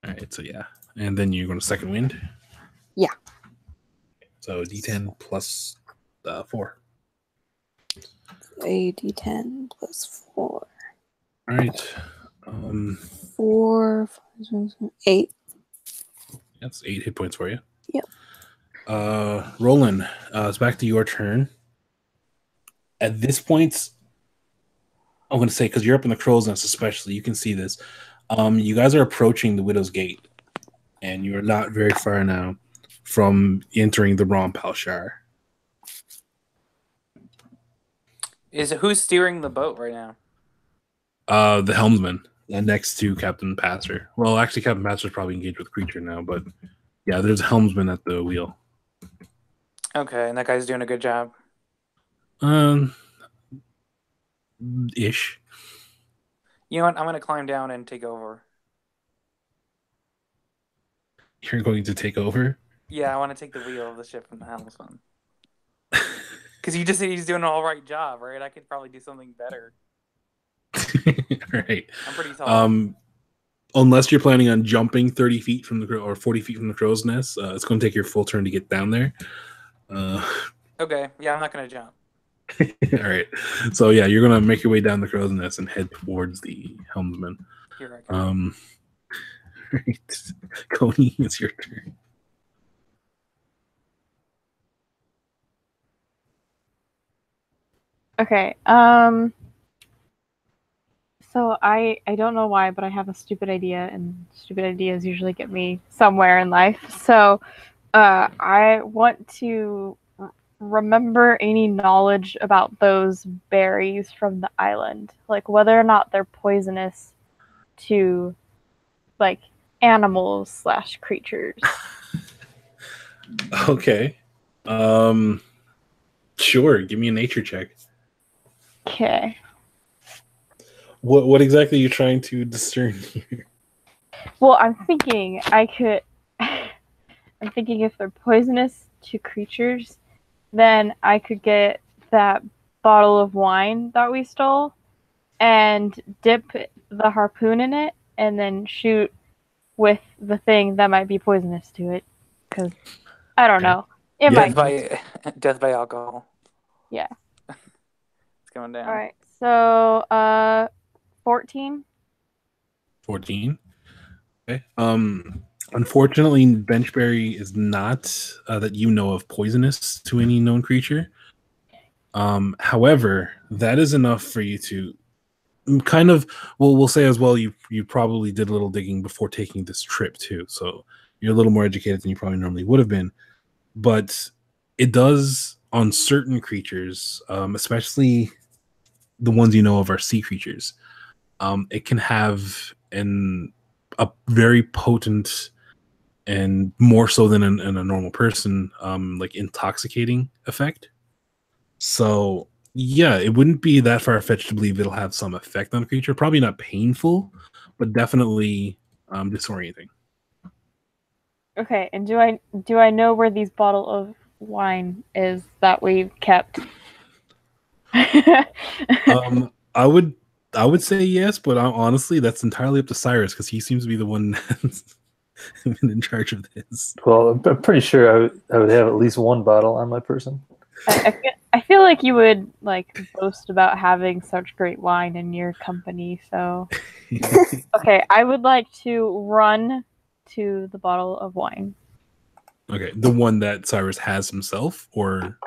All right. So yeah, and then you're going to second wind. Yeah. So D10 plus 4. A d10 plus 4. All right. 4, 8. That's 8 hit points for you. Yep. Roland, it's back to your turn. At this point, I'm going to say, because you're up in the crow's nest especially, you can see this. You guys are approaching the Widow's Gate, and you are not very far now from entering the Rom Pal Shar. Who's steering the boat right now? The helmsman. next to Captain Passer. Well, actually, Captain Passer's probably engaged with Creature now, but yeah, there's a helmsman at the wheel. Okay, and that guy's doing a good job. Ish. You know what? I'm gonna climb down and take over. You're going to take over? Yeah, I want to take the wheel of the ship from the helmsman. Because you just said he's doing an all right job, right? I could probably do something better. All right. I'm pretty tall. Unless you're planning on jumping 30 feet from the crow or 40 feet from the crow's nest, it's going to take your full turn to get down there. Okay, yeah, I'm not gonna jump. All right. So yeah, you're gonna make your way down the crow's nest and head towards the helmsman. Here I go. Right. Coney, it's your turn. Okay. So I don't know why, but I have a stupid idea, and stupid ideas usually get me somewhere in life. So I want to remember any knowledge about those berries from the island, like whether or not they're poisonous to like animals / creatures. Okay. Sure. Give me a nature check. Okay. What exactly are you trying to discern here? Well, I'm thinking I could. I'm thinking if they're poisonous to creatures, then I could get that bottle of wine that we stole and dip the harpoon in it and then shoot with the thing that might be poisonous to it. Because I don't know. It Yeah. might. Death by alcohol. Yeah. It's going down. All right. So, 14. 14. Okay. Unfortunately, benchberry is not that you know of poisonous to any known creature. However, that is enough for you to kind of, well, we'll say as well, you probably did a little digging before taking this trip too, so you're a little more educated than you probably normally would have been. But it does on certain creatures, especially the ones you know of are sea creatures. It can have a very potent and more so than in a normal person, like intoxicating effect. So yeah, it wouldn't be that far-fetched to believe it'll have some effect on a creature. Probably not painful, but definitely disorienting. Okay, and do I know where these bottle of wine is that we've kept? I would say yes, but honestly, that's entirely up to Cyrus because he seems to be the one that's been in charge of this. Well, I'm pretty sure I would have at least one bottle on my person. I feel like you would like boast about having such great wine in your company. So, okay, I would like to run to the bottle of wine. Okay, the one that Cyrus has himself, or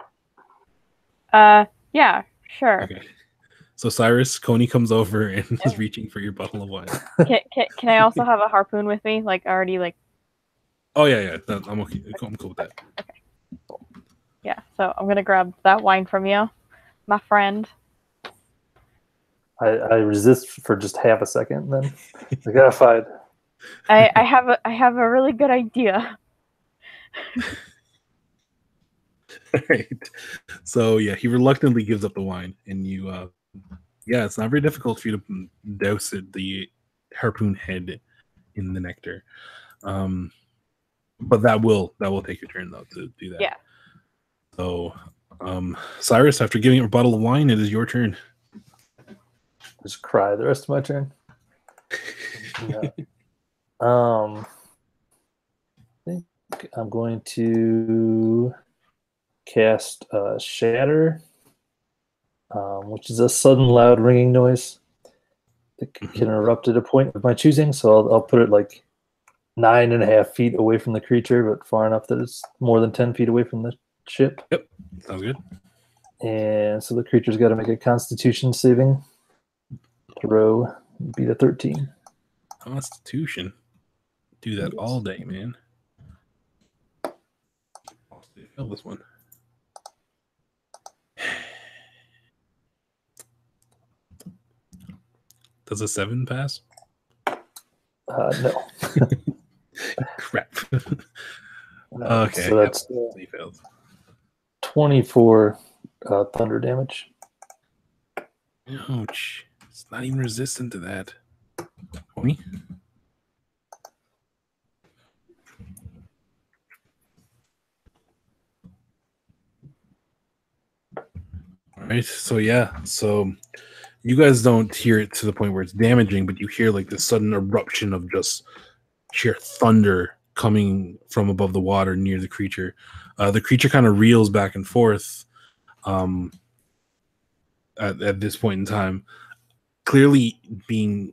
yeah, sure. okay. So Cyrus, Coney comes over and is reaching for your bottle of wine. Can I also have a harpoon with me? Like already, like. Oh yeah. I'm okay. I'm cool with that. Okay. Yeah, so I'm gonna grab that wine from you, my friend. I resist for just half a second, then I gotta fight. I have a really good idea. Right. So yeah, he reluctantly gives up the wine, and you, yeah, it's not very difficult for you to douse the harpoon head in the nectar. But that will take your turn though to do that. Yeah. So, Cyrus, after giving up a bottle of wine, it is your turn. Just cry the rest of my turn. Yeah. I think I'm going to cast Shatter, which is a sudden loud ringing noise that can erupt at a point of my choosing. So I'll put it like 9.5 feet away from the creature, but far enough that it's more than 10 feet away from the ship. Yep, sounds good. And so the creature's got to make a Constitution saving throw, beat a 13. Constitution. Do that all day, man. Fail this one. Does a 7 pass? No. Crap. Okay. Okay. So that's He failed. 24 thunder damage. Ouch. It's not even resistant to that. 20? All right. So yeah. So you guys don't hear it to the point where it's damaging, but you hear like this sudden eruption of just sheer thunder coming from above the water near the creature. The creature kind of reels back and forth at this point in time, clearly being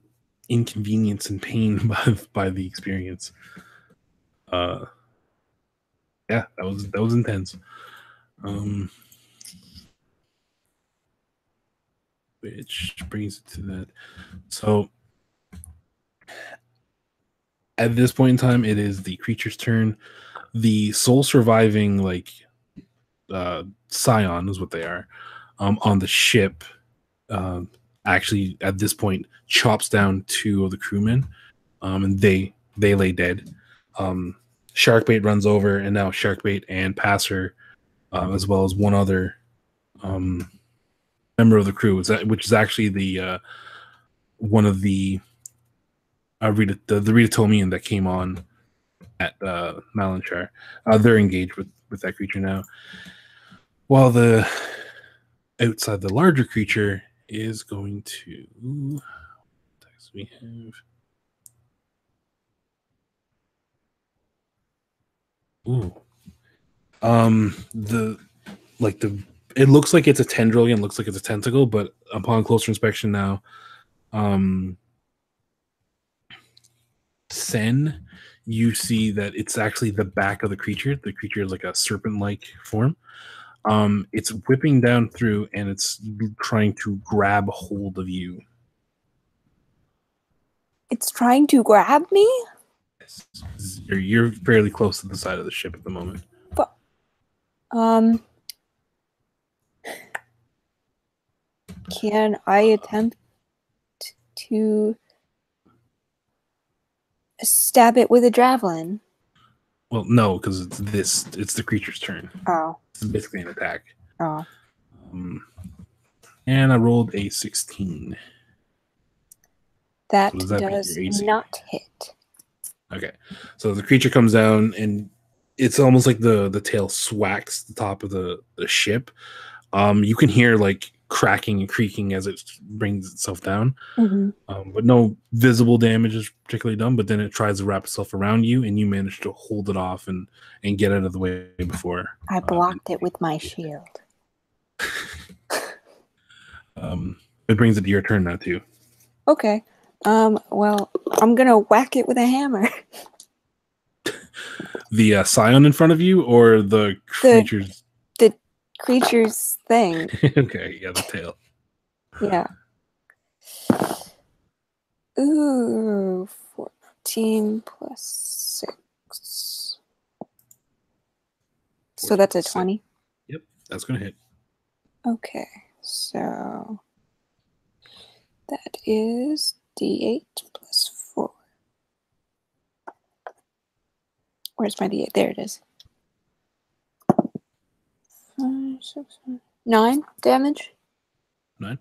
inconvenienced and pained by the experience. Yeah, that was intense. Which brings it to that. So at this point in time, it is the creature's turn. The sole surviving scion is what they are on the ship. Actually, at this point, chops down 2 of the crewmen, and they lay dead. Sharkbait runs over, and now Sharkbait and Passer, as well as one other member of the crew, which is actually the one of the Rita Tomian that came on at Malin Shar. They're engaged with that creature now, while the outside the larger creature is going to. We have. Ooh. It looks like it's a tendril and looks like it's a tentacle, but upon closer inspection now, Sen, you see that it's actually the back of the creature. The creature is like a serpent-like form. It's whipping down through and it's trying to grab hold of you. It's trying to grab me? You're fairly close to the side of the ship at the moment. But, can I attempt to stab it with a javelin? Well, no, because it's the creature's turn. Oh. It's basically an attack. Oh. And I rolled a 16. That So does not hit. Okay. So the creature comes down and it's almost like the tail swacks the top of the ship. You can hear like cracking and creaking as it brings itself down. Mm-hmm. But no visible damage is particularly done. But then it tries to wrap itself around you and you manage to hold it off and get out of the way before. I blocked it with my shield. It brings it to your turn now too. Okay. Well, I'm gonna whack it with a hammer. The scion in front of you, or the creature's? The creature's thing. Okay, yeah, the tail. Yeah. Ooh, 14 plus 6. So that's a 20? Yep, that's going to hit. Okay, so that is D8 plus 4. Where's my D8? There it is. 5, 6, 9 damage. 9?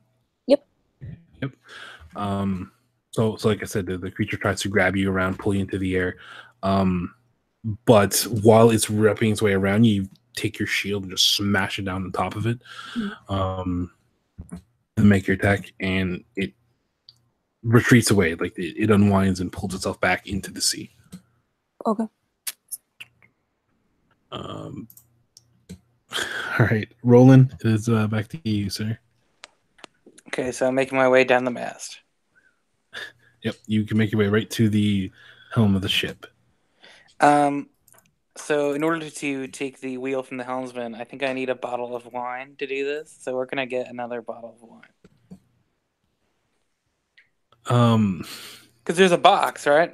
Yep. Yep. So like I said, the creature tries to grab you around, pull you into the air. But while it's wrapping its way around you, take your shield and just smash it down on top of it. And make your attack, and it retreats away. Like it unwinds and pulls itself back into the sea. Okay. All right, Roland, it is back to you, sir. Okay, so I'm making my way down the mast. Yep, you can make your way right to the helm of the ship. So in order to take the wheel from the helmsman, I think I need a bottle of wine to do this. So where can I get another bottle of wine? Because there's a box, right?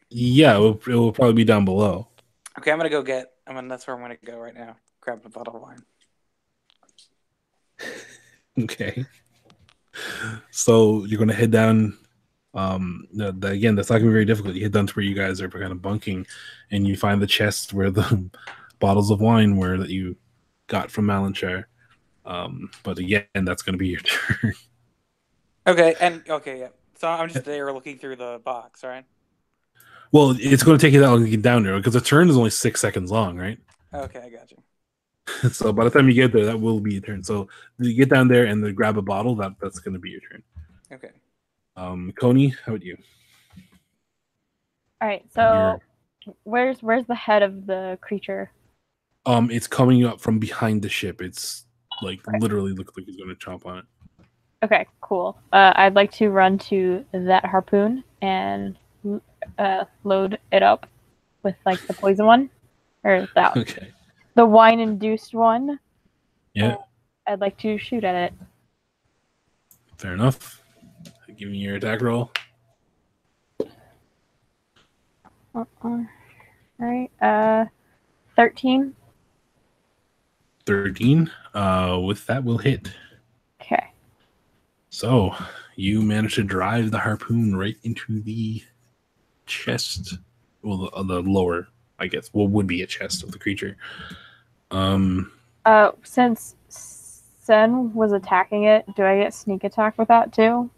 Yeah, it will probably be down below. Okay, I'm gonna go get. That's where I'm gonna go right now. Grab a bottle of wine. Okay. So you're gonna head down Again, that's not gonna be very difficult. You get down to where you guys are kind of bunking, and you find the chest where the bottles of wine were that you got from Malinshire. But again, that's gonna be your turn. Okay, yeah. So I'm just there looking through the box, right? Well, it's going to take you that long to get down there because the turn is only 6 seconds long, right? Okay, I got you. So by the time you get there, that will be your turn. So you get down there and then grab a bottle. That's going to be your turn. Okay. Coney, how about you? All right. So where's the head of the creature? It's coming up from behind the ship. It's like literally looks like he's going to chomp on it. Okay, cool. I'd like to run to that harpoon and load it up with like the poison one, or that the wine-induced one. Yeah. I'd like to shoot at it. Fair enough. Give me your attack roll. All right. 13. 13. With that, we'll hit. Okay. So you managed to drive the harpoon right into the chest. Well, the lower, I guess, what would be a chest of the creature. Since Sen was attacking it, do I get sneak attack with that too?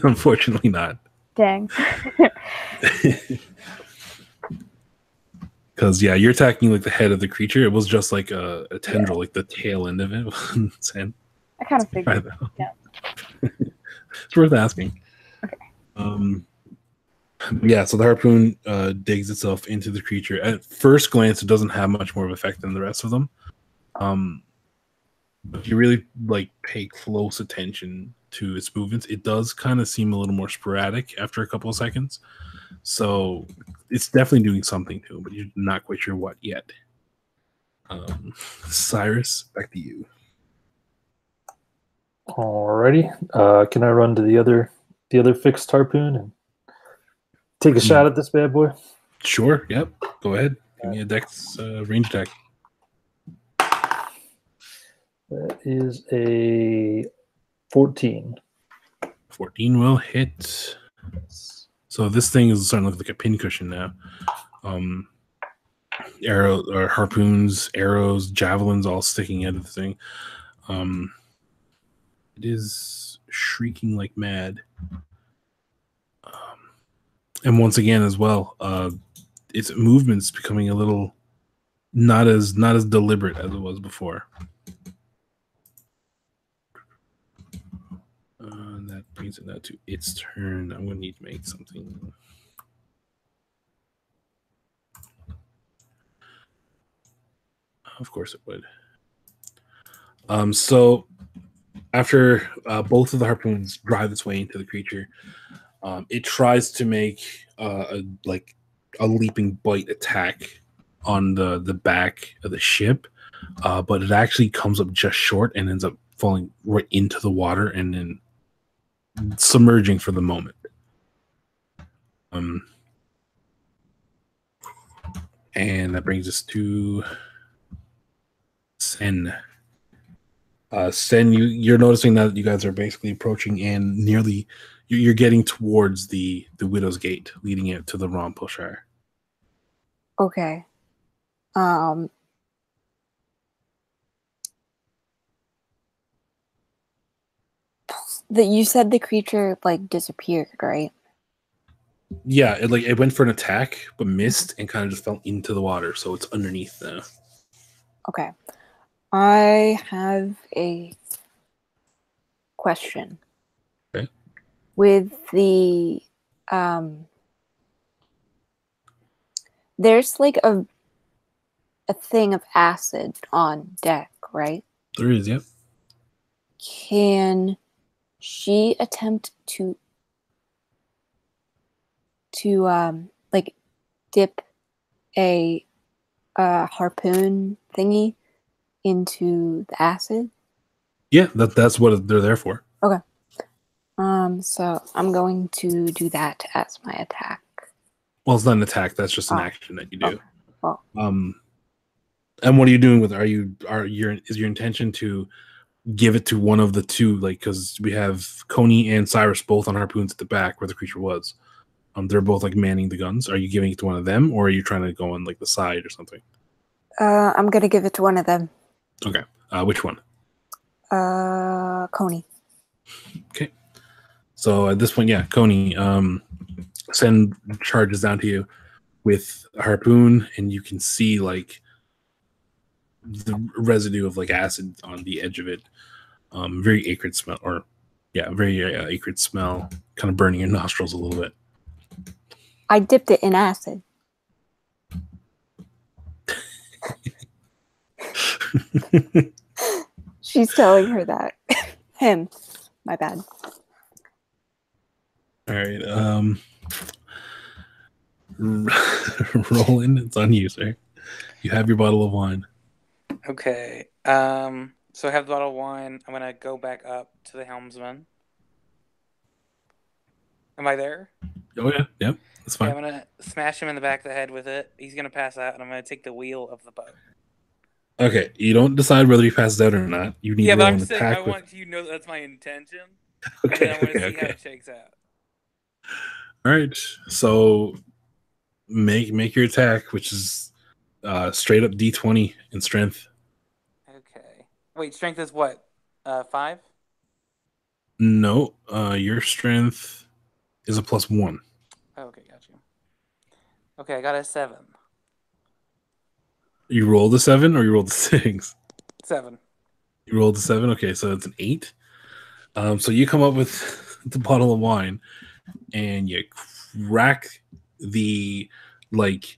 Unfortunately not. Dang. Because yeah, you're attacking like the head of the creature. It was just like a tendril, like the tail end of it. Sen. I kind of figured. Yeah. It's worth asking. Okay. Yeah, so the harpoon digs itself into the creature. At first glance, it doesn't have much more of effect than the rest of them. But if you really like pay close attention to its movements, it does kind of seem a little more sporadic after a couple of seconds. So it's definitely doing something to it, but you're not quite sure what yet. Cyrus, back to you. Alrighty. Can I run to the other fixed harpoon and take a shot at this bad boy? Sure. Yep. Go ahead. Give me a dex range attack. That is a 14. 14 will hit. So this thing is starting to look like a pincushion now. Arrow or harpoons, arrows, javelins, all sticking out of the thing. It is shrieking like mad. And once again, as well, its movement's becoming a little not as deliberate as it was before. That brings it now to its turn. I'm going to need to make something. Of course it would. So after both of the harpoons drive its way into the creature, it tries to make a leaping bite attack on the back of the ship, but it actually comes up just short and ends up falling right into the water and then submerging for the moment. And that brings us to Sen. Sen, you're noticing that you guys are basically approaching and nearly you're getting towards the Widow's Gate, leading it to the Rom Pal Shar. Okay. That you said the creature like disappeared, right? Yeah, it went for an attack but missed and kind of just fell into the water, so it's underneath now. Okay. I have a question. Okay. With the there's like a thing of acid on deck, right? There is, yep. Can she attempt to like dip a harpoon thingy into the acid? Yeah, that's what they're there for. Okay. So I'm going to do that as my attack. Well, it's not an attack. That's just an action that you do. Okay. Well. And what are you doing with it? Is your intention to give it to one of the two, like, because we have Coney and Cyrus both on harpoons at the back where the creature was. They're both like manning the guns. Are you giving it to one of them, or are you trying to go on like the side or something? I'm gonna give it to one of them. Okay. Which one? Coney. Okay. So at this point, yeah, Coney, send charges down to you with a harpoon, and you can see like the residue of like acid on the edge of it. Very acrid smell, or very acrid smell, kind of burning your nostrils a little bit. I dipped it in acid. She's telling her that. Him. My bad. All right. Roland, it's on you, sir. You have your bottle of wine. Okay. So I have the bottle of wine. I'm gonna go back up to the helmsman. Am I there? Oh yeah, yep, that's fine. Okay, I'm gonna smash him in the back of the head with it. He's gonna pass out, and I'm gonna take the wheel of the boat. Okay, you don't decide whether he passes out or not. You need to but roll I'm an saying attack. I want you to know that's my intention. Okay, And then I want to see okay. how it shakes out. All right, so make your attack, which is straight up D20 in strength. Okay. Wait, strength is what? 5? No, your strength is a +1. Oh, okay, got you. Okay, I got a 7. You rolled a 7 or you rolled a 6? 7. You rolled a 7. Okay, so it's an 8. So you come up with the bottle of wine, and you crack the like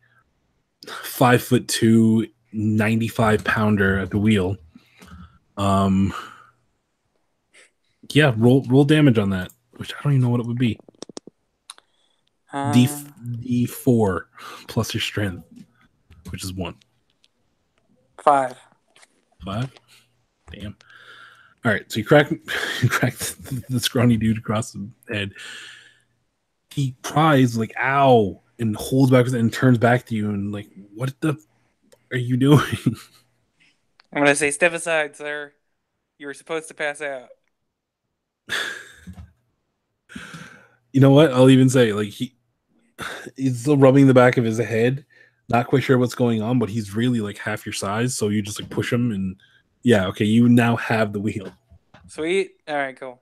5'2", 95-pounder at the wheel. Roll damage on that, which I don't even know what it would be. D4 plus your strength, which is 1. 5. 5. Damn. All right, so you crack the scrawny dude across the head. He cries like "ow" and holds back and turns back to you and like, "What the are you doing?" I'm gonna say, step aside, sir. You were supposed to pass out. You know what? I'll even say like he's still rubbing the back of his head, not quite sure what's going on, but he's really like half your size, so you just like push him and yeah, okay, you now have the wheel. Sweet. All right, cool.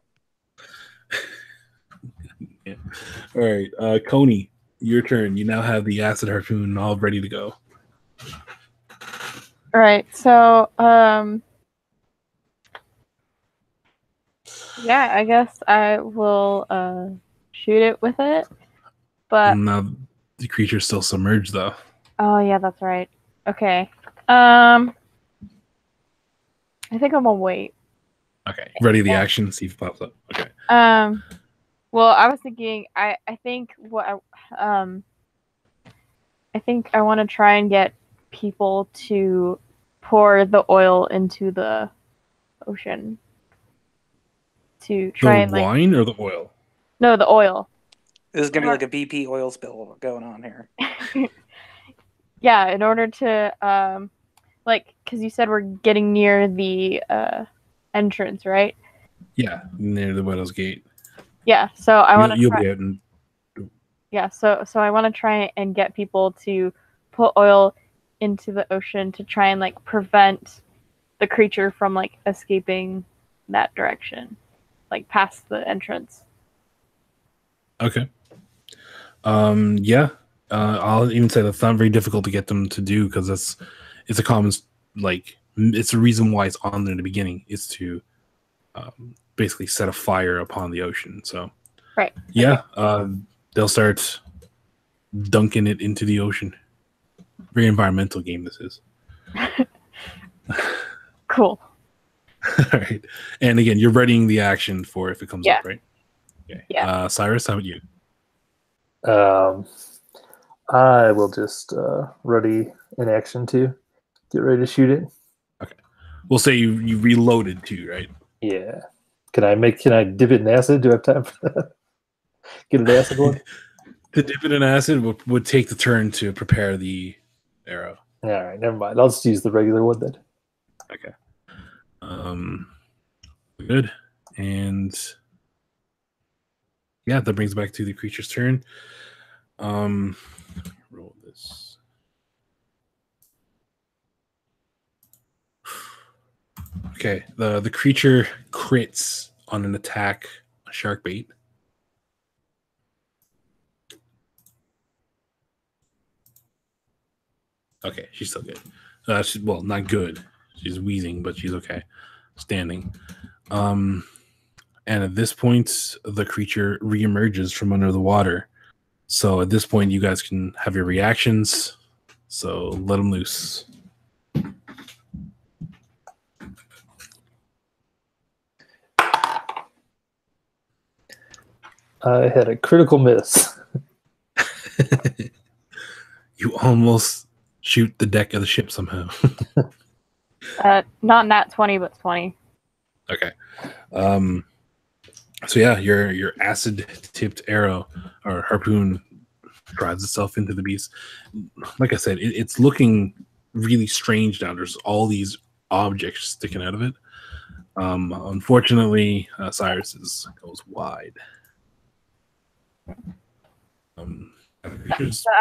Yeah. All right, Coney, your turn. You now have the acid harpoon all ready to go. All right, so yeah, I guess I will shoot it with it. But now the creature's still submerged, though. Oh yeah, that's right. Okay. I think I'm gonna wait. Okay. Ready the action, see if it pops up. Okay. Well, I was thinking I think I think I want to try and get people to pour the oil into the ocean. To try and like wine or the oil? No, the oil. This is gonna be like a BP oil spill going on here. Yeah, in order to like, because you said we're getting near the entrance, right? Yeah, near the Widow's Gate. Yeah, so I want to. You'll be out in. Yeah, so I want to try and get people to put oil into the ocean to try and like prevent the creature from like escaping that direction, like past the entrance. Okay. Yeah. I'll even say that's not very difficult to get them to do because it's a common like it's the reason why it's on there in the beginning is to basically set a fire upon the ocean. So right. Yeah. Okay. They'll start dunking it into the ocean. Very environmental game this is. Cool. All right. And again, you're readying the action for if it comes up, right? Okay. Yeah. Cyrus, how about you? I will just ready in action to get ready to shoot it. Okay. We'll say you reloaded too, right? Yeah. Can I dip it in acid? Do I have time for that? Get an acid one? To dip it in acid would take the turn to prepare the arrow. All right, never mind. I'll just use the regular one then. Okay. Good. And yeah, that brings it back to the creature's turn. Roll this. Okay, the creature crits on an attack, a shark bait. Okay, she's still good. Well, not good. She's wheezing, but she's okay. Standing. And at this point, the creature reemerges from under the water. So at this point, you guys can have your reactions. So let them loose. I had a critical miss. You almost shoot the deck of the ship somehow. Not nat 20, but 20. Okay. So yeah, your acid-tipped arrow or harpoon drives itself into the beast. Like I said, it's looking really strange now. There's all these objects sticking out of it. Unfortunately, Cyrus goes wide. The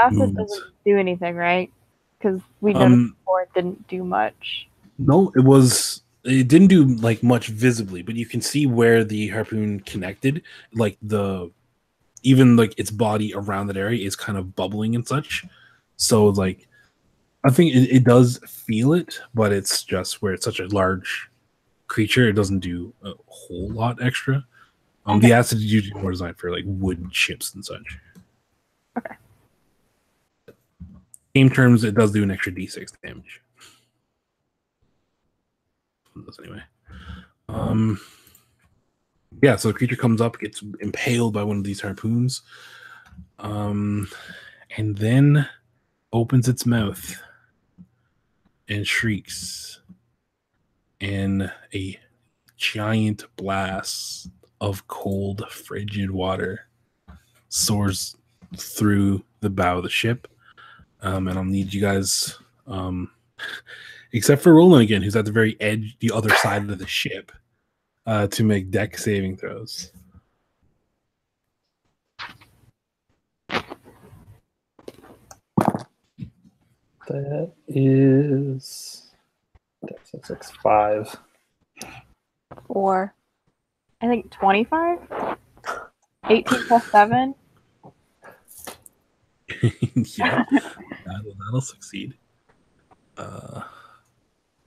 acid doesn't do anything, right? Because we noticed before it didn't do much. No, it didn't do like much visibly, but you can see where the harpoon connected, like even like its body around that area is kind of bubbling and such. So like I think it does feel it, but it's just where it's such a large creature, it doesn't do a whole lot extra. Okay. The acid is usually more designed for like wooden ships and such. Okay. Game terms, it does do an extra d6 damage. Anyway. Yeah, so the creature comes up, gets impaled by one of these harpoons, and then opens its mouth and shrieks, and a giant blast of cold, frigid water soars through the bow of the ship. And I'll need you guys, except for Roland again, who's at the very edge, the other side of the ship, to make deck saving throws. That is 5. 4. I think 25? 18 plus 7? Yeah, that'll succeed.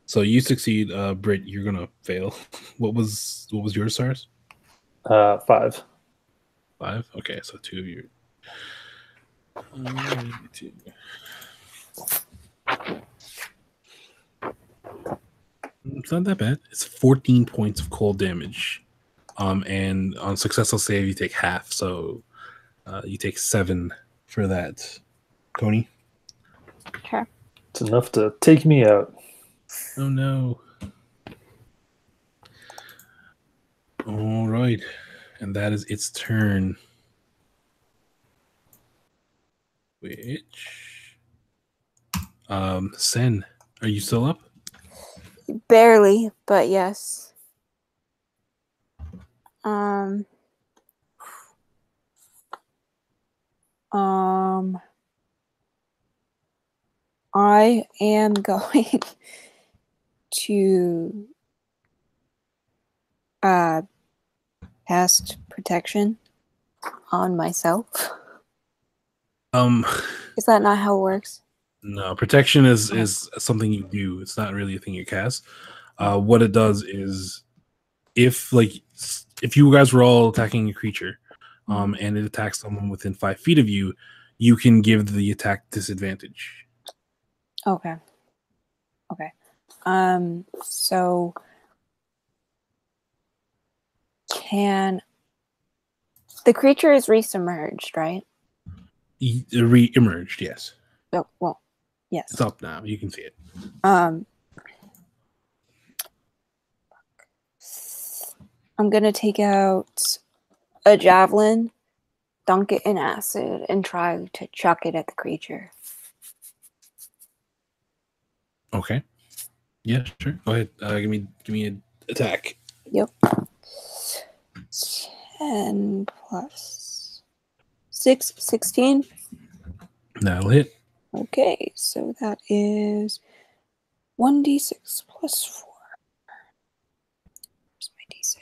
So you succeed, Britt. You're gonna fail. What was yours, Sars? 5. 5. Okay, so 2 of you. 2. It's not that bad. It's 14 points of cold damage. And on successful save, you take half. So you take 7 for that. Tony? Okay. It's enough to take me out. Oh no. All right. And that is its turn. Which Sen, are you still up? Barely, but yes. I am going to cast protection on myself. Is that not how it works? No, protection is something you do. It's not really a thing you cast. What it does is if you guys were all attacking a creature, and it attacks someone within 5 feet of you, you can give the attack disadvantage. Okay. So can the creature is re-submerged, right? Re-emerged, yes. Oh, well, yes. It's up now. You can see it. I'm gonna take out a javelin, dunk it in acid, and try to chuck it at the creature. Okay. Yeah, sure. Go ahead. Give me an attack. Yep. 10 plus 6, 16. That'll hit. Okay, so that is 1d6 plus 4. Where's my d6?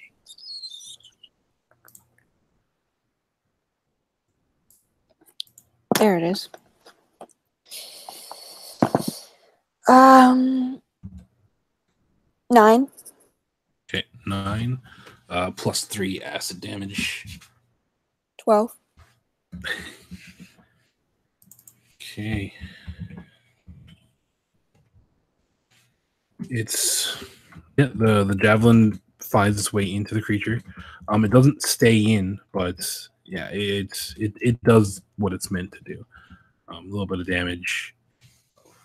There it is. 9. Okay, 9. Plus 3 acid damage. 12. Okay. It's the javelin finds its way into the creature. It doesn't stay in, but yeah, it does what it's meant to do. A little bit of damage.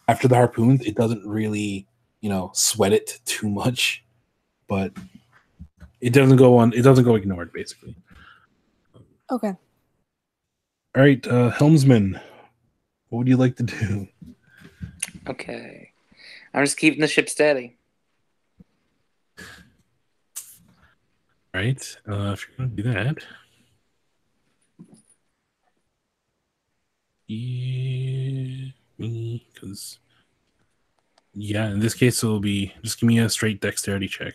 After the harpoons, it doesn't really, sweat it too much, but it doesn't go ignored, basically. Okay. All right, helmsman, what would you like to do? Okay. I'm just keeping the ship steady. All right, if you're gonna do that, because in this case it'll be just give me a straight dexterity check.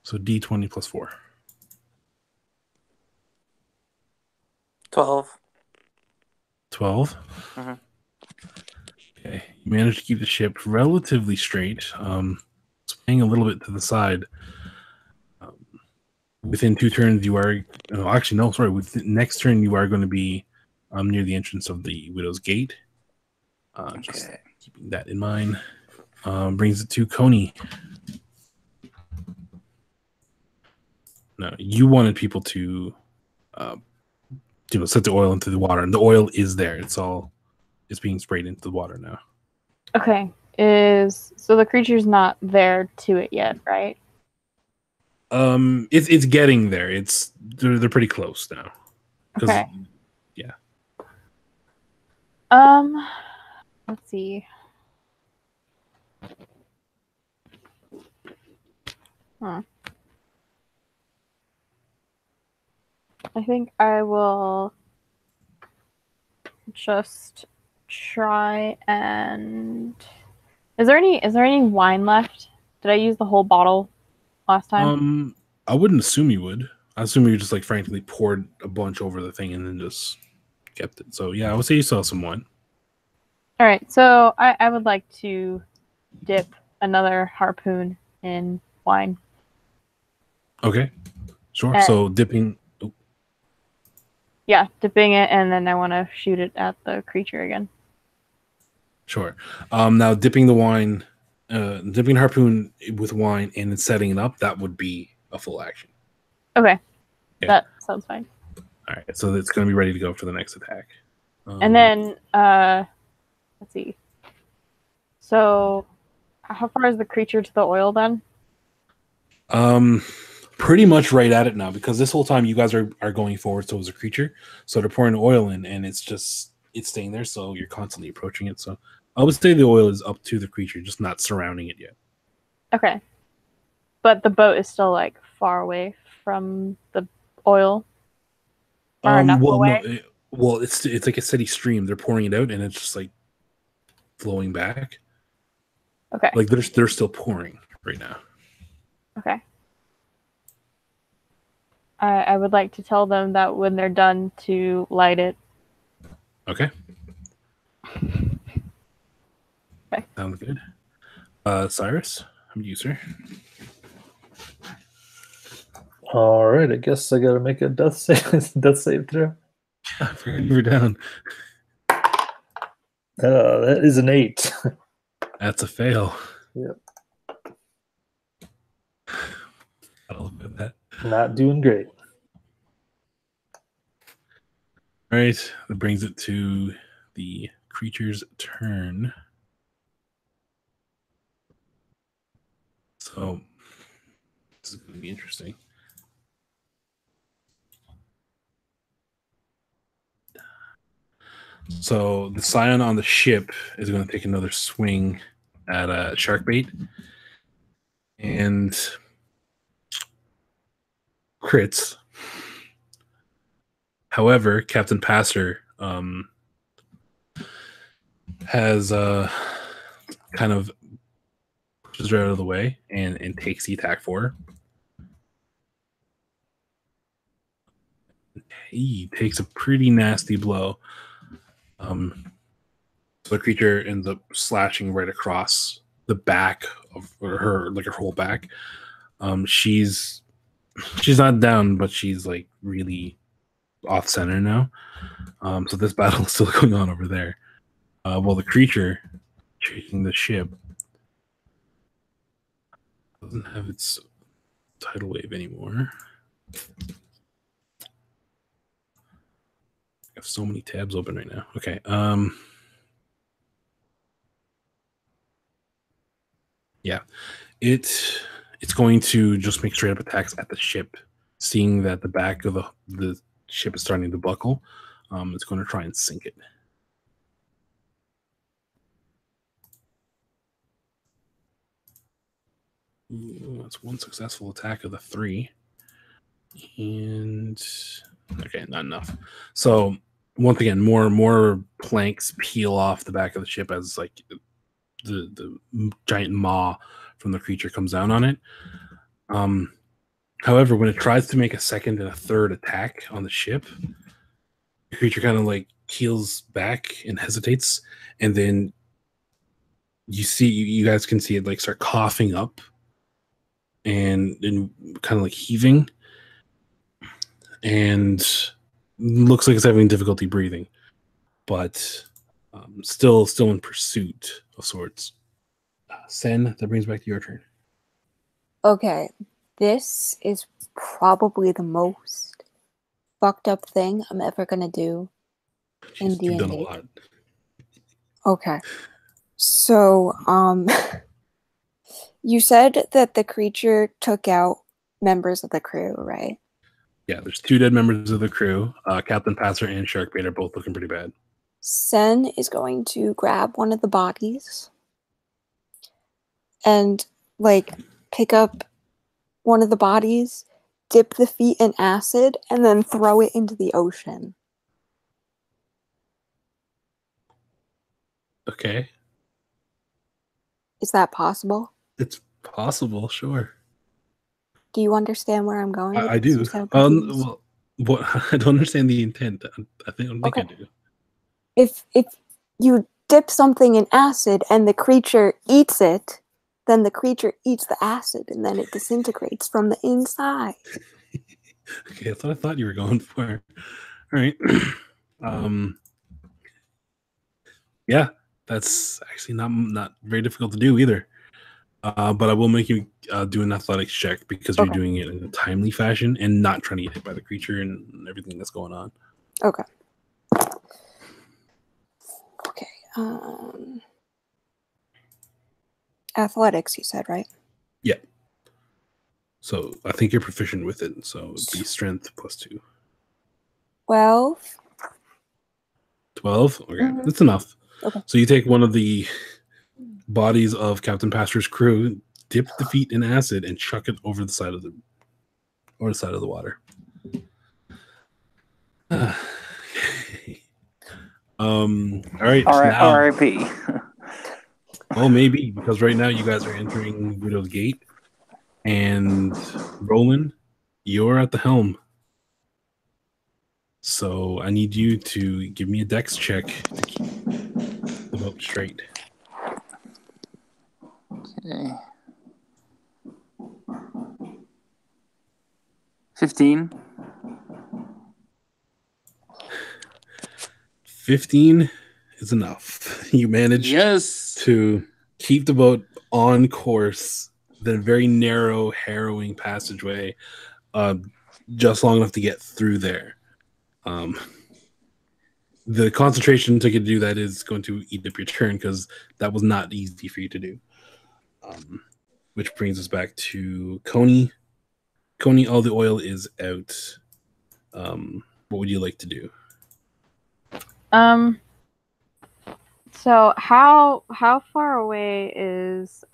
So D20 plus 4. 12. 12. Mhm. Okay, you managed to keep the ship relatively straight, swaying a little bit to the side. Within 2 turns, you are with the next turn you are going to be near the entrance of the Widow's Gate. Just Okay. keeping that in mind. Brings it to Coney. No, you wanted people to set the oil into the water, and the oil is there. It's being sprayed into the water now. Okay. So the creature's not there to it yet, right? It's getting there. They're pretty close now. Okay. Yeah. Let's see. I think I will just try and is there any wine left? Did I use the whole bottle last time? I wouldn't assume you would. I assume you just frankly poured a bunch over the thing and then just kept it. So yeah, I would say you still have some wine. All right, so I would like to dip another harpoon in wine. Okay, sure. So dipping. Oh. Yeah, dipping it, and then I want to shoot it at the creature again. Sure. Now dipping the wine, dipping harpoon with wine and then setting it up, that would be a full action. Okay, that sounds fine. All right, so it's going to be ready to go for the next attack. And then, let's see. So, how far is the creature to the oil then? Pretty much right at it now, because this whole time you guys are going forward towards the creature. So they're pouring oil in, and it's staying there. So you're constantly approaching it. So I would say the oil is up to the creature, just not surrounding it yet. Okay, but the boat is still far away from the oil. Far enough away. No, it's like a steady stream. They're pouring it out, and it's just flowing back. Okay. They're still pouring right now. Okay. I would like to tell them that when they're done to light it. Okay. Okay. Sounds good. Cyrus, how do you, sir? All right, I guess I got to make a death save throw. I forgot you were down. That is an 8. That's a fail. Yep. I don't know that. Not doing great. All right, that brings it to the creature's turn. So this is going to be interesting. So the scion on the ship is going to take another swing at shark bait and crits. However, Captain Passer has kind of pushes her out of the way and takes the attack for her. He takes a pretty nasty blow. The creature ends up slashing right across the back of her, like her whole back. She's not down, but she's like really off center now. So this battle is still going on over there. While the creature chasing the ship doesn't have its tidal wave anymore. I have so many tabs open right now. Okay. Yeah. It's going to just make straight up attacks at the ship, seeing that the back of the ship is starting to buckle. It's going to try and sink it. Ooh, that's one successful attack of the 3. And okay, not enough. So once again, more planks peel off the back of the ship as like the giant maw from the creature comes down on it. However, when it tries to make a second and a third attack on the ship, the creature kind of like keels back and hesitates, and then you guys can see it like start coughing up and kind of like heaving, and looks like it's having difficulty breathing, but still in pursuit of sorts. Sen, that brings back to your turn. Okay, this is probably the most fucked up thing I'm ever gonna do in D&D. You've done a lot. Okay, so you said that the creature took out members of the crew, right? Yeah, there's 2 dead members of the crew. Captain Passer and Sharkbait are both looking pretty bad. Sen is going to grab one of the bodies and like pick up one of the bodies, dip the feet in acid, and then throw it into the ocean. Okay. Is that possible? It's possible, sure. Do you understand where I'm going? I do. Well, I don't understand the intent. I think I do. If you dip something in acid and the creature eats it, then the creature eats the acid and then it disintegrates from the inside. Okay, that's what I thought you were going for. All right. Yeah, that's actually not very difficult to do either. But I will make you do an athletics check because you're doing it in a timely fashion and not trying to get hit by the creature and everything that's going on. Okay. Okay. Athletics, you said, right? Yeah. So I think you're proficient with it. So it'd be strength +2. 12. 12? Okay, that's enough. Okay. So you take one of the bodies of Captain Pastor's crew, dip the feet in acid, and chuck it over the side of the water. All right. Now, R.I.P. well, maybe because right now you guys are entering Widow's Gate, and Roland, you're at the helm. So I need you to give me a dex check to keep the boat straight. Okay. 15. 15 is enough. You managed to keep the boat on course, the very narrow, harrowing passageway, just long enough to get through there. The concentration to do that is going to eat up your turn because that was not easy for you to do. Which brings us back to Coney. Coney, all the oil is out. What would you like to do? So how far away is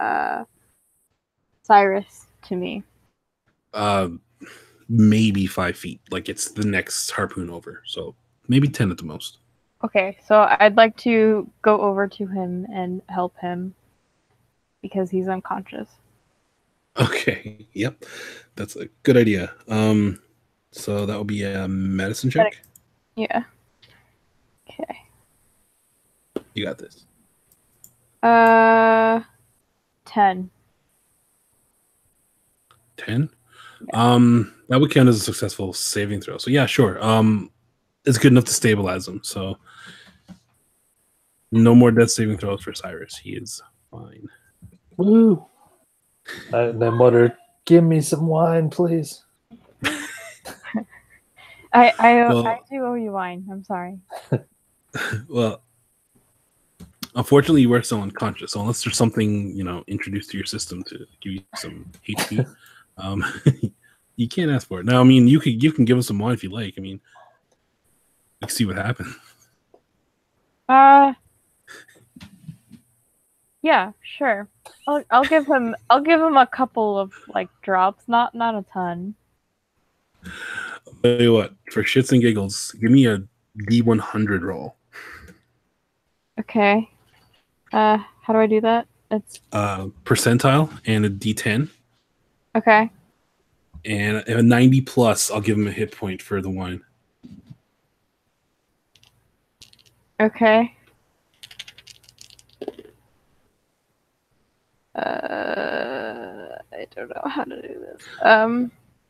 Cyrus to me? Maybe 5 feet. Like it's the next harpoon over, so maybe 10 at the most. Okay, so I'd like to go over to him and help him because he's unconscious. Okay. Yep. That's a good idea. So that will be a medicine check. Yeah. Okay. You got this. 10. 10. That would count as a successful saving throw. So yeah, sure. It's good enough to stabilize him. So no more death saving throws for Cyrus. He is fine. Woo! I mutter, "Give me some wine, please." I do owe you wine. I'm sorry. Well, unfortunately, you are still unconscious. So unless there's something introduced to your system to give you some HP, you can't ask for it. Now, I mean, you can give us some wine if you like. I mean, we can see what happens. Yeah, sure. I'll give him a couple of drops, not a ton. I'll tell you what, for shits and giggles, give me a D100 roll. Okay. How do I do that? It's percentile and a D10. Okay. And a 90 plus, I'll give him a hit point for the wine. Okay. I don't know how to do this.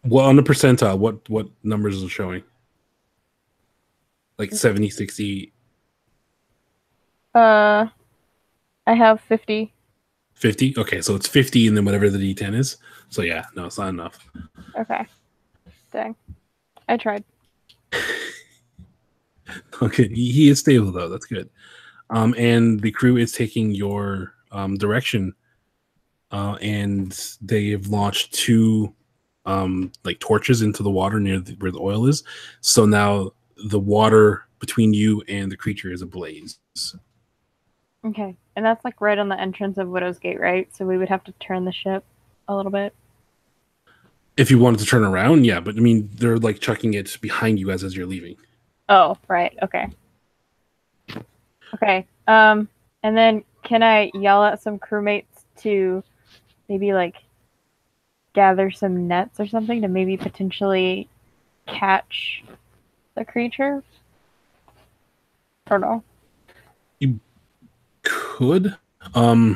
Well, on the percentile, what numbers is it showing? Like 70, 60? I have 50. 50? Okay, so it's 50 and then whatever the D10 is. So yeah, no, it's not enough. Okay. Dang. I tried. Okay, he is stable though. That's good. And the crew is taking your direction, and they've launched 2 torches into the water near where the oil is. So now the water between you and the creature is ablaze. Okay. And that's right on the entrance of Widow's Gate, right? So we would have to turn the ship a little bit. If you wanted to turn around, yeah, but I mean they're chucking it behind you as you're leaving. Oh, right. Okay. Okay. And then can I yell at some crewmates to maybe gather some nets or something to maybe potentially catch the creature? Or no? You could. I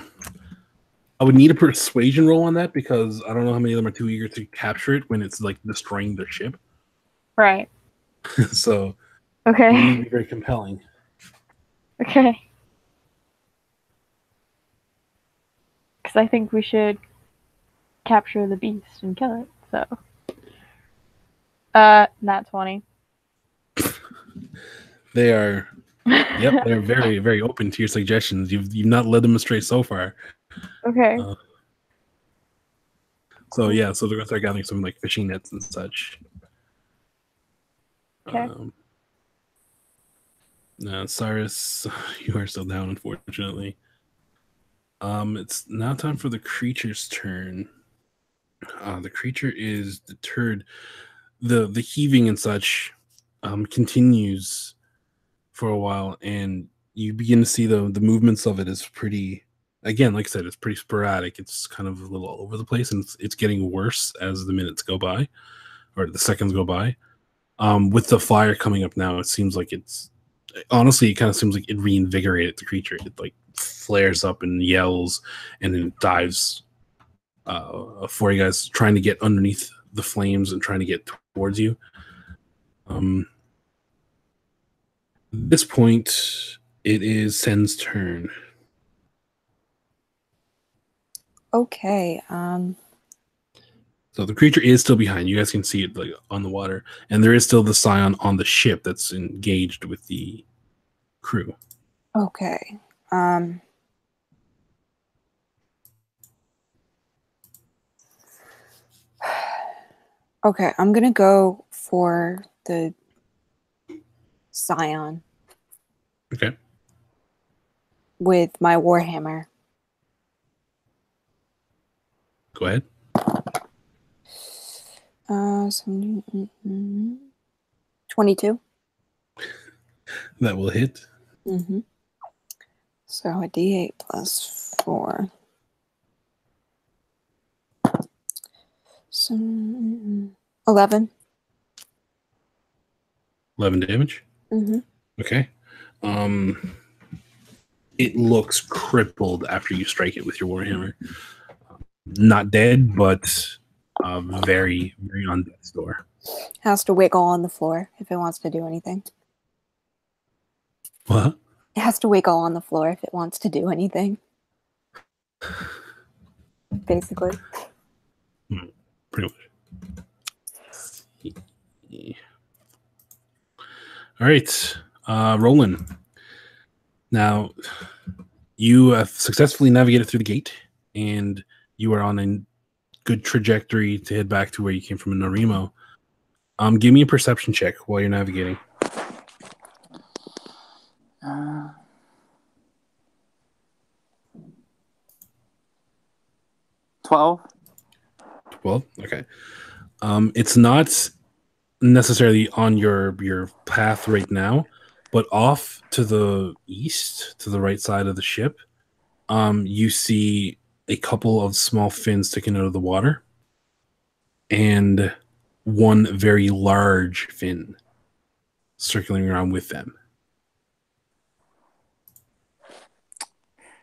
would need a persuasion roll on that because I don't know how many of them are too eager to capture it when it's destroying their ship. Right. So okay. It would be very compelling. Okay. Because I think we should capture the beast and kill it. So, not 20. They are. Yep, they're very, very open to your suggestions. You've not led them astray so far. Okay. So yeah, so they're gonna start gathering some fishing nets and such. Okay. Cyrus, you are still down, unfortunately. It's now time for the creature's turn. The creature is deterred. The heaving and such continues for a while, and you begin to see the movements of it is pretty. Again, like I said, it's pretty sporadic. It's kind of a little all over the place, and it's getting worse as the minutes go by, or the seconds go by. With the fire coming up now, it seems like honestly, it kind of seems like it reinvigorated the creature. It flares up and yells, and then it dives for you guys, trying to get underneath the flames and trying to get towards you. At this point, it is Sen's turn. Okay. So the creature is still behind. You guys can see it on the water, and there is still the scion on the ship that's engaged with the crew. Okay. Okay, I'm gonna go for the scion. Okay. with my warhammer. Go ahead. 22. That will hit. Mm-hmm. So a D8 plus 4. So 11. 11 damage. Mm-hmm. Okay. It looks crippled after you strike it with your warhammer. Not dead, but very, very on death's door. Has to wiggle on the floor if it wants to do anything. What? It has to wiggle on the floor if it wants to do anything. Basically. Pretty much. All right, Roland. Now, you have successfully navigated through the gate, and you are on a good trajectory to head back to where you came from in Nori-Mo. Give me a perception check while you're navigating. 12. 12? Okay. It's not necessarily on your path right now, but off to the east, to the right side of the ship, you see a couple of small fins sticking out of the water, and one very large fin circling around with them.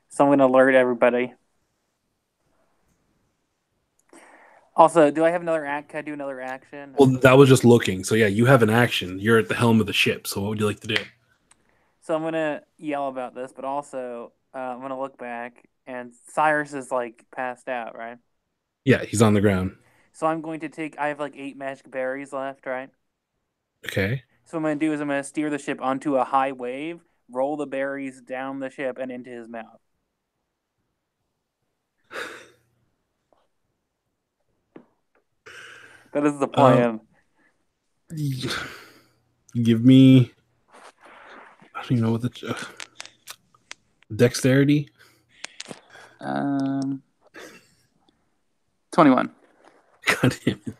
So I'm going to alert everybody. Also, do I have another act? Can I do another action? Well, that was just looking. So yeah, you have an action. You're at the helm of the ship. So what would you like to do? So I'm going to yell about this, but also I'm going to look back, and Cyrus is, like, passed out, right? Yeah, he's on the ground. So I'm going to take... I have, like, 8 magic berries left, right? Okay. So what I'm going to do is I'm going to steer the ship onto a high wave, roll the berries down the ship, and into his mouth. That is the plan. Give me... I don't even know what the... dexterity? 21. God damn it.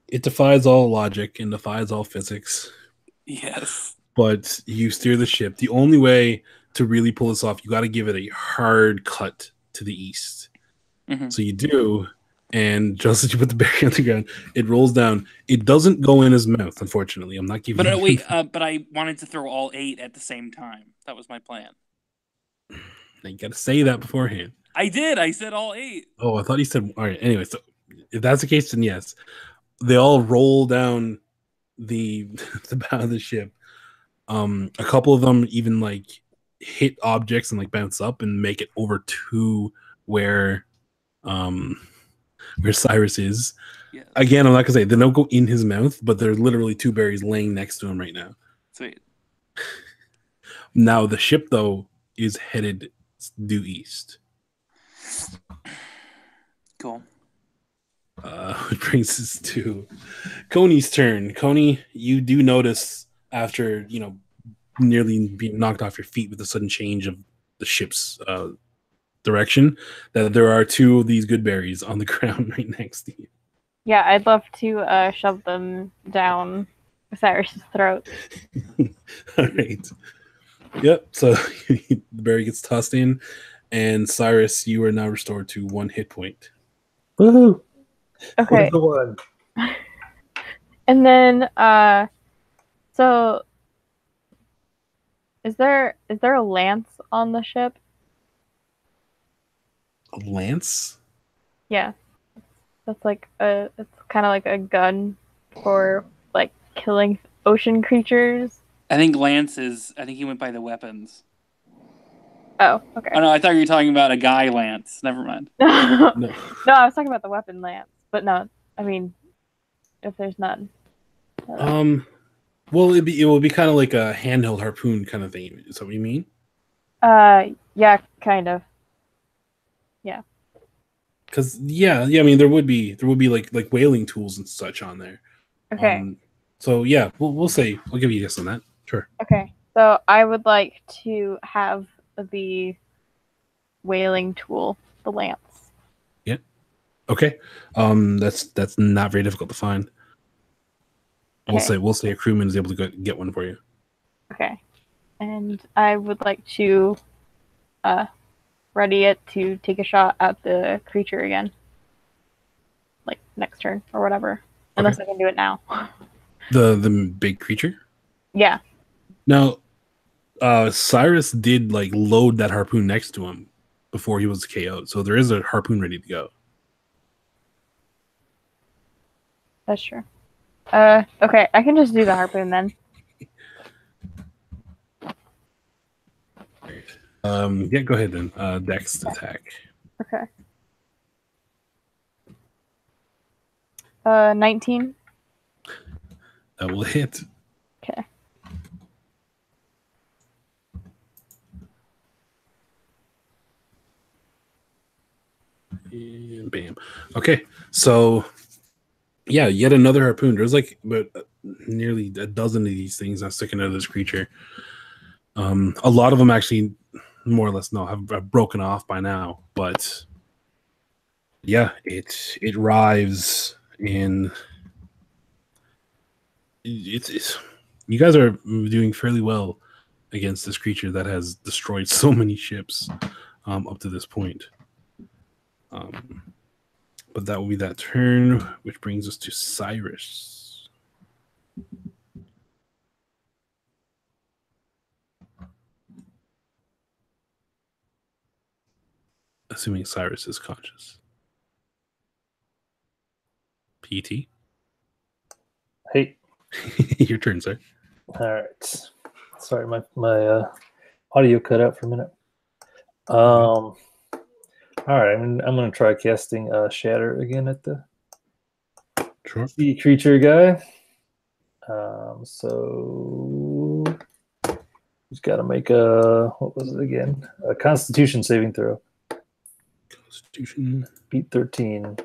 It defies all logic and defies all physics. Yes. But you steer the ship. The only way to really pull this off, you got to give it a hard cut to the east. Mm-hmm. So you do, and just as you put the berry on the ground, it rolls down. It doesn't go in his mouth, unfortunately. I'm not giving. But wait, but I wanted to throw all 8 at the same time. That was my plan. Now you got to say that beforehand. I did. I said all 8. Oh, I thought you said. All right. Anyway, so if that's the case, then yes, they all roll down the bow of the ship. A couple of them even like hit objects and like bounce up and make it over to where Cyrus is. Yes. Again, I'm not gonna say they don't go in his mouth, but there's literally 2 berries laying next to him right now. Sweet. Now the ship though is headed due east. Cool. Which brings us to Coney's turn. Coney, you do notice after nearly being knocked off your feet with the sudden change of the ship's direction that there are 2 of these good berries on the ground right next to you. Yeah, I'd love to shove them down Cyrus's throat. All right. Yep. So the berry gets tossed in, and Cyrus, you are now restored to 1 hit point. Woohoo! Okay. The one. And then, so is there a lance on the ship? A lance? Yeah, that's like it's kind of like a gun for like killing ocean creatures. I think Lance is... I think he went by the weapons. Oh, okay. Oh, no, I thought you were talking about a guy Lance. Never mind. No, No. I was talking about the weapon lance, but no, I mean, if there's none. Well, it will be kind of like a handheld harpoon kind of thing. Is that what you mean? Yeah, kind of. Yeah. Because yeah. I mean, there would be like whaling tools and such on there. Okay. So yeah, we'll say we'll give you a yes on that. Sure. Okay, so I would like to have the whaling tool, the lance. Okay. That's not very difficult to find. Okay. We'll say a crewman is able to get one for you. Okay, and I would like to ready it to take a shot at the creature again, like next turn or whatever, unless I can do it now. The big creature. Yeah. Now, Cyrus did like load that harpoon next to him before he was KO'd, so there is a harpoon ready to go. That's true. Okay, I can just do the harpoon then. Yeah, go ahead then. Dex attack. Okay. 19. That will hit. Okay. And bam. Okay, so yeah, yet another harpoon. There's like nearly a dozen of these things now sticking out of this creature. A lot of them actually, more or less, have broken off by now. But yeah, it writhes and it's you guys are doing fairly well against this creature that has destroyed so many ships up to this point. But that will be that turn, which brings us to Cyrus. Assuming Cyrus is conscious. PT? Hey. Your turn, sir. All right. Sorry, my audio cut out for a minute. All right, I'm going to try casting Shatter again at the sea creature guy. So he's got to make what was it again? A Constitution saving throw. Constitution. Beat 13.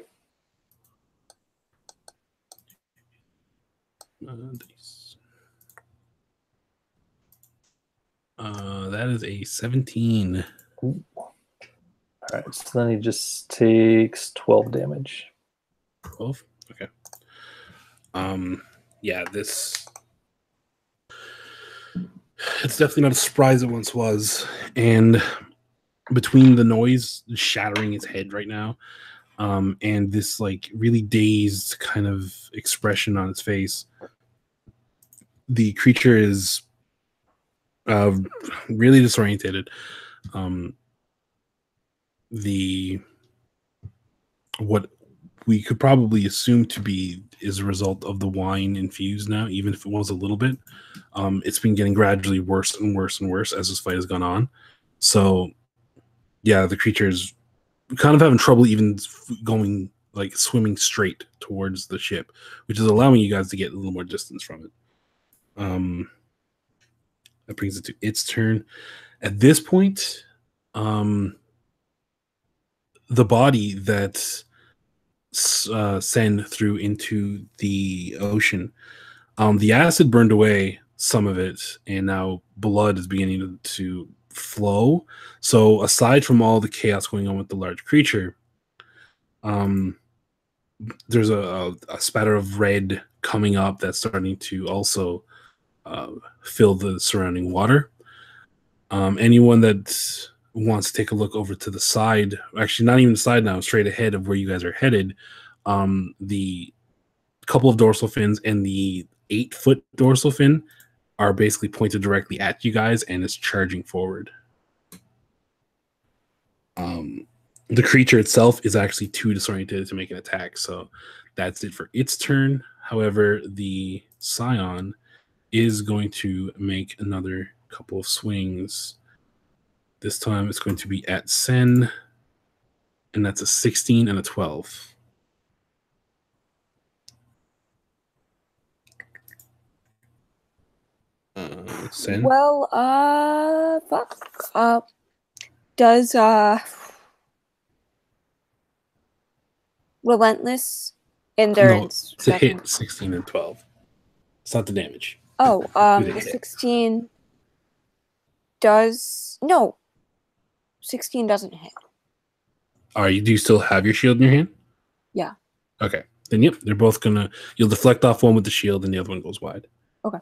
That is a 17. Ooh. All right, so then he just takes 12 damage. 12? Okay. Yeah, it's definitely not a surprise it once was. And between the noise shattering its head right now, and this like really dazed kind of expression on its face, the creature is really disorientated. What we could probably assume to be is a result of the wine infused now, even if it was a little bit. It's been getting gradually worse and worse and worse as this fight has gone on. So, yeah, the creature's kind of having trouble even going, like, swimming straight towards the ship, which is allowing you guys to get a little more distance from it. That brings it to its turn. At this point, the body that Sen threw into the ocean, the acid burned away some of it, and now blood is beginning to flow. So aside from all the chaos going on with the large creature, there's a spatter of red coming up that's starting to also fill the surrounding water. Anyone that wants to take a look over to the side, actually not even the side now, straight ahead of where you guys are headed, the couple of dorsal fins and the 8-foot dorsal fin are basically pointed directly at you guys and is charging forward. The creature itself is actually too disoriented to make an attack, so that's it for its turn. However, the Scion is going to make another couple of swings. This time it's going to be at Sen, and that's a 16 and a 12. Sen? Well, does Relentless Endurance? No, it's a hit, 16 and 12. It's not the damage. Oh, Do they the hit? 16 does... No. 16 doesn't hit. Do you still have your shield in your hand? Yeah. Okay. Then yep, they're both gonna. You'll deflect off one with the shield, and the other one goes wide. Okay.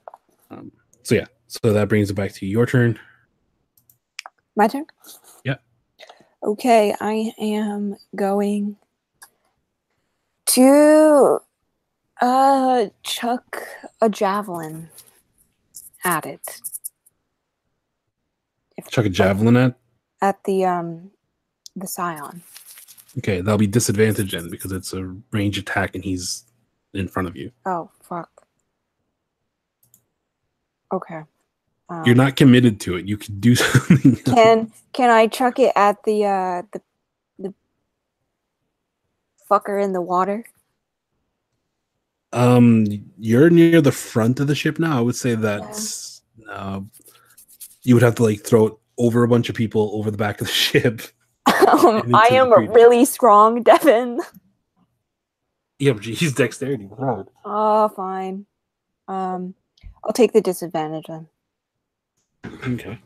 So yeah, so that brings it back to your turn. My turn? Yep. Okay, I am going to chuck a javelin at it. Chuck a javelin At the scion. Okay, that'll be disadvantage then because it's a range attack and he's in front of you. Oh, fuck. Okay. You're not committed to it. You could do something. Can I chuck it at the fucker in the water? You're near the front of the ship now. I would say that's you would have to like throw it over a bunch of people over the back of the ship. I am really strong, Devin. Yeah, but he's dexterity. Right. Oh, fine. I'll take the disadvantage then. Okay.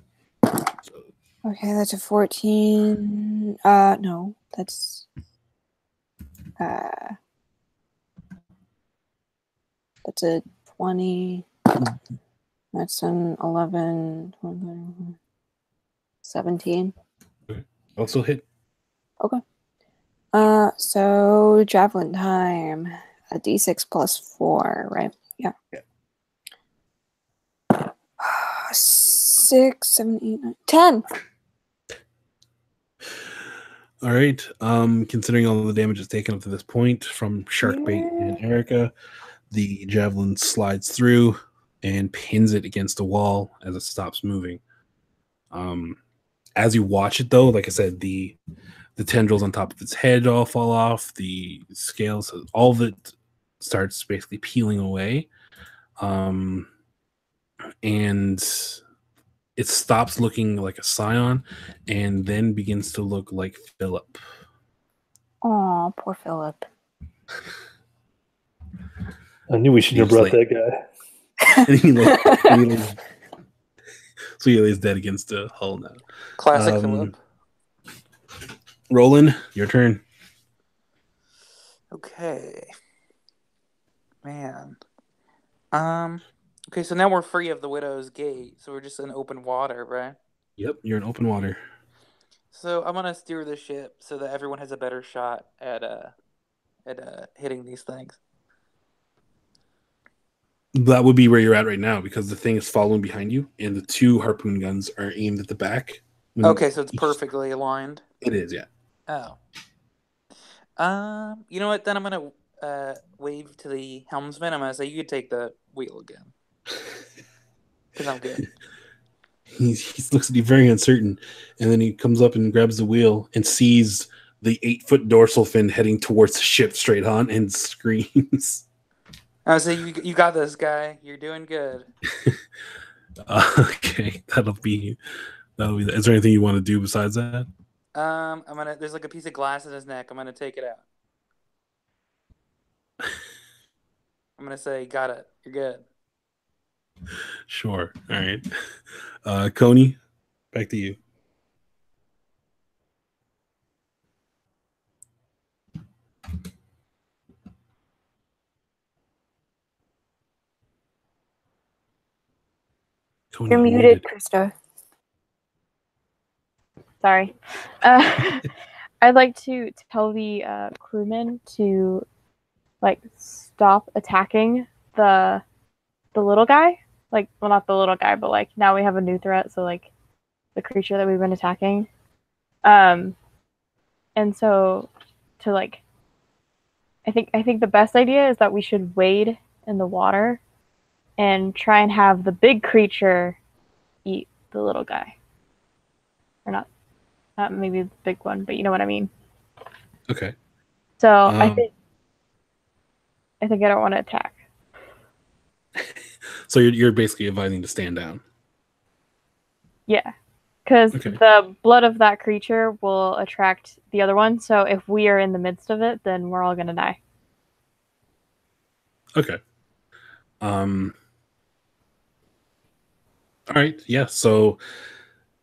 Okay, that's a 14. No, that's a 20. That's an 11, 17. Also hit. Okay. So javelin time. A d6 plus 4, right? Yeah. 6, 7, 8, 9, 10. All right. Considering all the damage it's taken up to this point from Sharkbait and Erica, the javelin slides through and pins it against a wall as it stops moving. As you watch it, though, like I said, the tendrils on top of its head all fall off. The scales, all of it starts basically peeling away. And it stops looking like a scion and then begins to look like Philip. Aw, poor Philip. I knew we shouldn't have brought that guy. So he lays dead against the hull now. Classic Philip. Roland, your turn. Okay. Man. Okay, so now we're free of the Widow's Gate, so we're just in open water, right? Yep, you're in open water. So I'm gonna steer the ship so that everyone has a better shot at hitting these things. That would be where you're at right now because the thing is following behind you, and the two harpoon guns are aimed at the back. Okay, so it's perfectly aligned. It is, yeah. Oh. You know what? Then I'm gonna wave to the helmsman. I'm gonna say you could take the wheel again because I'm good. He looks at you very uncertain, and then he comes up and grabs the wheel and sees the 8-foot dorsal fin heading towards the ship straight on and screams. I would say you got this, guy. You're doing good. Okay, that'll be that. Is there anything you want to do besides that? There's like a piece of glass in his neck. I'm gonna take it out. I'm gonna say, got it. You're good. Sure. All right. Coney, back to you. Coney, You're muted, Krista. Sorry. I'd like to tell the crewmen to like stop attacking the little guy. Like, well, not the little guy, but like now we have a new threat. So like the creature that we've been attacking. And so to like, I think the best idea is that we should wade in the water and try and have the big creature eat the little guy. Or not maybe the big one, but you know what I mean. Okay. So I think I don't want to attack. So you're basically advising to stand down. Yeah, because the blood of that creature will attract the other one. So if we are in the midst of it, then we're all gonna die. Okay. All right, yeah. So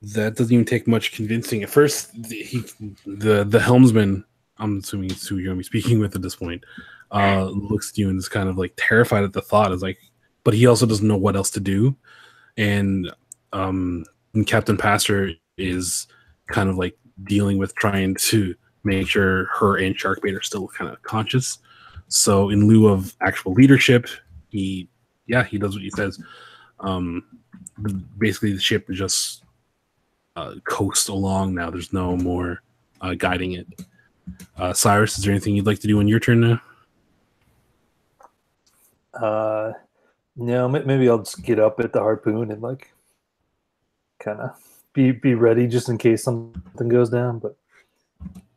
that doesn't even take much convincing. At first, the helmsman, I'm assuming it's who you're going to be speaking with at this point, looks at you and is kind of like terrified at the thought. Is like, but he also doesn't know what else to do. And Captain Pastor is kind of like dealing with trying to make sure her and Sharkbait are still kind of conscious. So in lieu of actual leadership, he does what he says. Basically, the ship just coasts along now. There's no more guiding it. Cyrus, is there anything you'd like to do on your turn now? No, maybe I'll just get up at the harpoon and like kind of be ready just in case something goes down. But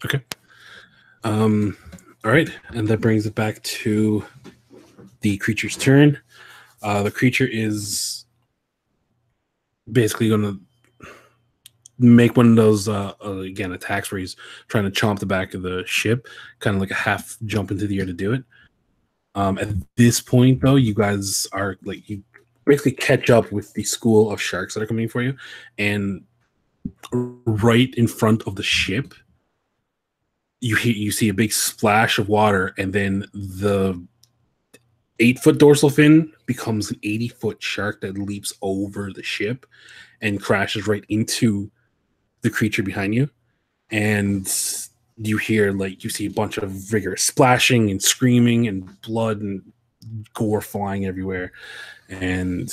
okay. All right, and that brings it back to the creature's turn. The creature is basically going to make one of those again attacks where he's trying to chomp the back of the ship, kind of like a half jump into the air to do it. At this point, though, you guys are like you basically catch up with the school of sharks that are coming for you, and right in front of the ship, you see a big splash of water, and then the 8-foot dorsal fin becomes an 80-foot shark that leaps over the ship and crashes right into the creature behind you. And you hear, like, you see a bunch of vigorous splashing and screaming and blood and gore flying everywhere. And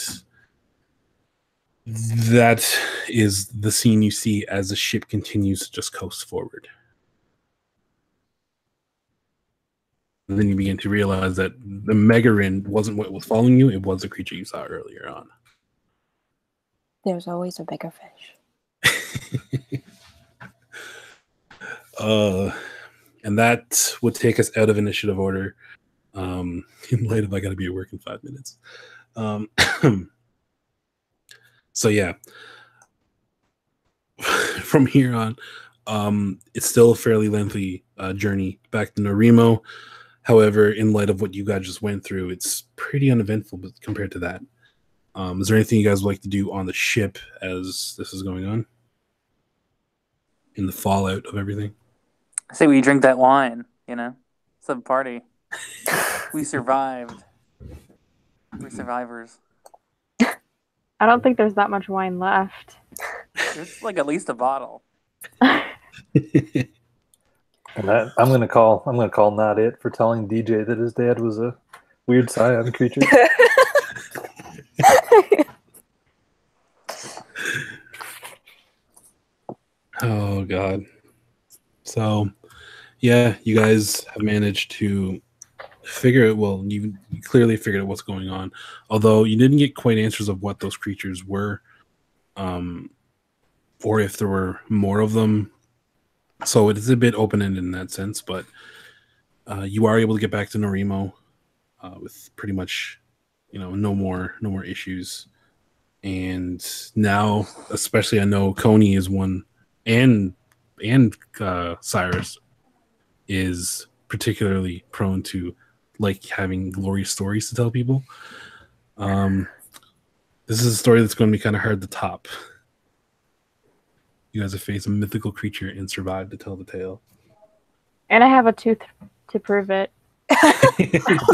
that is the scene you see as the ship continues to just coast forward. And then you begin to realize that the Megarin wasn't what was following you, it was the creature you saw earlier on. There's always a bigger fish. And that would take us out of initiative order. In light of I gotta be at work in 5 minutes. So yeah. From here on, it's still a fairly lengthy journey back to Nori-Mo. However, in light of what you guys just went through, it's pretty uneventful compared to that. Is there anything you guys would like to do on the ship as this is going on? In the fallout of everything? I say we drink that wine, you know? It's a party. We survived. We're survivors. I don't think there's that much wine left. There's like at least a bottle. and I'm gonna call not it for telling DJ that his dad was a weird scion creature. Oh god. So yeah, you guys have managed to figure it. Well, you clearly figured out what's going on, although you didn't get quite answers of what those creatures were, or if there were more of them. So it is a bit open-ended in that sense, but you are able to get back to Nori-Mo with pretty much, no more issues. And now, especially, I know Coney is one, and Cyrus is particularly prone to like having glorious stories to tell people. This is a story that's going to be kind of hard to top. You guys have faced a mythical creature and survived to tell the tale. And I have a tooth to prove it.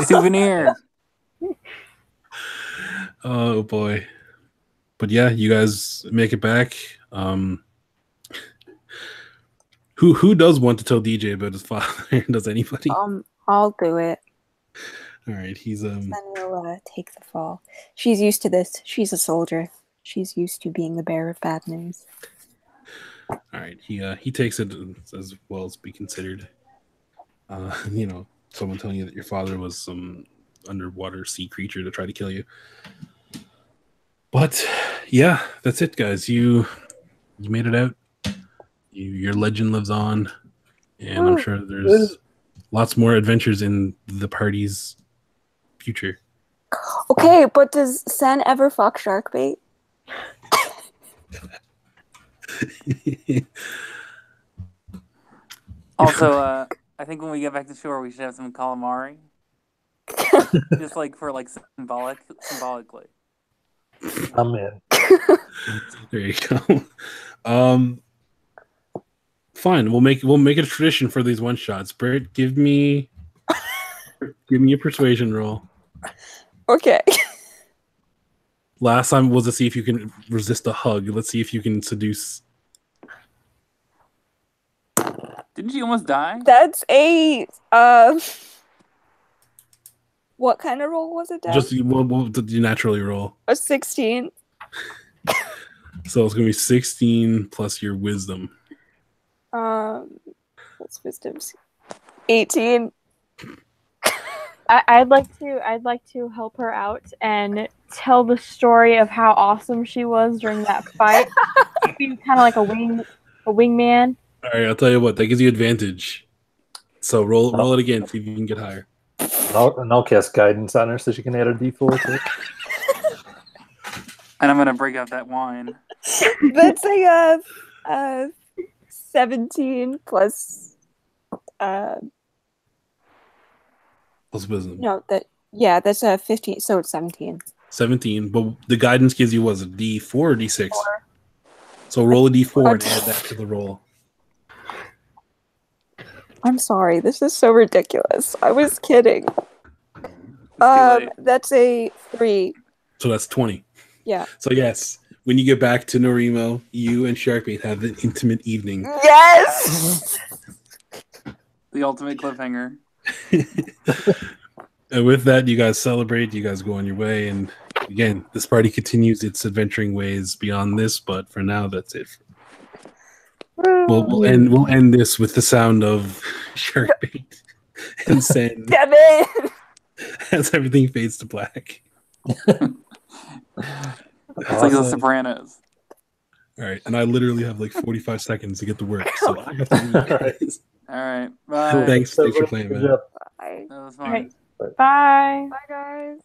Souvenir. Oh boy. But yeah, you guys make it back. Who does want to tell DJ about his father? Does anybody? I'll do it. All right, he's Then we'll take the fall. She's used to this. She's a soldier. She's used to being the bearer of bad news. All right, he takes it as well as be considered. Someone telling you that your father was some underwater sea creature to try to kill you. But yeah, that's it, guys. You made it out. Your legend lives on, and I'm sure there's lots more adventures in the party's future. Okay, but does Sen ever fuck Sharkbait? Also, I think when we get back to shore, we should have some calamari. Just like for like symbolically. I'm in. There you go. Fine. We'll make it a tradition for these one shots. Britt, give me a persuasion roll. Okay. Last time was to see if you can resist a hug. Let's see if you can seduce. Didn't you almost die? That's a what kind of roll was it, Dad? Just what did you naturally roll? A 16. So it's gonna be 16 plus your wisdom. What's wisdom? 18. I'd like to help her out and tell the story of how awesome she was during that fight. Be kind of like a wingman. All right, I'll tell you what. That gives you advantage. So roll it again. See if you can get higher. And I'll cast guidance on her so she can add a d4 to it. And I'm gonna break out that wine. That's a 17 plus Plus wisdom. no, that's a 15, so it's 17. 17. But the guidance gives you was a D4 or D6. 4. So roll a D4 and add that to the roll. I'm sorry, this is so ridiculous. I was kidding. That's a 3. So that's 20. Yeah. So yes, when you get back to Nori-Mo, you and Sharkbait have an intimate evening. Yes! The ultimate cliffhanger. And with that, you guys celebrate, you guys go on your way, and again, this party continues its adventuring ways beyond this, but for now, that's it. We'll end this with the sound of Sharkbait and sand. Damn it! As everything fades to black. It's like The Sopranos. All right, and I literally have like 45 seconds to get to work, so I have to leave. All right, bye. Thanks for playing, man. Bye. That was fun. All right. Bye. Bye, guys.